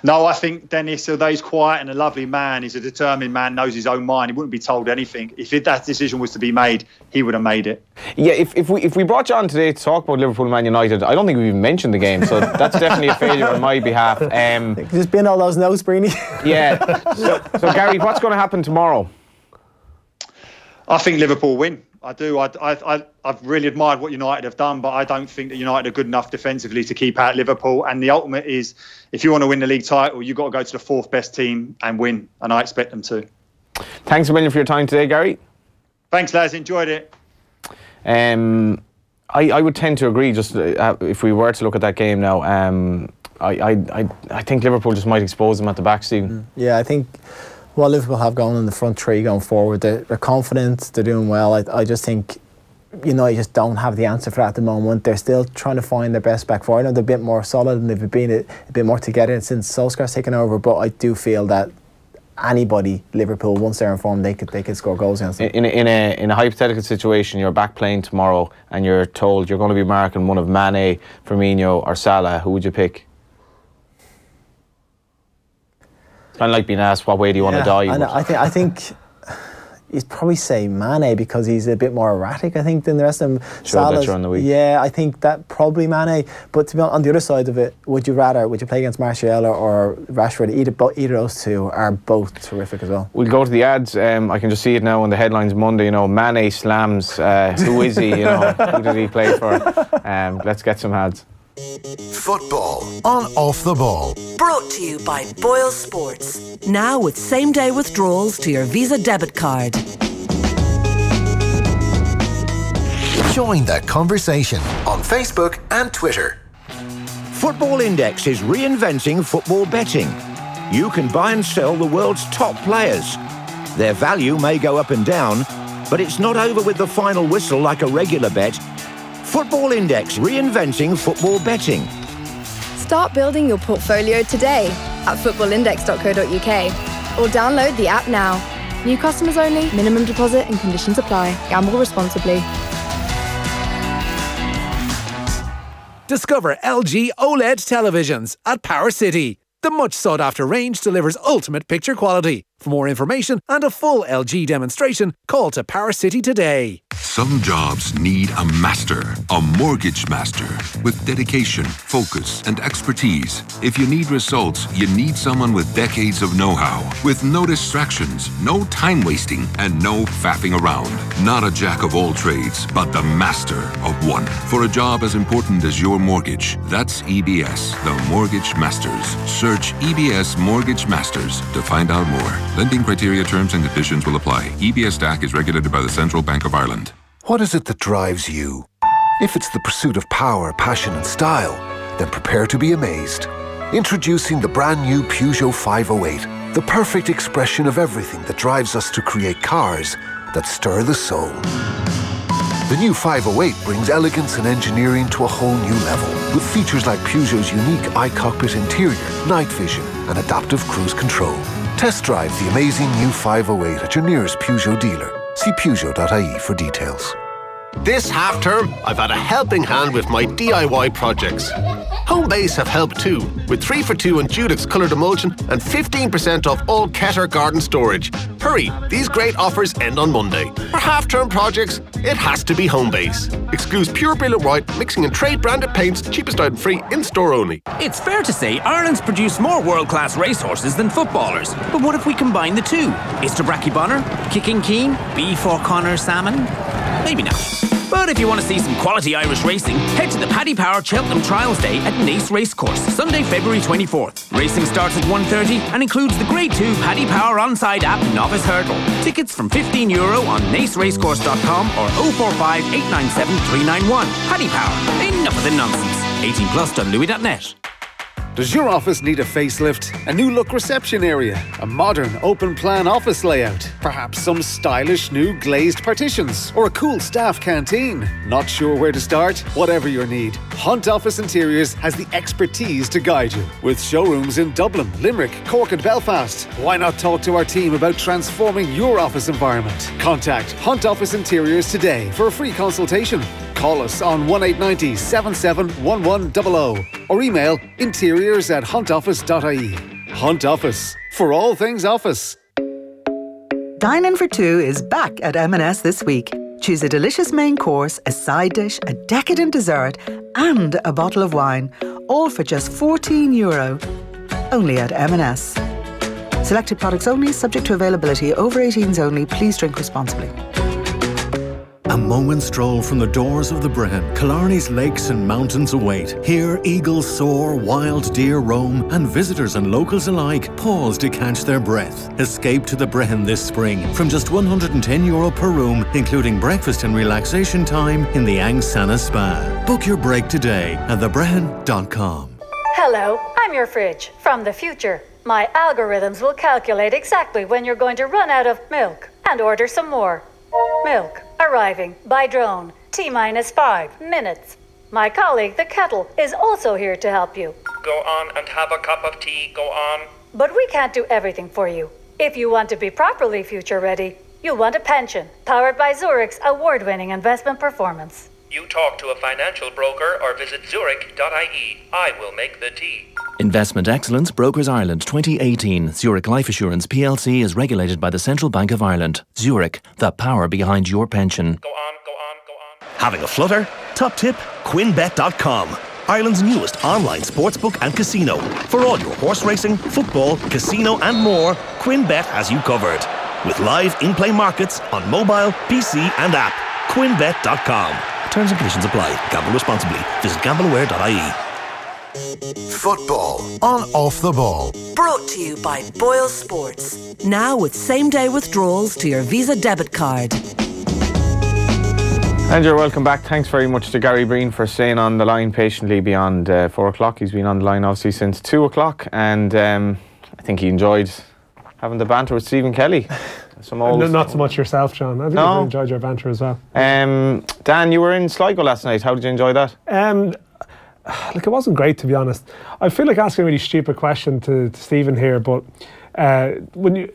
No, I think Dennis, although he's quiet and a lovely man, he's a determined man, knows his own mind. He wouldn't be told anything. If that decision was to be made, he would have made it. Yeah, if we brought you on today to talk about Liverpool Man United, I don't think we even mentioned the game, so that's definitely a failure on my behalf. Just been all those notes, Breeny. Yeah. So Gary, what's going to happen tomorrow? I think Liverpool win. I do. I've really admired what United have done, but I don't think that United are good enough defensively to keep out Liverpool. And the ultimate is, if you want to win the league title, you've got to go to the 4th best team and win. And I expect them to. Thanks a million for your time today, Gary. Thanks, lads. Enjoyed it. I would tend to agree. Just if we were to look at that game now, I think Liverpool just might expose them at the back, Stephen. Yeah, I think what Liverpool have going in the front three going forward, they're confident, they're doing well. I just think, you just don't have the answer for that at the moment. They're still trying to find their best back four. I know they're a bit more solid and they've been a bit more together since Solskjaer's taken over, but I do feel that anybody, Liverpool, once they're in form, they could score goals against them. In a hypothetical situation, you're back playing tomorrow and you're told you're going to be marking one of Mane, Firmino or Salah, who would you pick? Kind of like being asked, what way do you want to die? I think you'd probably say Mane because he's a bit more erratic, I think, than the rest of them. Salah's during the week. Yeah, I think that probably Mane. But to be honest, on the other side of it, would you play against Martial or Rashford? Either of those two are both terrific as well. We'll go to the ads. I can just see it now on the headlines Monday. Mane slams. Who is he? Who did he play for? Let's get some ads. Football on Off the Ball. Brought to you by Boyle Sports. Now with same-day withdrawals to your Visa debit card. Join that conversation on Facebook and Twitter. Football Index is reinventing football betting. You can buy and sell the world's top players. Their value may go up and down, but it's not over with the final whistle like a regular bet. Football Index, reinventing football betting. Start building your portfolio today at footballindex.co.uk or download the app now. New customers only, minimum deposit and conditions apply. Gamble responsibly. Discover LG OLED televisions at Power City. The much sought after range delivers ultimate picture quality. For more information and a full LG demonstration, call to Power City today. Some jobs need a master, a mortgage master, with dedication, focus, and expertise. If you need results, you need someone with decades of know-how, with no distractions, no time wasting, and no faffing around. Not a jack of all trades, but the master of one. For a job as important as your mortgage, that's EBS, the Mortgage Masters. Search EBS Mortgage Masters to find out more. Lending criteria, terms, and conditions will apply. EBS DAC is regulated by the Central Bank of Ireland. What is it that drives you? If it's the pursuit of power, passion and style, then prepare to be amazed. Introducing the brand new Peugeot 508, the perfect expression of everything that drives us to create cars that stir the soul. The new 508 brings elegance and engineering to a whole new level, with features like Peugeot's unique iCockpit interior, night vision and adaptive cruise control. Test drive the amazing new 508 at your nearest Peugeot dealer. See Peugeot.ie for details. This half-term, I've had a helping hand with my DIY projects. Homebase have helped too, with 3 for 2 on Dulux coloured emulsion and 15% off all Keter garden storage. Hurry, these great offers end on Monday. For half-term projects, it has to be Homebase. Excludes pure brilliant white, mixing and trade-branded paints, cheapest item free, in-store only. It's fair to say Ireland's produced more world-class racehorses than footballers. But what if we combine the two? Is Tabraki Bonner, Kicking Keen, B4 Connor Salmon? Maybe not. But if you want to see some quality Irish racing, head to the Paddy Power Cheltenham Trials Day at Naas Racecourse, Sunday, February 24th. Racing starts at 1:30 and includes the Grade 2 Paddy Power on-side app Novice Hurdle. Tickets from €15 on naasracecourse.com or 045 897 391. Paddy Power. Enough of the nonsense. 18plus.louis.net. Does your office need a facelift? A new look reception area? A modern open plan office layout? Perhaps some stylish new glazed partitions? Or a cool staff canteen? Not sure where to start? Whatever your need, Hunt Office Interiors has the expertise to guide you. With showrooms in Dublin, Limerick, Cork and Belfast. Why not talk to our team about transforming your office environment? Contact Hunt Office Interiors today for a free consultation. Call us on 1890 771100 or email interiors@huntoffice.ie. Hunt Office, for all things office. Dine In for Two is back at M&S this week. Choose a delicious main course, a side dish, a decadent dessert and a bottle of wine, all for just €14. Only at M&S. Selected products only, subject to availability. Over 18s only. Please drink responsibly. A moment's stroll from the doors of the Breen, Killarney's lakes and mountains await. Here eagles soar, wild deer roam, and visitors and locals alike pause to catch their breath. Escape to the Breen this spring from just €110 per room, including breakfast and relaxation time in the Angsana Spa. Book your break today at thebreen.com. Hello, I'm your fridge from the future. My algorithms will calculate exactly when you're going to run out of milk and order some more. Milk arriving by drone, T-minus 5 minutes. My colleague, the kettle, is also here to help you. Go on and have a cup of tea, go on. But we can't do everything for you. If you want to be properly future ready, you'll want a pension, powered by Zurich's award-winning investment performance. You talk to a financial broker or visit zurich.ie. I will make the tea. Investment Excellence Brokers Ireland 2018. Zurich Life Assurance PLC is regulated by the Central Bank of Ireland. Zurich, the power behind your pension. Having a flutter? Top tip, QuinBet.com. Ireland's newest online sportsbook and casino. For all your horse racing, football, casino and more, QuinBet has you covered. With live in-play markets on mobile, PC and app. QuinBet.com. Terms and conditions apply. Gamble responsibly. Visit gambleaware.ie. Football on Off the Ball. Brought to you by Boyle Sports. Now with same-day withdrawals to your Visa debit card. And you're welcome back. Thanks very much to Gary Breen for staying on the line patiently beyond 4 o'clock. He's been on the line obviously since 2 o'clock, and I think he enjoyed having the banter with Stephen Kelly. Not so much yourself, John. I think you enjoyed your banter as well. Dan, you were in Sligo last night. How did you enjoy that? It wasn't great, to be honest. I feel like asking a really stupid question to Stephen here, but did you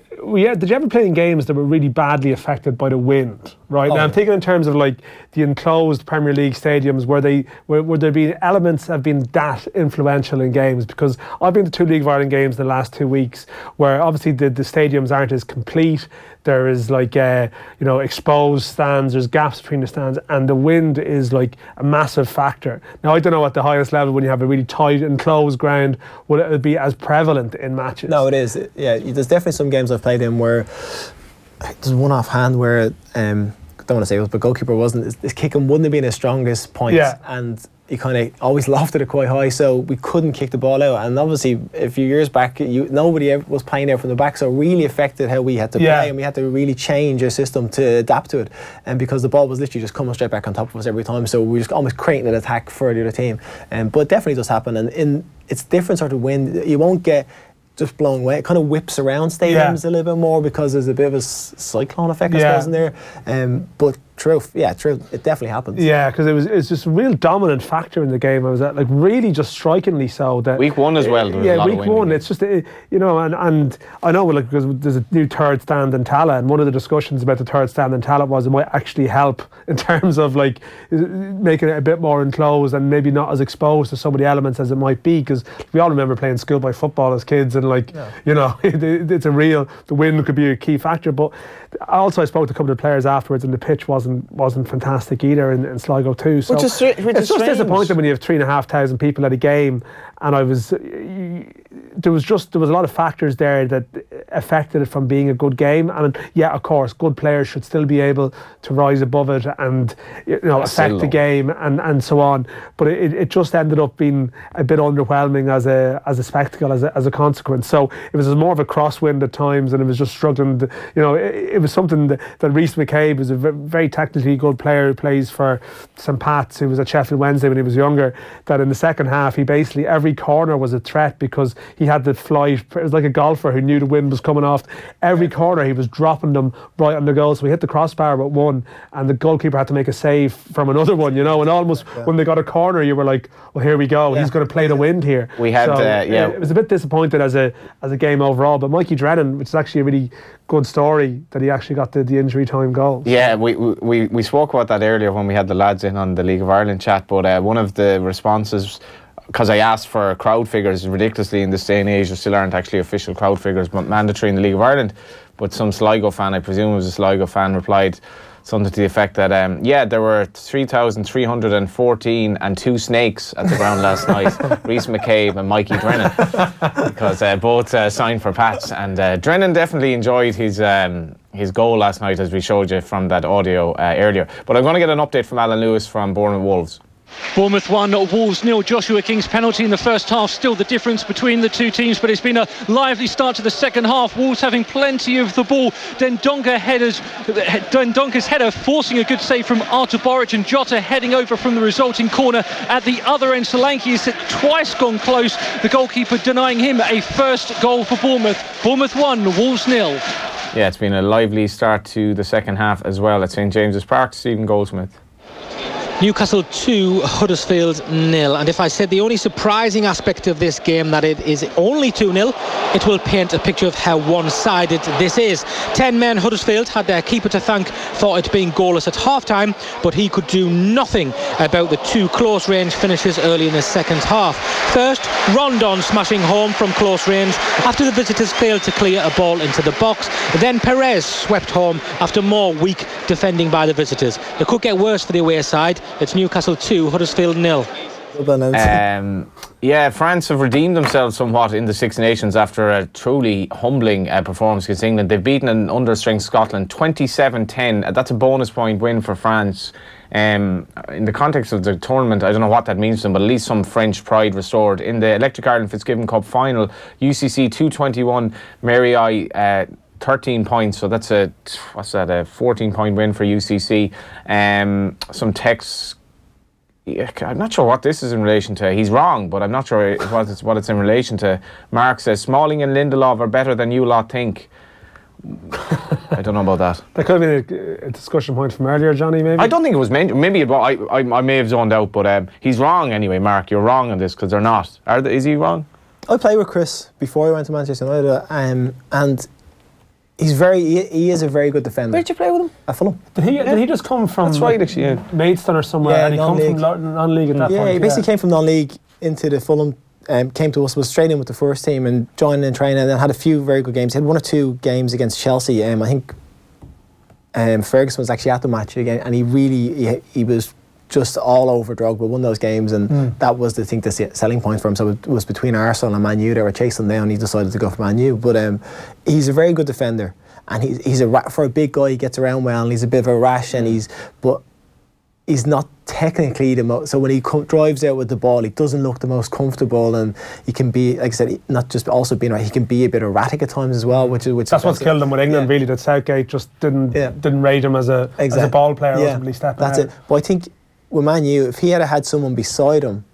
ever play in games that were really badly affected by the wind? Right, now I'm thinking in terms of like the enclosed Premier League stadiums where there been elements have been that influential in games, because I've been to 2 League of Ireland games in the last 2 weeks where obviously the stadiums aren't as complete. There is exposed stands, there's gaps between the stands, and the wind is like a massive factor. Now I don't know at the highest level, when you have a really tight enclosed ground, will it be as prevalent in matches? No, it is. Yeah, there's definitely some games I've played in where there's one offhand where I don't want to say it was, but goalkeeper wasn't. His kicking wouldn't have been his strongest point, and he kind of always lofted it quite high, so we couldn't kick the ball out. And obviously, a few years back, nobody ever was playing out from the back, so it really affected how we had to play, and we had to really change our system to adapt to it. And because the ball was literally just coming straight back on top of us every time, so we were just almost creating an attack for the other team. But it definitely does happen, and it's different sort of wind. You won't get just blowing away. It kind of whips around stadiums a little bit more because there's a bit of a cyclone effect, I suppose, in there. But true, it definitely happens. Yeah, because it's just a real dominant factor in the game. I was at, really just strikingly so. That week 1 as well. Week 1. It's just and I know because there's a new third stand in Tala, and one of the discussions about the third stand in Tala was it might actually help in terms of making it a bit more enclosed and maybe not as exposed to some of the elements as it might be, because we all remember playing schoolboy football as kids, and it's a real, the wind could be a key factor. But also I spoke to a couple of players afterwards, and the pitch wasn't fantastic either in Sligo too. So which is it's just disappointing when you have 3,500 people at a game and there was a lot of factors there that affected it from being a good game. And yeah, of course, good players should still be able to rise above it and affect the game and so on. But it just ended up being a bit underwhelming as a spectacle, as a consequence. So it was more of a crosswind at times, and it was just struggling. It was something that Rhys McCabe was a very technically good player who plays for St Pat's, who was at Sheffield Wednesday when he was younger, that in the second half he basically every corner was a threat because he had the flight. It was like a golfer who knew the wind was coming off. Every corner he was dropping them right on the goal. So he hit the crossbar with one, and the goalkeeper had to make a save from another one, and almost when they got a corner you were like, well, here we go, he's going to play the wind here. We had it was a bit disappointed as a game overall, but Mikey Drennan, which is actually a really good story, that he actually got the injury time goal. Yeah, we spoke about that earlier when we had the lads in on the League of Ireland chat, but one of the responses, because I asked for crowd figures, ridiculously in this day and age there still aren't actually official crowd figures but mandatory in the League of Ireland, but some Sligo fan, I presume it was a Sligo fan, replied something to the effect that there were 3,314 and 2 snakes at the ground last night, Rhys McCabe and Mikey Drennan, because both signed for Pats, and Drennan definitely enjoyed his goal last night, as we showed you from that audio earlier. But I'm going to get an update from Alan Lewis from Bournemouth Wolves. Bournemouth 1, Wolves 0. Joshua King's penalty in the first half, still the difference between the two teams, but it's been a lively start to the second half. Wolves having plenty of the ball. Dendonka's header forcing a good save from Artur Boruc, and Jota heading over from the resulting corner at the other end. Solanke has twice gone close, the goalkeeper denying him a first goal for Bournemouth. Bournemouth 1, Wolves 0. Yeah, it's been a lively start to the second half as well at St James's Park. Stephen Goldsmith. Newcastle 2, Huddersfield 0. And if I said the only surprising aspect of this game that it is only 2-0, it will paint a picture of how one-sided this is. 10 men Huddersfield had their keeper to thank for it being goalless at half-time, but he could do nothing about the 2 close-range finishes early in the second half. First, Rondon smashing home from close range after the visitors failed to clear a ball into the box. Then Perez swept home after more weak defending by the visitors. It could get worse for the away side. It's Newcastle 2, Huddersfield 0. France have redeemed themselves somewhat in the Six Nations after a truly humbling performance against England. They've beaten an understrength Scotland 27-10. That's a bonus point win for France. In the context of the tournament, I don't know what that means to them, but at least some French pride restored. In the Electric Ireland Fitzgibbon Cup final, UCC 221, Mary I 13 points, so that's a 14-point win for UCC. Some texts, I'm not sure what this is in relation to. He's wrong, but I'm not sure what it's in relation to. Mark says Smalling and Lindelof are better than you lot think. I don't know about that. That could have been a discussion point from earlier, Johnny, maybe? I don't think it was meant. Maybe I may have zoned out, but he's wrong anyway, Mark. You're wrong on this, because they're not. Is he wrong? I played with Chris before he went to Manchester United, and he is a very good defender. Where did you play with him? At Fulham. Did he just come from Maidstone or somewhere? Yeah, and he come from non-league at that point? Yeah, he basically came from non-league into the Fulham, came to us, was straight in with the first team and joined in training, and then had a few very good games. He had 1 or 2 games against Chelsea. I think Ferguson was actually at the match again, and he was just all over Drogba, won those games, and that was the selling point for him. So it was between Arsenal and Man U. They were chasing him down. He decided to go for Man U. But he's a very good defender, and he's for a big guy, he gets around well, and he's a bit of a rash, and he's not technically the most. So when he drives out with the ball, he doesn't look the most comfortable, and he can be, like I said, not just also being he can be a bit erratic at times as well. Which that's what's killed him with England. Really, that Southgate just didn't rate him as a ball player. Ultimately stepping out. That's it. But I think with Man U, if he had someone beside him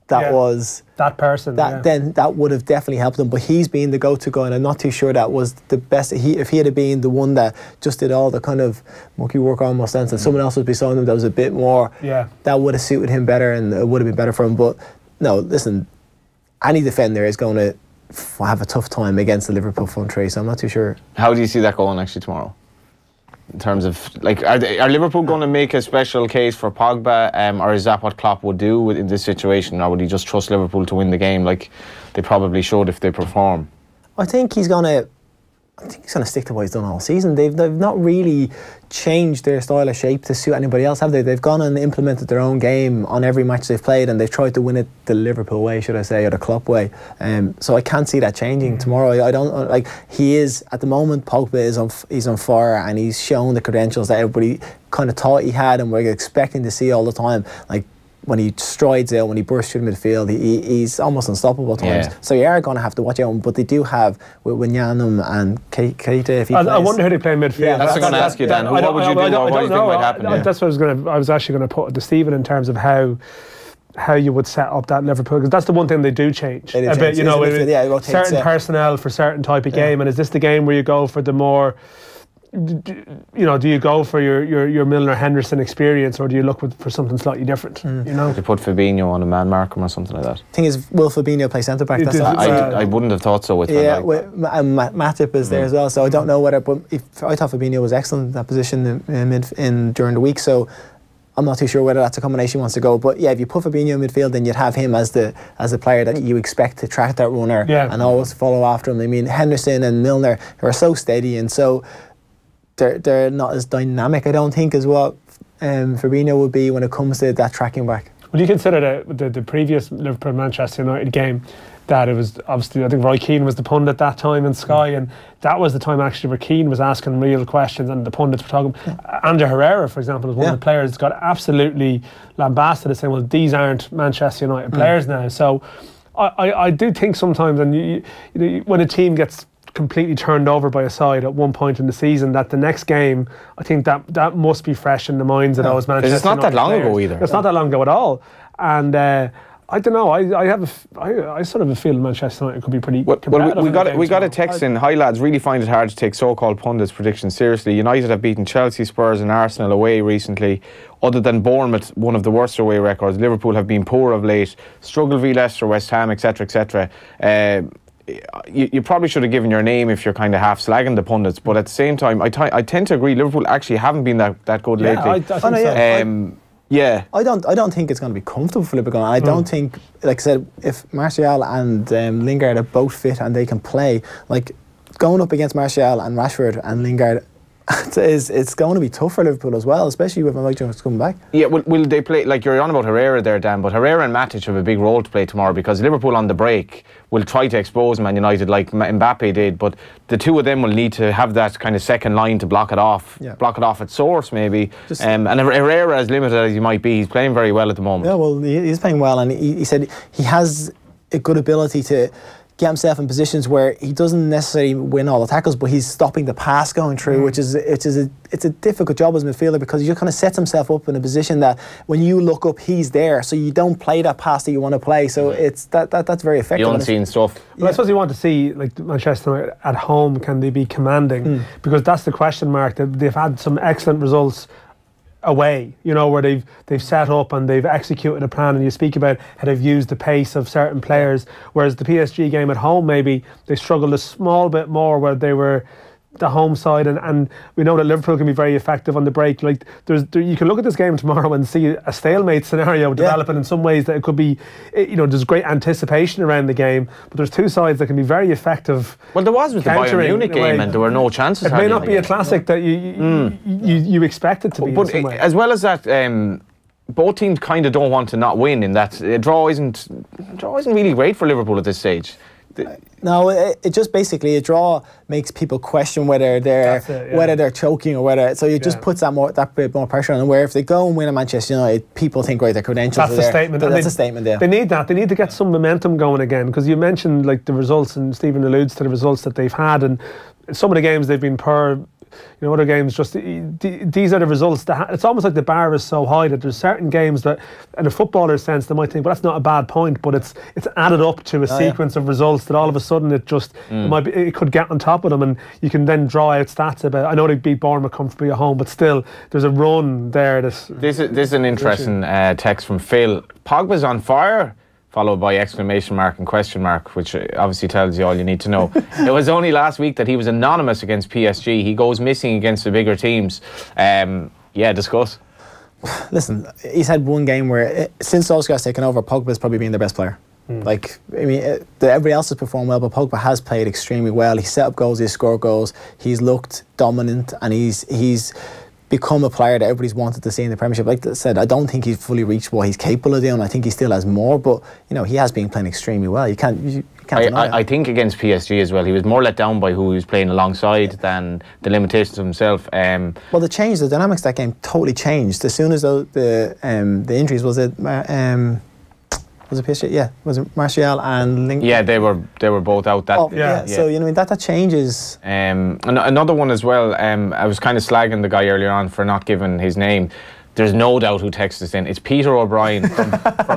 that was that person, then that would have definitely helped him. But he's been the go-to guy, and I'm not too sure that was the best. If he had been the one that just did all the kind of monkey work almost, and someone else was beside him that was a bit more, that would have suited him better, and it would have been better for him. But no, listen, any defender is going to have a tough time against the Liverpool front three, so I'm not too sure. How do you see that going actually tomorrow? In terms of, are Liverpool going to make a special case for Pogba, or is that what Klopp would do in this situation, or would he just trust Liverpool to win the game like they probably should if they perform? I think he's going to I think he's going to stick to what he's done all season. They've not really changed their style of shape to suit anybody else, have they? They've gone and implemented their own game on every match they've played, and they've tried to win it the Liverpool way, should I say, or the Klopp way. So I can't see that changing tomorrow. I don't like. He is at the moment. Pogba he's on fire, and he's shown the credentials that everybody kind of thought he had, and we're expecting to see all the time. Like, when he strides out, when he bursts through the midfield, he's almost unstoppable at times. So you are going to have to watch out. But they do have with Wijnaldum and Keita. If he plays. I wonder who they play in midfield. Yeah, that's what I'm going to ask you, Dan. What would you do? What do you think might happen? That's what I was actually going to put to Stephen in terms of how you would set up that Liverpool, because that's the one thing they do change a bit. You know, certain personnel for certain type of game. And is this the game where you go for the more? You know, do you go for your Milner Henderson experience, or do you look for something slightly different? You know, to put Fabinho on a man mark or something like that. Thing is, will Fabinho play centre back? I wouldn't have thought so with Matip is there as well, so I don't know whether. But I thought Fabinho was excellent in that position in during the week, so I'm not too sure whether that's a combination he wants to go. But yeah, if you put Fabinho in midfield, then you'd have him as the player that you expect to track that runner and always follow after him. I mean, Henderson and Milner are so steady and so. They're not as dynamic, I don't think, as what Fabinho would be when it comes to that tracking back. Would you consider the previous Liverpool-Manchester United game that it was obviously, I think Roy Keane was the pundit at that time in Sky, and that was the time actually where Keane was asking real questions and the pundits were talking. Ander Herrera, for example, was one of the players that got absolutely lambasted as saying, well, these aren't Manchester United players now. So I do think sometimes, and you know, when a team gets completely turned over by a side at one point in the season, that the next game, I think that must be fresh in the minds of those Manchester United it's not that long players. ago either. It's not that long ago at all. And I don't know. I sort of feel Manchester United could be pretty competitive. We got a text in. Hi lads, really find it hard to take so-called pundits' predictions seriously. United have beaten Chelsea, Spurs and Arsenal away recently. Other than Bournemouth, one of the worst away records, Liverpool have been poor of late. Struggle v Leicester, West Ham, etc., etc. You probably should have given your name if you're kind of half slagging the pundits, but at the same time, I tend to agree. Liverpool actually haven't been that good lately. I think so. I don't think it's going to be comfortable for Liverpool. I don't think, like I said, if Martial and Lingard are both fit and they can play, like going up against Martial and Rashford and Lingard, it's going to be tough for Liverpool as well, especially with Mike Jones coming back. Yeah, will they play, like you're on about Herrera there, Dan, but Herrera and Matic have a big role to play tomorrow, because Liverpool on the break will try to expose Man United like Mbappe did, but the two of them will need to have that kind of second line to block it off at source maybe. And Herrera, as limited as he might be, he's playing very well at the moment. Yeah, well, he's playing well, and he said he has a good ability to get himself in positions where he doesn't necessarily win all the tackles, but he's stopping the pass going through, which is it's a difficult job as a midfielder, because he just kind of sets himself up in a position that when you look up, he's there, so you don't play that pass that you want to play. So it's that's very effective. The unseen stuff. Well, I suppose you want to see, like, Manchester United at home, can they be commanding? Because that's the question mark. They've had some excellent results away, you know, where they've set up and they've executed a plan, and you speak about how they've used the pace of certain players, whereas the PSG game at home, maybe they struggled a small bit more where they were the home side, and we know that Liverpool can be very effective on the break. Like you can look at this game tomorrow and see a stalemate scenario developing in some ways, that it could be, you know, there's great anticipation around the game, but there's two sides that can be very effective. Well, there was with the Bayern Munich game, and there were no chances. It may not be a classic that you expect it to be. But as well as that, both teams kind of don't want to not win. In that, a draw isn't really great for Liverpool at this stage. No, it just basically, a draw makes people question whether they're choking or whether, so it just puts that bit more pressure on them. Where if they go and win at Manchester United, people think, right, their credentials are there. That's a statement. Yeah, they need that. They need to get some momentum going again, because you mentioned like the results, and Stephen alludes to the results that they've had, and some of the games they've been poor. You know, other games, just these are the results. It's almost like the bar is so high that there's certain games that, in a footballer's sense, they might think, well, that's not a bad point, but it's added up to a sequence of results that all of a sudden it could get on top of them, and you can then draw out stats about. I know they beat Bournemouth comfortably at home, but still, there's a run there. This is an interesting text from Phil. Pogba's on fire, followed by exclamation mark and question mark, which obviously tells you all you need to know. It was only last week that he was anonymous against PSG. He goes missing against the bigger teams. Discuss. Listen, he's had one game where, since Solskjaer's taken over, Pogba's probably been their best player. Like, I mean, everybody else has performed well, but Pogba has played extremely well. He's set up goals, he's scored goals, he's looked dominant, and he's become a player that everybody's wanted to see in the Premiership. Like I said, I don't think he's fully reached what he's capable of doing. I think he still has more, but you know, he has been playing extremely well. You can't deny it. I think against PSG as well, he was more let down by who he was playing alongside than the limitations of himself. Well, the dynamics of that game totally changed as soon as the injuries. Was it PSG? Yeah, was it Martial and Link? Yeah, they were both out. So you know, that changes. Another one as well. I was kind of slagging the guy earlier on for not giving his name. There's no doubt who texted us in. It's Peter O'Brien from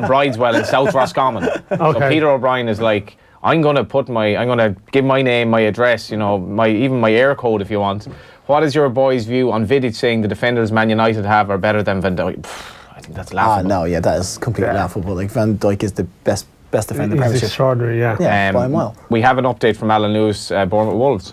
Brideswell in South Roscommon. Okay. So Peter O'Brien is like, I'm going to give my name, my address, you know, even my air code if you want. What is your boys' view on Vidic saying the defenders Man United have are better than Van Dijk? I think that's laughable. No, yeah, that is completely laughable. Like, Van Dijk is the best defender in the Premiership. He's extraordinary, yeah. By a mile. We have an update from Alan Lewis, Bournemouth Wolves.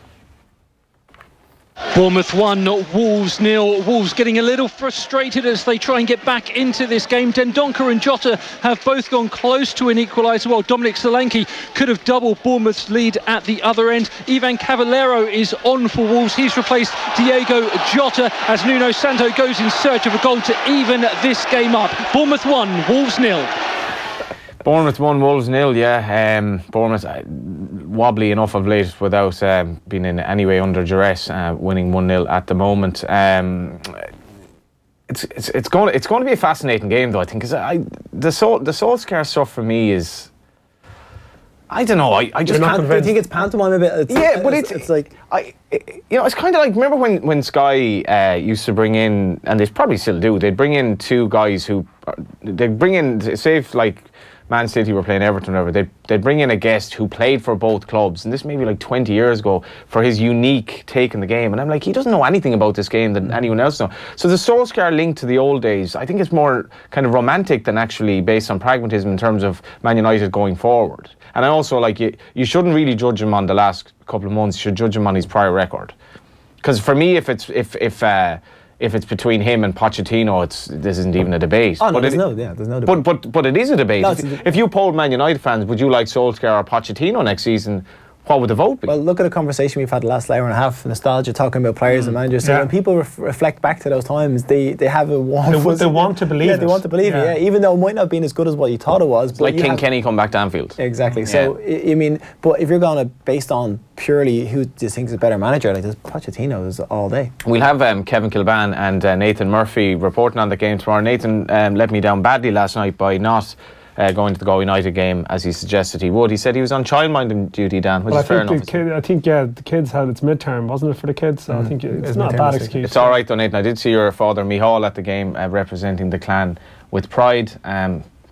Bournemouth 1, Wolves 0. Wolves getting a little frustrated as they try and get back into this game. Dendoncker and Jota have both gone close to an equaliser, while Dominic Solanke could have doubled Bournemouth's lead at the other end. Ivan Cavallero is on for Wolves. He's replaced Diego Jota as Nuno Santo goes in search of a goal to even this game up. Bournemouth 1, Wolves 0. Bournemouth 1, Wolves 0, yeah. Bournemouth wobbly enough of late without being in any way under duress, winning 1-0 at the moment. It's going to be a fascinating game, though, I think, because the Solskjaer stuff for me is, I don't know. I just can't. Do you think it's pantomime a bit? It's like it's kind of like, remember when Sky used to bring in, and they probably still do. They'd bring in two guys who they'd bring in, say if like Man City were playing Everton or whatever, they'd bring in a guest who played for both clubs, and this maybe like 20 years ago, for his unique take in the game. And I'm like, he doesn't know anything about this game than anyone else knows. So the Solskjaer link to the old days, I think it's more kind of romantic than actually based on pragmatism in terms of Man United going forward. And I also like, you shouldn't really judge him on the last couple of months, you should judge him on his prior record. Because for me, if it's between him and Pochettino, this isn't even a debate. Oh no, there's no debate. But it is a debate. No, if you polled Man United fans, would you like Solskjaer or Pochettino next season? What would the vote be? Well, look at the conversation we've had the last hour and a half. Nostalgia, talking about players and managers. So when people reflect back to those times, they have a warm. They want to believe it. Yeah, they want to believe it. Yeah, even though it might not have been as good as what you thought it was. But like King Kenny come back to Anfield. Exactly. So I mean, but if you're going to based on purely who do you think is a better manager, like this Pochettino is all day. We'll have Kevin Kilban and Nathan Murphy reporting on the game tomorrow. Nathan let me down badly last night by not going to the Go United game as he suggested he would. He said he was on childminding duty, Dan, which is fair enough. I think the kids had its midterm, wasn't it, for the kids? So I think it's not a bad excuse. It's all right though, Nathan. I did see your father Mihal at the game representing the clan with pride.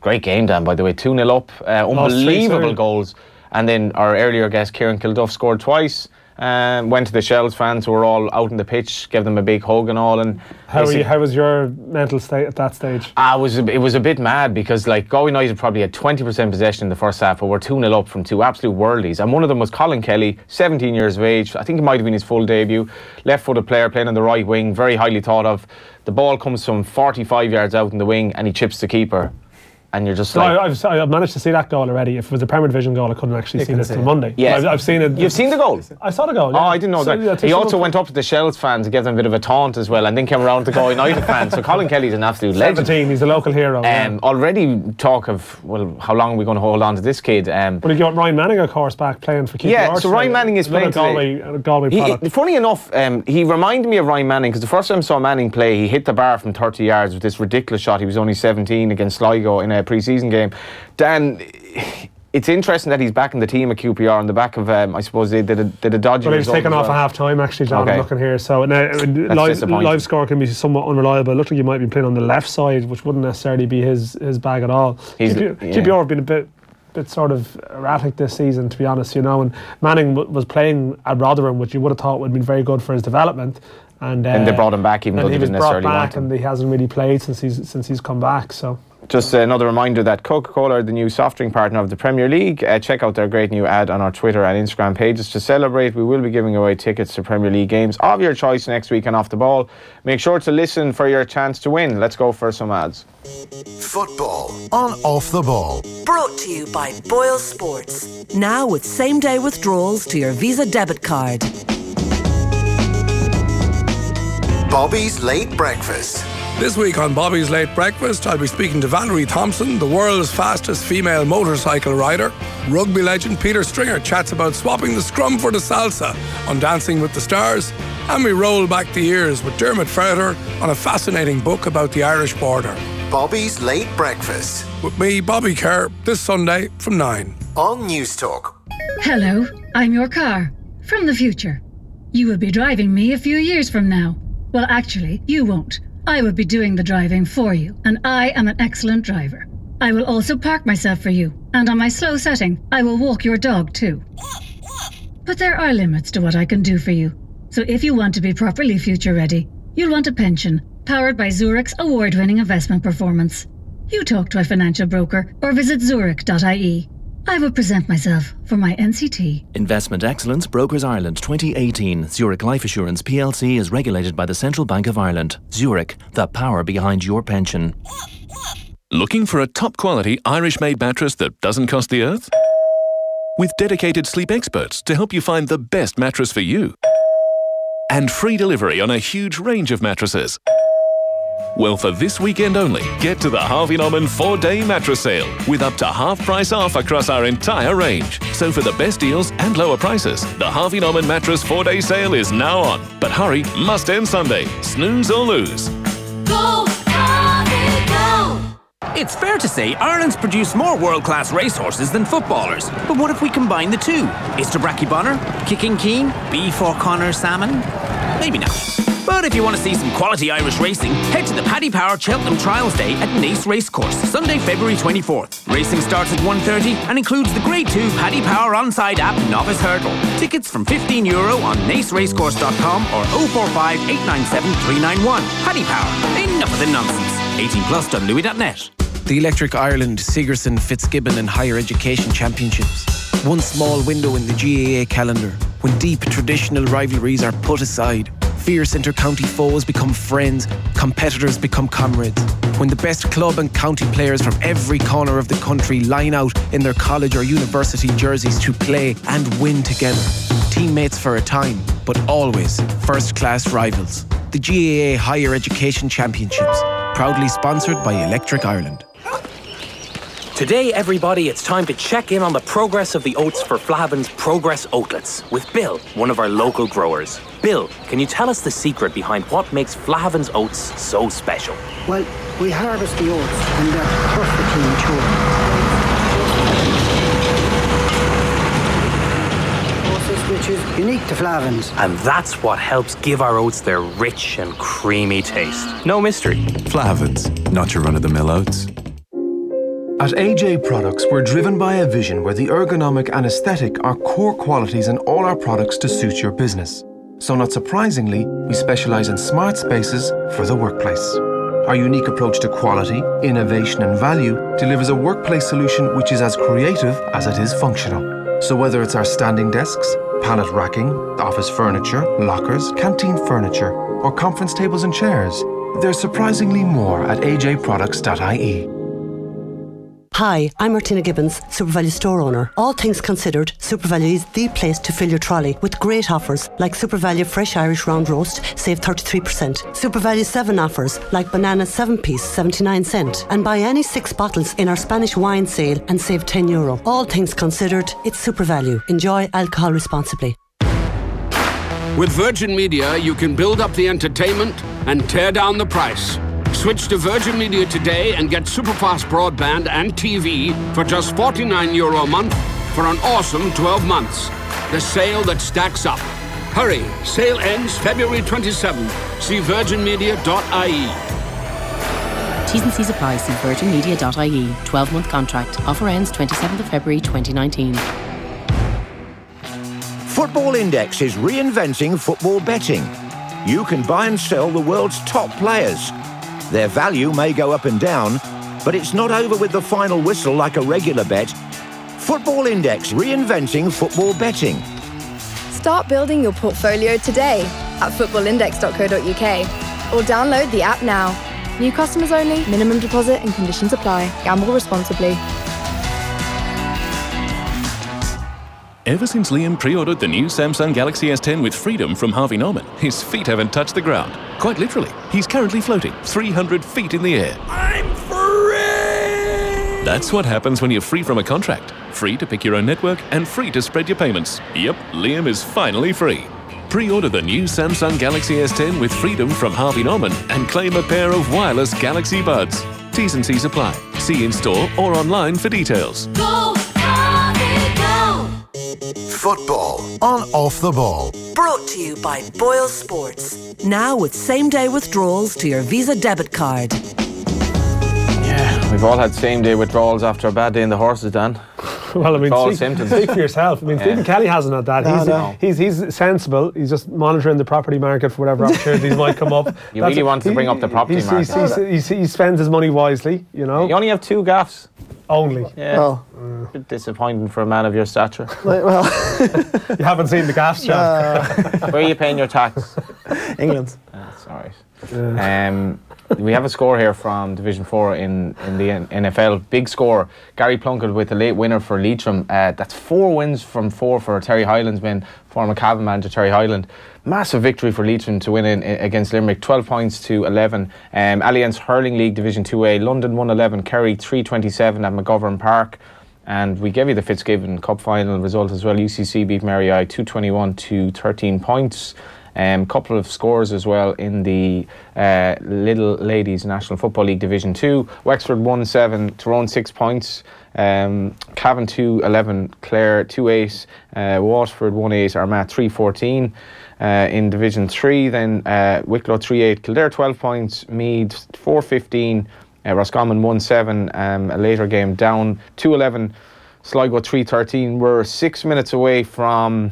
Great game, Dan, by the way. 2-0 up, unbelievable goals. And then our earlier guest Kieran Kilduff scored twice. Went to the Shells fans who were all out on the pitch, gave them a big hug and all. And how was your mental state at that stage? It was a bit mad because like Go United probably had 20% possession in the first half, but we're 2-0 up from two absolute worldies. And one of them was Colin Kelly, 17 years of age. I think it might have been his full debut. Left-footed player playing on the right wing, very highly thought of. The ball comes from 45 yards out in the wing and he chips the keeper. And you're just like... I've managed to see that goal already. If it was a Premier Division goal, I couldn't actually see it till Monday. Yeah. I've seen it. You've seen the goal? I saw the goal, yeah. Oh, I didn't know that. He also went up to the Shells fans to give them a bit of a taunt as well, and then came around to Go United fans. So Colin Kelly's an absolute legend. 17, he's a local hero. Already talk of, well, how long are we going to hold on to this kid? But he got Ryan Manning, of course, back playing for QPR. Yeah, so Ryan Manning is playing today. Galway product. Funny enough, he reminded me of Ryan Manning, because the first time I saw Manning play, he hit the bar from 30 yards with this ridiculous shot. He was only 17 against Sligo in a pre-season game. Dan, it's interesting that he's back in the team at QPR on the back of, I suppose they did a dodgy result. Well, he was taken off at half time, actually, John. I'm looking here. So now, live score can be somewhat unreliable. It looked like he might be playing on the left side, which wouldn't necessarily be his bag at all. QPR have been a bit sort of erratic this season, to be honest, you know. And Manning was playing at Rotherham, which you would have thought would have been very good for his development. And they brought him back, even though they didn't necessarily want him. And he hasn't really played since he's come back. So Just another reminder that Coca-Cola are the new soft drink partner of the Premier League. Check out their great new ad on our Twitter and Instagram pages. To celebrate, we will be giving away tickets to Premier League games of your choice next week on Off the Ball. Make sure to listen for your chance to win. Let's go for some ads. Football on Off the Ball. Brought to you by Boyle Sports. Now with same-day withdrawals to your Visa debit card. Bobby's Late Breakfast. This week on Bobby's Late Breakfast, I'll be speaking to Valerie Thompson, the world's fastest female motorcycle rider. Rugby legend Peter Stringer chats about swapping the scrum for the salsa on Dancing with the Stars. And we roll back the years with Dermot Ferreter on a fascinating book about the Irish border. Bobby's Late Breakfast. With me, Bobby Kerr, this Sunday from 9. On News Talk. Hello, I'm your car. From the future. You will be driving me a few years from now. Well, actually, you won't. I will be doing the driving for you, and I am an excellent driver. I will also park myself for you, and on my slow setting, I will walk your dog too. But there are limits to what I can do for you. So if you want to be properly future ready, you'll want a pension, powered by Zurich's award-winning investment performance. You talk to a financial broker or visit zurich.ie. I will present myself for my NCT. Investment Excellence Brokers Ireland 2018. Zurich Life Assurance PLC is regulated by the Central Bank of Ireland. Zurich, the power behind your pension. Looking for a top-quality Irish-made mattress that doesn't cost the earth? With dedicated sleep experts to help you find the best mattress for you. And free delivery on a huge range of mattresses. Well, for this weekend only, get to the Harvey Norman 4-day mattress sale with up to half price off across our entire range. So for the best deals and lower prices, the Harvey Norman mattress 4-day sale is now on. But hurry, must end Sunday. Snooze or lose. Go, Harvey, go! It's fair to say Ireland's produced more world-class racehorses than footballers. But what if we combine the two? Is Brackie Bonner, Kicking Keen, B4 Connor Salmon? Maybe not. But if you want to see some quality Irish racing, head to the Paddy Power Cheltenham Trials Day at Naas Racecourse, Sunday, February 24th. Racing starts at 1:30 and includes the Grade 2 Paddy Power Onside app Novice Hurdle. Tickets from €15 on naasracecourse.com or 045 897 391. Paddy Power. Enough of the nonsense. 18plus.louis.net. The Electric Ireland, Sigerson, Fitzgibbon and Higher Education Championships. One small window in the GAA calendar when deep traditional rivalries are put aside. Fierce inter-county foes become friends, competitors become comrades. When the best club and county players from every corner of the country line out in their college or university jerseys to play and win together. Teammates for a time, but always first-class rivals. The GAA Higher Education Championships, proudly sponsored by Electric Ireland. Today, everybody, it's time to check in on the progress of the oats for Flahaven's Progress Oatlets with Bill, one of our local growers. Bill, can you tell us the secret behind what makes Flahaven's oats so special? Well, we harvest the oats and they're perfectly mature. Process which is unique to Flahaven's. And that's what helps give our oats their rich and creamy taste. No mystery. Flahaven's, not your run-of-the-mill oats. At AJ Products, we're driven by a vision where the ergonomic and aesthetic are core qualities in all our products to suit your business. So not surprisingly, we specialise in smart spaces for the workplace. Our unique approach to quality, innovation and value delivers a workplace solution which is as creative as it is functional. So whether it's our standing desks, pallet racking, office furniture, lockers, canteen furniture, or conference tables and chairs, there's surprisingly more at ajproducts.ie. Hi, I'm Martina Gibbons, SuperValue store owner. All things considered, SuperValue is the place to fill your trolley with great offers like SuperValue Fresh Irish Round Roast, save 33%. SuperValue 7 offers like banana 7-piece, 79 cent. And buy any 6 bottles in our Spanish wine sale and save €10. All things considered, it's SuperValue. Enjoy alcohol responsibly. With Virgin Media, you can build up the entertainment and tear down the price. Switch to Virgin Media today and get superfast broadband and TV for just €49 a month for an awesome 12 months. The sale that stacks up. Hurry, sale ends February 27th. See virginmedia.ie. T's and C's apply. See virginmedia.ie. 12-month contract. Offer ends 27th of February 2019. Football Index is reinventing football betting. You can buy and sell the world's top players. Their value may go up and down, but it's not over with the final whistle like a regular bet. Football Index, reinventing football betting. Start building your portfolio today at footballindex.co.uk or download the app now. New customers only, minimum deposit and conditions apply. Gamble responsibly. Ever since Liam pre-ordered the new Samsung Galaxy S10 with freedom from Harvey Norman, his feet haven't touched the ground. Quite literally, he's currently floating 300 feet in the air. I'm free! That's what happens when you're free from a contract. Free to pick your own network and free to spread your payments. Yep, Liam is finally free. Pre-order the new Samsung Galaxy S10 with freedom from Harvey Norman and claim a pair of wireless Galaxy Buds. T's and C's apply. See in store or online for details. Go, Harvey, go! Football on Off the Ball. Brought to you by Boyle Sports. Now with same-day withdrawals to your Visa debit card. Yeah, we've all had same-day withdrawals after a bad day in the horses, Dan. Well, I mean, symptoms. Speak for yourself. I mean, Stephen Kelly hasn't had that. He's sensible. He's just monitoring the property market for whatever opportunities might come up. You really want to bring up the property market. He spends his money wisely, you know. You only have 2 gaffes. Only. Yeah. Well, a bit disappointing for a man of your stature. well, you haven't seen the gaffes, John. Where are you paying your tax? England. That's all right. We have a score here from Division 4 in the NFL. Big score. Gary Plunkett with a late winner for Leitrim. That's 4 wins from 4 for Terry Hyland's men, former Cavan manager Terry Hyland. Massive victory for Leitrim to win against Limerick, 12 points to 11. Alliance Hurling League Division 2A, London 111, Kerry 327 at McGovern Park. And we gave you the Fitzgibbon Cup final result as well. UCC beat Mary I 221 to 13 points. Couple of scores as well in the Little Ladies National Football League Division 2. Wexford 1-7, Tyrone 6 points. Cavan 2-11, Clare 2-8, Waterford 1-8, Armagh 3-14. In Division 3 then Wicklow 3-8, Kildare 12 points, Meath 4-15, Roscommon 1-7, a later game down 2-11, Sligo 3-13. We're 6 minutes away from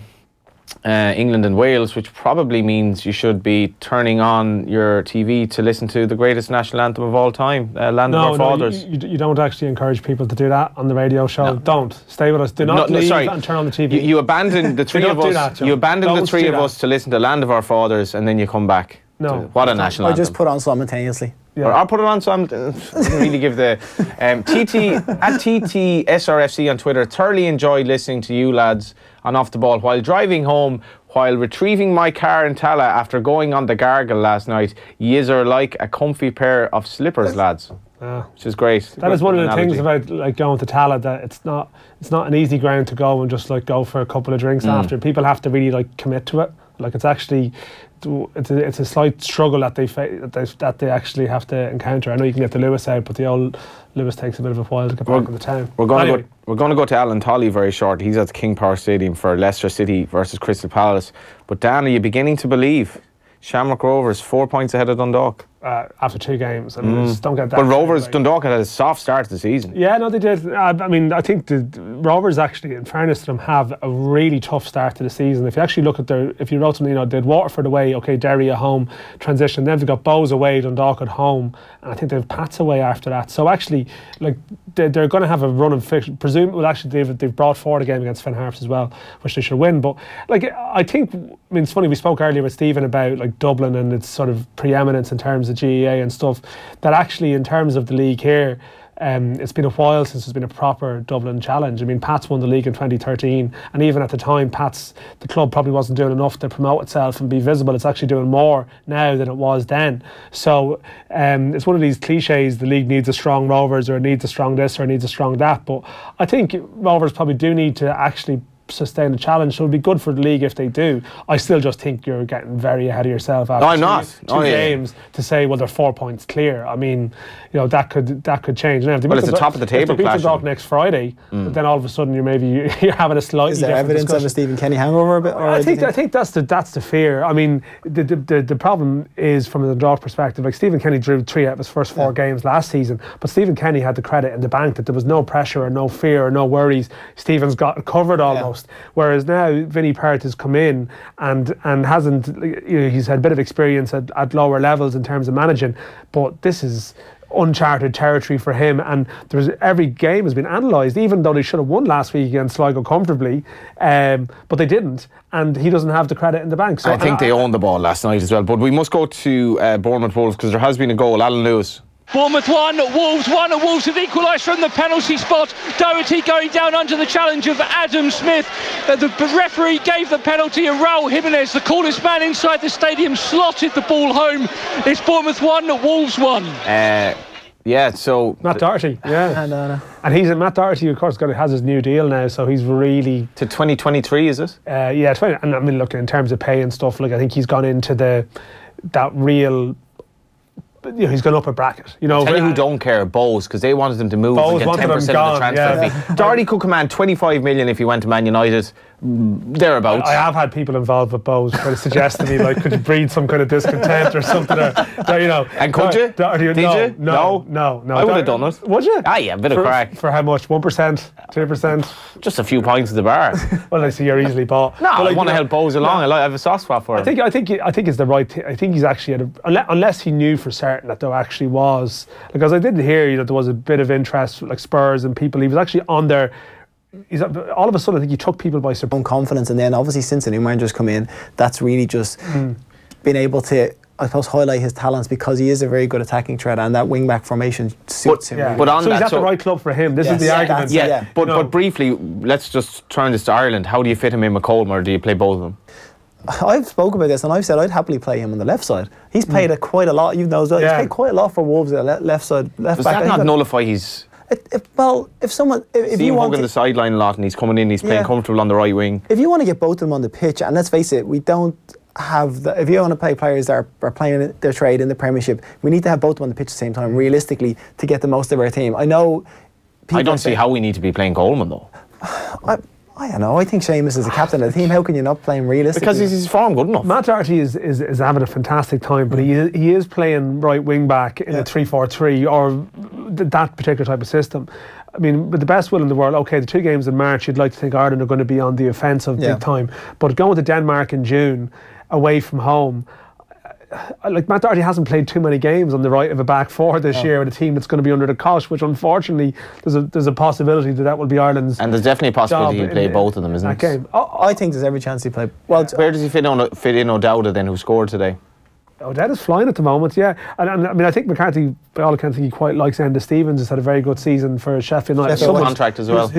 England and Wales, which probably means you should be turning on your TV to listen to the greatest national anthem of all time, Land of Our Fathers. You don't actually encourage people to do that on the radio show. No. Don't. Stay with us. Do not leave and turn on the TV. You abandon the three of us. You abandon the three of us to listen to Land of Our Fathers, and then you come back. No. What a national anthem. I just put on simultaneously. Yeah. Or I'll put it on some. Really give the TT SRFC on Twitter. Thoroughly enjoyed listening to you lads on Off the Ball while driving home, while retrieving my car in Tala after going on the gargle last night. Yous are like a comfy pair of slippers, lads. Which is great. That is one of the things about like going to Tala, that it's not an easy ground to go and just like go for a couple of drinks after. People have to really like commit to it. Like it's actually. It's a slight struggle that they actually have to encounter. I know you can get the Lewis out, but the old Lewis takes a bit of a while to get back in the town. We're going to go to Alan Tolley very short. He's at the King Power Stadium for Leicester City versus Crystal Palace. But Dan, are you beginning to believe Shamrock Rovers 4 points ahead of Dundalk? After 2 games. I mean, just don't get that. But Rovers, Dundalk had a soft start to the season. Yeah, no, they did. I mean, I think the Rovers actually, in fairness to them, have a really tough start to the season. If you actually look at if you wrote something, they had Waterford away, okay, Derry at home, transition. Then they've got Bows away, Dundalk at home, and I think they have Pats away after that. So actually, like, they're going to have a run of fixtures. Presumably, they've brought forward a game against Finn Harps as well, which they should win. But like, I mean, it's funny. We spoke earlier with Stephen about like Dublin and its sort of preeminence in terms of GAA and stuff. That actually, in terms of the league here, it's been a while since there's been a proper Dublin challenge. I mean, Pats won the league in 2013, and even at the time, the club probably wasn't doing enough to promote itself and be visible. It's actually doing more now than it was then. So it's one of these cliches: the league needs a strong Rovers, or it needs a strong this, or it needs a strong that. But I think Rovers probably do need to actually sustain the challenge, so it'd be good for the league if they do. I still just think you're getting very ahead of yourself after two games to say, well, they're 4 points clear. I mean, that could change. Now, it's the top of the table. If they beat Dundalk next Friday, but then all of a sudden you're having a slightly. Is there evidence of a Stephen Kenny hangover a bit? Or I think that's the fear. I mean, the problem is from the Dundalk perspective. Like, Stephen Kenny drew 3 out of his first 4 games last season, but Stephen Kenny had the credit in the bank that there was no pressure or no fear or no worries. Stephen's got it covered almost. Whereas now Vinnie Parrott has come in and hasn't. He's had a bit of experience at lower levels in terms of managing, but this is uncharted territory for him, and every game has been analysed, even though they should have won last week against Sligo comfortably, but they didn't, and he doesn't have the credit in the bank. So I think they owned the ball last night as well, but we must go to Bournemouth Wolves, because there has been a goal. Alan Lewis. Bournemouth 1, Wolves 1, and Wolves have equalised from the penalty spot. Doherty going down under the challenge of Adam Smith. The referee gave the penalty, and Raul Jimenez, the coolest man inside the stadium, slotted the ball home. It's Bournemouth 1, Wolves 1. So Matt Doherty, No. And Matt Doherty, of course, has his new deal now, so he's really to 2023, is it? 20. And I mean, look, in terms of pay and stuff, like I think he's gone into that real. He's gone up a bracket. Tell you who don't care, Bowes, because they wanted him to move and get 10% of the transfer fee. Doherty could command 25 million if he went to Man United, thereabouts. I have had people involved with Bowes trying to suggest to me, like, could you breed some kind of discontent or something? And could you? Did you? No. I would have done it. Would you? Ah, yeah, a bit of crack. For how much? 1%? 2%? Just a few pints at the bar. Well, I see you're easily bought. No, I want to help Bowes along. I have a soft spot for him. I think it's the right thing. I think he's actually unless he knew for certain that there actually was, because I did hear there was a bit of interest, like Spurs and people. He was actually on there. All of a sudden, I think he took people by surprise. Confidence, and then obviously since the new manager's come in, that's really just been able to, I suppose, highlight his talents, because he is a very good attacking threat, and that wing-back formation suits him. Yeah. But he's at the right club for him. This is the argument. But briefly, let's just turn this to Ireland. How do you fit him in with Coleman, or do you play both of them? I've spoken about this, and I've said I'd happily play him on the left side. He's played quite a lot. He's played quite a lot for Wolves at left side, left Does back. Does that not nullify his? If you want hugging the sideline a lot, and he's coming in, he's playing comfortable on the right wing. If you want to get both of them on the pitch, and let's face it, we don't have if you want to play players that are playing their trade in the Premiership, we need to have both of them on the pitch at the same time, realistically, to get the most of our team. I know. I don't see how we need to be playing Coleman though. I don't know. I think Seamus is the captain of the team. How can you not play him realistically? Because his form good enough. Matt Doherty is having a fantastic time, but he is playing right wing back in a 3-4-3 or that particular type of system. I mean, with the best will in the world, okay, the 2 games in March, you'd like to think Ireland are going to be on the offensive big time, but going to Denmark in June, away from home, like Matt Doherty hasn't played too many games on the right of a back four this year with a team that's going to be under the cosh, which unfortunately there's a possibility that will be Ireland's. And there's definitely a possibility he'll play both of them, isn't there? Game. I think there's every chance he play. Well, where does he fit in O'Dowda then, who scored today? O'Dowda's flying at the moment, yeah. And I mean, I think McCarthy, by all accounts, he quite likes Enda Stevens. Has had a very good season for Sheffield United. Contract as well.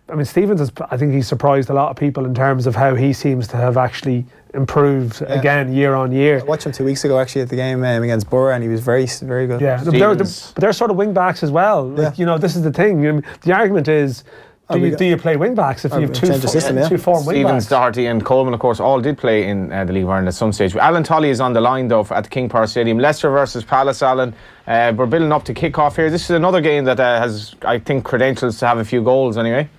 I mean, Stevens I think he's surprised a lot of people in terms of how he seems to have actually improved again year on year. I watched him 2 weeks ago actually at the game against Borough, and he was very, very good. Yeah, but they're sort of wing backs as well. Like, this is the thing. The argument is, do you play wing backs if you have two form wing backs? Stevens, Doherty and Coleman, of course, all did play in the League of Ireland at some stage. Alan Tully is on the line though at the King Power Stadium. Leicester versus Palace, Alan. We're building up to kick off here. This is another game that has, I think, credentials to have a few goals anyway.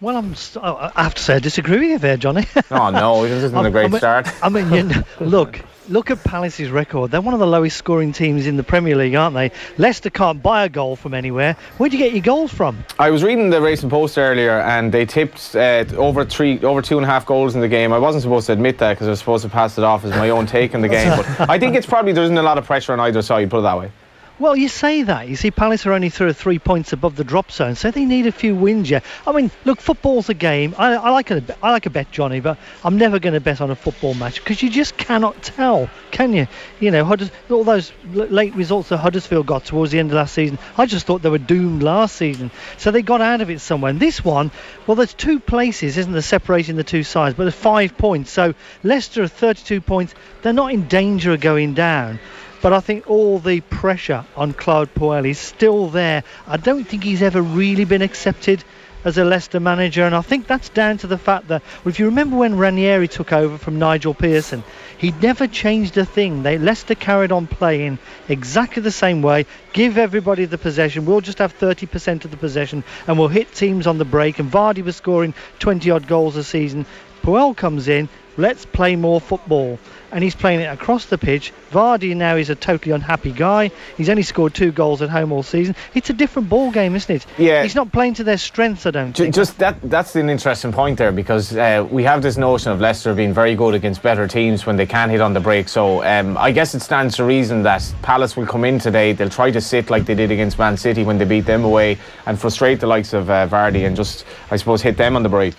Well, I have to say I disagree with you there, Johnny. Oh no, this isn't a great start. I mean, look at Palace's record. They're one of the lowest scoring teams in the Premier League, aren't they? Leicester can't buy a goal from anywhere. Where'd you get your goals from? I was reading the Racing Post earlier, and they tipped over 2.5 goals in the game. I wasn't supposed to admit that because I was supposed to pass it off as my own take in the game. But I think it's probably there isn't a lot of pressure on either side. Put it that way. Well, you say that. You see, Palace are only 3 points above the drop zone, so they need a few wins. Yeah, I mean, look, football's a game. I like a bet, Johnny, but I'm never going to bet on a football match because you just cannot tell, can you? You know, all those late results that Huddersfield got towards the end of last season, I just thought they were doomed last season. So they got out of it somewhere. And this one, well, there's 2 places, isn't there, separating the 2 sides, but there's 5 points. So Leicester are 32 points. They're not in danger of going down. But I think all the pressure on Claude Puel is still there. I don't think he's ever really been accepted as a Leicester manager, and I think that's down to the fact that, well, if you remember when Ranieri took over from Nigel Pearson, he'd never changed a thing. Leicester carried on playing exactly the same way. Give everybody the possession. We'll just have 30% of the possession, and we'll hit teams on the break. And Vardy was scoring 20-odd goals a season. Puel comes in, let's play more football. And he's playing it across the pitch. Vardy now is a totally unhappy guy. He's only scored 2 goals at home all season. It's a different ball game, isn't it? Yeah. He's not playing to their strengths, I don't think. Just that's an interesting point there, because we have this notion of Leicester being very good against better teams when they can't hit on the break. So I guess it stands to reason that Palace will come in today. They'll try to sit like they did against Man City when they beat them away and frustrate the likes of Vardy and just, I suppose, hit them on the break.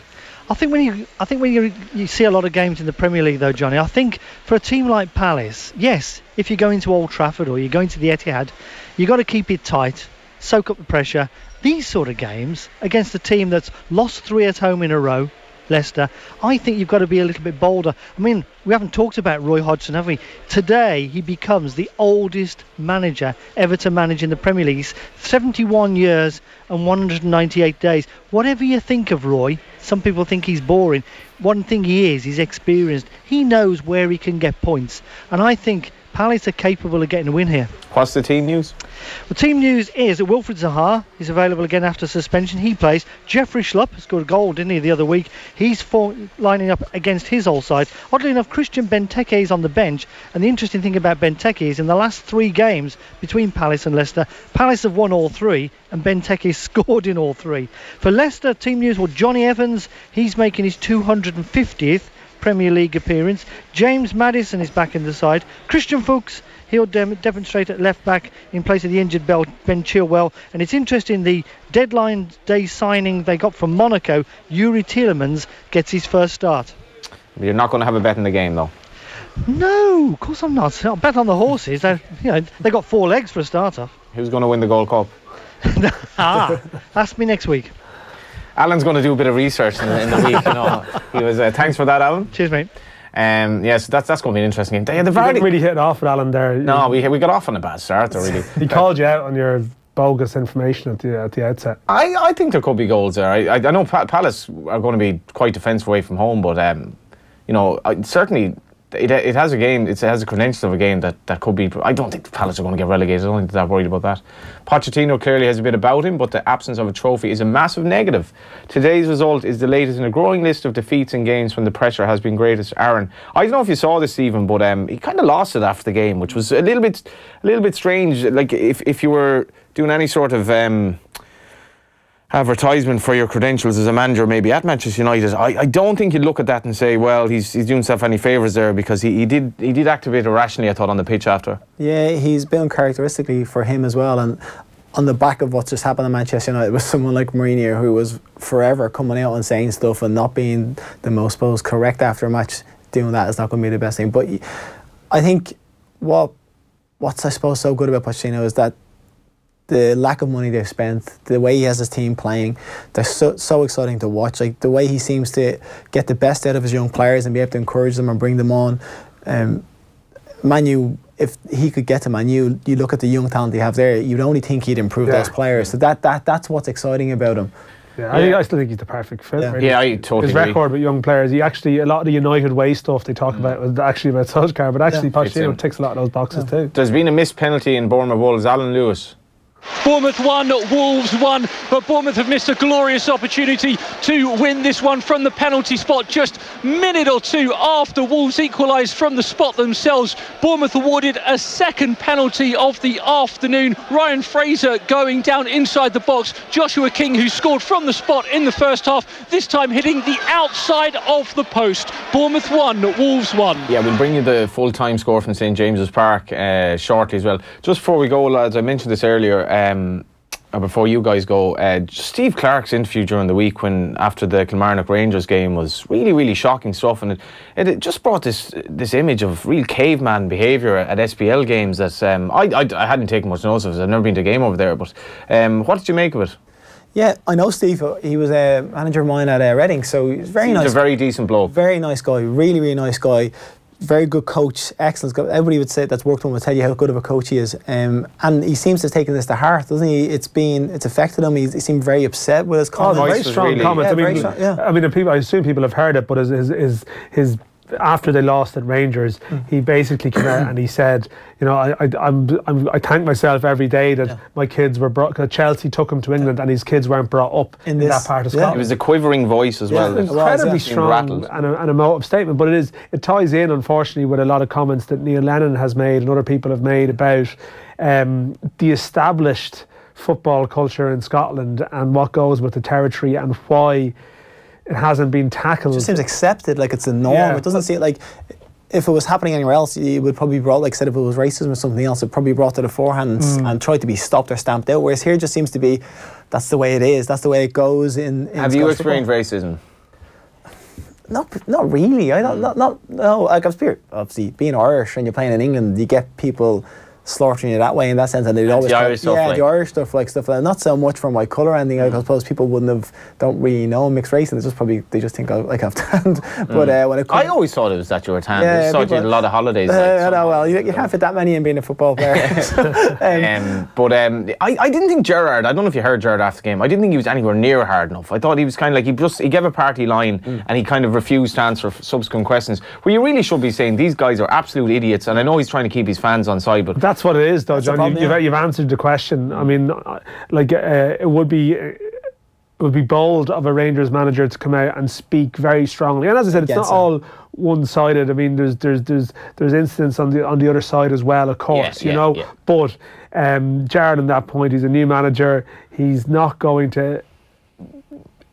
I think when you see a lot of games in the Premier League, though, Johnny, I think for a team like Palace, yes, if you go into Old Trafford or you're going to the Etihad, you've got to keep it tight, soak up the pressure. These sort of games against a team that's lost 3 at home in a row, Leicester, I think you've got to be a little bit bolder. I mean, we haven't talked about Roy Hodgson, have we? Today, he becomes the oldest manager ever to manage in the Premier League. He's 71 years and 198 days. Whatever you think of Roy, some people think he's boring. One thing he is, he's experienced. He knows where he can get points. And I think Palace are capable of getting a win here. What's the team news? The team news is that Wilfried Zaha is available again after suspension. He plays. Jeffrey Schlupp scored a goal, didn't he, the other week? He's lining up against his old side. Oddly enough, Christian Benteke is on the bench. And the interesting thing about Benteke is in the last 3 games between Palace and Leicester, Palace have won all 3 and Benteke scored in all 3. For Leicester, team news, well, Johnny Evans, he's making his 250th Premier League appearance. James Maddison is back in the side. Christian Fuchs, he'll demonstrate at left back in place of the injured Ben Chilwell. And it's interesting, the deadline day signing they got from Monaco, Yuri Tielemans, gets his first start. You're not going to have a bet in the game, though? No, of course I'm not. I'll bet on the horses. They got 4 legs for a starter. Who's going to win the Gold Cup? Ask me next week. Alan's going to do a bit of research in the week, you know. He was. Thanks for that, Alan. Cheers, mate. Yes, that's going to be an interesting game. You didn't really hit it off with Alan there. No, we got off on a bad start, really. He called you out on your bogus information at the outset. I think there could be goals there. I know Palace are going to be quite defensive away from home, but certainly it has a game. It has a credential of a game that could be. I don't think the Palace are going to get relegated. I don't think they're that worried about that. Pochettino clearly has a bit about him, but the absence of a trophy is a massive negative. Today's result is the latest in a growing list of defeats in games when the pressure has been greatest. Aaron, I don't know if you saw this, Stephen, but he kind of lost it after the game, which was a little bit strange. Like if you were doing any sort of advertisement for your credentials as a manager, maybe at Manchester United, I don't think you'd look at that and say, well, he's doing himself any favours there, because he did act a bit irrationally, I thought, on the pitch after. Yeah, he's been uncharacteristically for him as well, and on the back of what's just happened at Manchester United with someone like Mourinho, who was forever coming out and saying stuff and not being the most correct after a match, doing that is not going to be the best thing. But I think what's I suppose so good about Pochettino is that the lack of money they've spent, the way he has his team playing, they're so exciting to watch. Like the way he seems to get the best out of his young players and be able to encourage them and bring them on. Man U, if he could get to Man U, you look at the young talent they have there, you'd only think he'd improve those players. So that's what's exciting about him. Yeah, I still think he's the perfect fit. Yeah, really. I totally his record with young players. He actually, a lot of the United way stuff they talk about was actually about Solskjaer, but actually Pochettino ticks a lot of those boxes too. There's been a missed penalty in Bournemouth Wolves. Alan Lewis. Bournemouth 1, Wolves 1, but Bournemouth have missed a glorious opportunity to win this one from the penalty spot just a minute or two after Wolves equalised from the spot themselves. Bournemouth awarded a second penalty of the afternoon. Ryan Fraser going down inside the box. Joshua King, who scored from the spot in the first half, this time hitting the outside of the post. Bournemouth 1, Wolves 1. Yeah, we'll bring you the full-time score from St James's Park shortly as well. Just before we go, lads, I mentioned this earlier, before you guys go, Steve Clarke's interview during the week after the Kilmarnock Rangers game was really, really shocking stuff, and it just brought this image of real caveman behaviour at SPL games that I hadn't taken much notice of. I've never been to a game over there, but what did you make of it? Yeah, I know Steve. He was a manager of mine at Reading, so he's very nice. He's a very decent bloke. Very nice guy, really, really nice guy. Very good coach, excellent. Everybody would say that's worked with him would tell you how good of a coach he is, and he seems to have taken this to heart, doesn't he? It's affected him. He seemed very upset with his comments. Very strong comments. I mean, I assume people have heard it, but his after they lost at Rangers, he basically came out and he said, you know, I thank myself every day that my kids were brought, because Chelsea took him to England and his kids weren't brought up in that part of Scotland. It was a quivering voice as well. Incredibly strong and a motive statement, but it ties in, unfortunately, with a lot of comments that Neil Lennon has made and other people have made about the established football culture in Scotland and what goes with the territory and why it hasn't been tackled. It just seems accepted, like it's a norm. It doesn't seem like, if it was happening anywhere else, it would probably be brought, like I said, if it was racism or something else, it probably brought to the forehand and tried to be stopped or stamped out. Whereas here, it just seems to be, that's the way it is. That's the way it goes in Have you experienced racism? Not really. I don't. No. Like obviously being Irish and you're playing in England, you get people slaughtering you that way in that sense, and they'd always the Irish stuff, the Irish stuff, like stuff like that. Not so much for my colour or anything. I suppose people don't really know mixed race, and they just think I have tanned. But when it comes, I always thought it was that you were tanned. I thought you had a lot of holidays. You can't fit that many in being a football player. I didn't think Gerrard, I don't know if you heard Gerrard after the game, I didn't think he was anywhere near hard enough. I thought he was kind of like, he gave a party line and he kind of refused to answer subsequent questions, where you really should be saying these guys are absolute idiots, and I know he's trying to keep his fans on side, but that's what it is, though, John. You've answered the question. I mean, it would be bold of a Rangers manager to come out and speak very strongly. And as I said, it's not all one-sided. I mean, there's incidents on the other side as well, of course. But Gerrard, on that point, he's a new manager. He's not going to.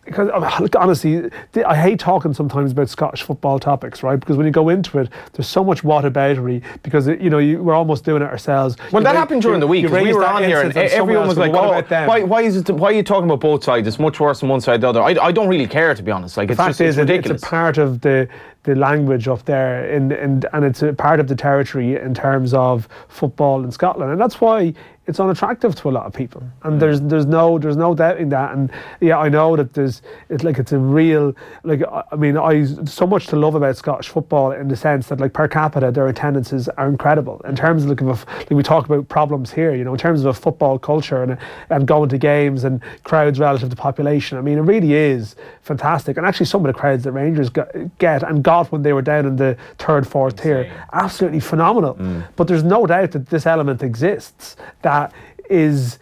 Because honestly, I hate talking sometimes about Scottish football topics, right? Because when you go into it, there's so much whataboutery, because we're almost doing it ourselves. Well, that happened during the week. We were on here and everyone was like, why are you talking about both sides? It's much worse on one side than the other. I don't really care, to be honest. Like, it's ridiculous. It's a part of the language up there, and it's a part of the territory in terms of football in Scotland, and that's why it's unattractive to a lot of people. And there's no doubting that. And I know that it's a real, like, I mean, so much to love about Scottish football, in the sense that, like, per capita their attendances are incredible. In terms of, like we talk about problems here, in terms of a football culture and going to games and crowds relative to population, I mean, it really is fantastic. And actually some of the crowds that Rangers get and got when they were down in the third, fourth tier, absolutely phenomenal. But there's no doubt that this element exists that is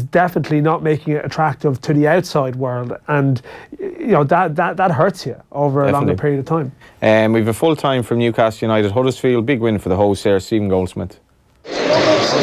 definitely not making it attractive to the outside world, and that hurts you over a longer period of time. We have a full time from Newcastle United Huddersfield. Big win for the hosts there, Stephen Goldsmith.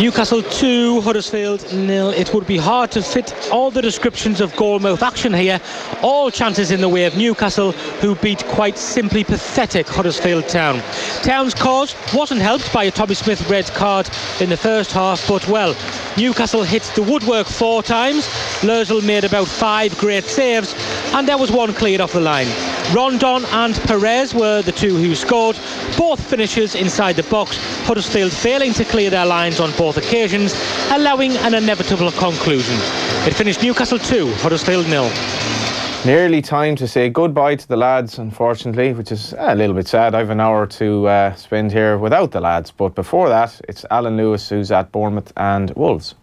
Newcastle 2, Huddersfield 0. It would be hard to fit all the descriptions of goal-mouth action here. All chances in the way of Newcastle, who beat quite simply pathetic Huddersfield Town. Town's cause wasn't helped by a Tommy Smith red card in the first half, but well, Newcastle hit the woodwork 4 times. Lerzel made about 5 great saves, and there was one cleared off the line. Rondon and Perez were the two who scored, both finishers inside the box, Huddersfield failing to clear their lines on both occasions, allowing an inevitable conclusion. It finished Newcastle 2, Huddersfield 0. Nearly time to say goodbye to the lads, unfortunately, which is a little bit sad. I have an hour to spend here without the lads, but before that, it's Alan Lewis, who's at Bournemouth and Wolves.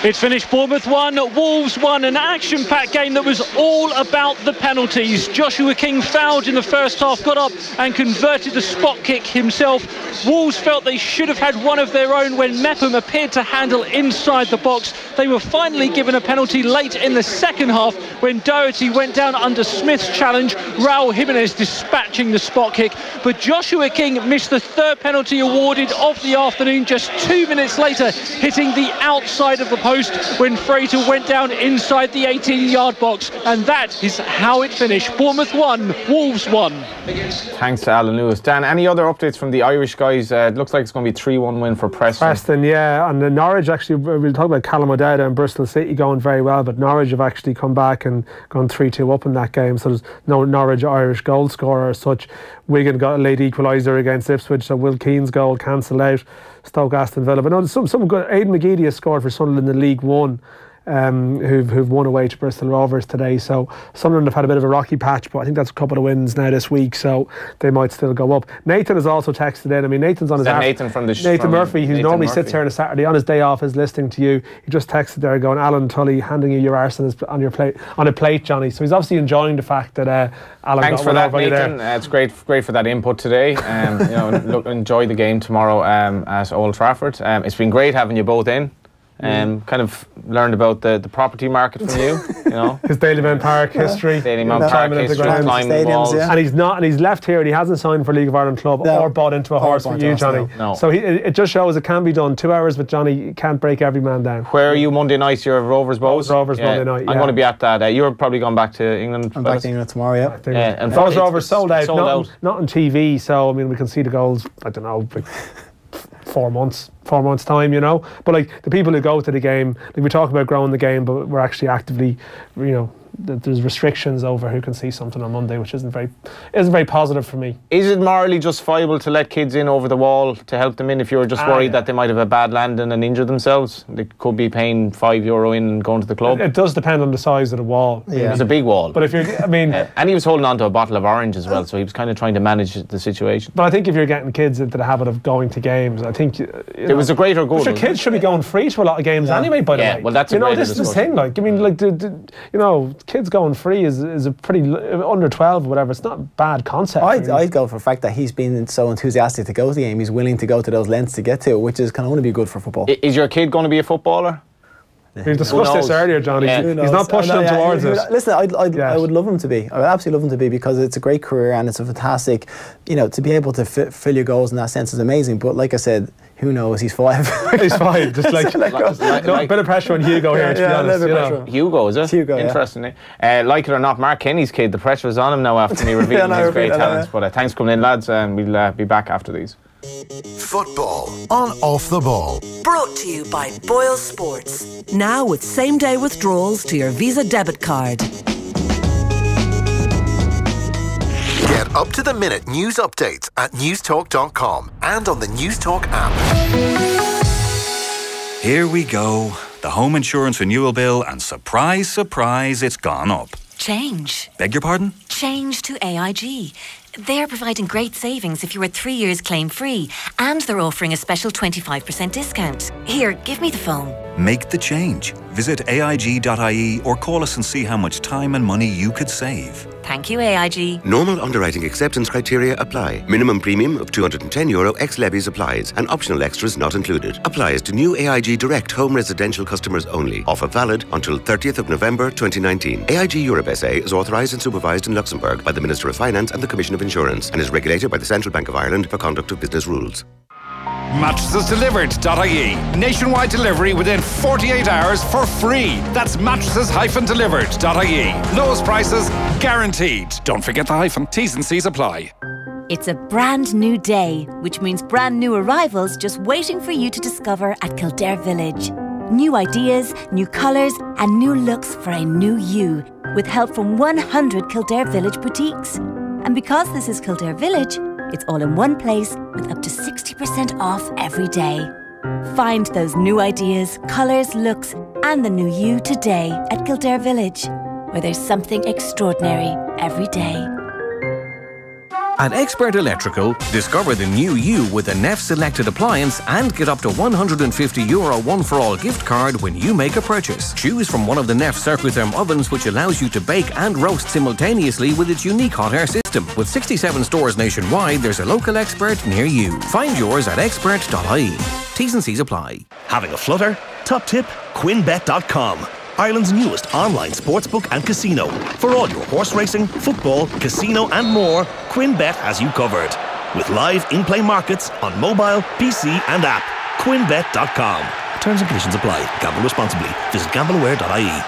It's finished Bournemouth 1, Wolves 1, an action-packed game that was all about the penalties. Joshua King fouled in the first half, got up and converted the spot kick himself. Wolves felt they should have had one of their own when Mepham appeared to handle inside the box. They were finally given a penalty late in the second half when Doherty went down under Smith's challenge, Raul Jimenez dispatching the spot kick. But Joshua King missed the third penalty awarded of the afternoon just 2 minutes later, hitting the outside of the post when Frater went down inside the 18-yard box, and that is how it finished. Bournemouth 1, Wolves 1. Thanks to Alan Lewis. Dan, any other updates from the Irish guys? It looks like it's going to be a 3-1 win for Preston. And the Norwich, actually, we'll talk about Callum O'Dowda and Bristol City going very well, but Norwich have actually come back and gone 3-2 up in that game, so there's no Norwich-Irish goal scorer as such. Wigan got a late equaliser against Ipswich, so Will Keane's goal cancelled out. Stoke Aston Villa, but no, some good. Aidan McGeady has scored for Sunderland in League One who've won away to Bristol Rovers today. So Sunderland have had a bit of a rocky patch, but I think that's a couple of wins now this week, so they might still go up. Nathan has also texted in. I mean, Nathan's on his Nathan Murphy, who normally sits here on a Saturday on his day off, is listening to you. He just texted there going, Alan Tully handing you your arse on a plate, Johnny. So he's obviously enjoying the fact that Alan. Thanks for that, Nathan. It's great for that input today. Enjoy the game tomorrow at Old Trafford. It's been great having you both in. Kind of learned about the property market from you, his Dalymount Park history, climbing walls, and he's left here and he hasn't signed for League of Ireland club or bought into a horse with you, Johnny. No. So it just shows it can be done. 2 hours with Johnny can't break every man down. Where are you Monday night? You're at Rovers Bows? Rovers Monday night. I'm going to be at that. You're probably going back to England. I'm back to England tomorrow. And Rovers sold out. Not on TV. So I mean, we can see the goals. I don't know. 4 months time, but like the people who go to the game, like we talk about growing the game, but we're actually actively, there's restrictions over who can see something on Monday, which isn't very positive for me. Is it morally justifiable to let kids in over the wall to help them in if you're just worried that they might have a bad landing and injure themselves? They could be paying €5 in and going to the club. It does depend on the size of the wall. Yeah. It's a big wall. But if you're, and he was holding on to a bottle of orange as well, so he was kind of trying to manage the situation. But I think if you're getting kids into the habit of going to games, I think it was a greater goal. But your kids should be going free to a lot of games anyway. By the way, well, that's this is the thing. Like, kids going free is a pretty under 12 or whatever. It's not a bad concept. I'd go for the fact that he's been so enthusiastic to go to the game. He's willing to go to those lengths to get to it, which is kind of only be good for football. Is your kid going to be a footballer? We discussed this earlier, Johnny. He's not pushing him towards it. Listen, I would love him to be. I would absolutely love him to be, because it's a great career and it's a fantastic, to be able to fill your goals in that sense is amazing. But like I said, who knows? He's 5. He's 5. Just a bit of pressure on Hugo here, to be honest. Hugo, is it? Hugo, interesting. Like it or not, Mark Kenny's kid, the pressure is on him now after he revealed his great talents. But thanks for coming in, lads, and we'll be back after these. Football on Off the Ball. Brought to you by Boyle Sports. Now with same-day withdrawals to your Visa debit card. Get up-to-the-minute news updates at newstalk.com and on the Newstalk app. Here we go. The home insurance renewal bill, and surprise, surprise, it's gone up. Change. Beg your pardon? Change to AIG. They're providing great savings if you were 3 years claim-free, and they're offering a special 25% discount. Here, give me the phone. Make the change. Visit AIG.ie or call us and see how much time and money you could save. Thank you, AIG. Normal underwriting acceptance criteria apply. Minimum premium of €210 ex levies applies, and optional extras not included. Applies to new AIG Direct home residential customers only. Offer valid until 30th of November 2019. AIG Europe SA is authorised and supervised in Luxembourg by the Minister of Finance and the Commission of Insurance, and is regulated by the Central Bank of Ireland for conduct of business rules. Mattresses-delivered.ie. Nationwide delivery within 48 hours for free. That's mattresses-delivered.ie. Lowest prices guaranteed. Don't forget the hyphen. T's and C's apply. It's a brand new day, which means brand new arrivals just waiting for you to discover at Kildare Village. New ideas, new colours and new looks for a new you, with help from 100 Kildare Village boutiques. And because this is Kildare Village, it's all in one place with up to 60% off every day. Find those new ideas, colours, looks and the new you today at Kildare Village, where there's something extraordinary every day. At Expert Electrical, discover the new you with a NEF selected appliance and get up to €150 one-for-all gift card when you make a purchase. Choose from one of the NEF Circutherm ovens, which allows you to bake and roast simultaneously with its unique hot air system. With 67 stores nationwide, there's a local expert near you. Find yours at expert.ie. T's and C's apply. Having a flutter? Top tip, QuinBet.com. Ireland's newest online sportsbook and casino. For all your horse racing, football, casino and more, QuinBet has you covered. With live in-play markets on mobile, PC and app. QuinBet.com. Terms and conditions apply. Gamble responsibly. Visit gambleaware.ie.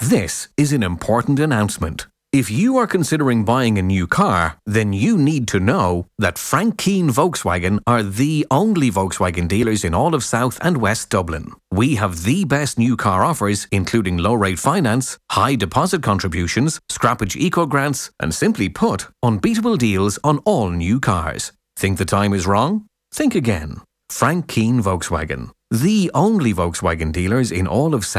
This is an important announcement. If you are considering buying a new car, then you need to know that Frank Keane Volkswagen are the only Volkswagen dealers in all of South and West Dublin. We have the best new car offers, including low-rate finance, high deposit contributions, scrappage eco-grants, and simply put, unbeatable deals on all new cars. Think the time is wrong? Think again. Frank Keane Volkswagen, the only Volkswagen dealers in all of South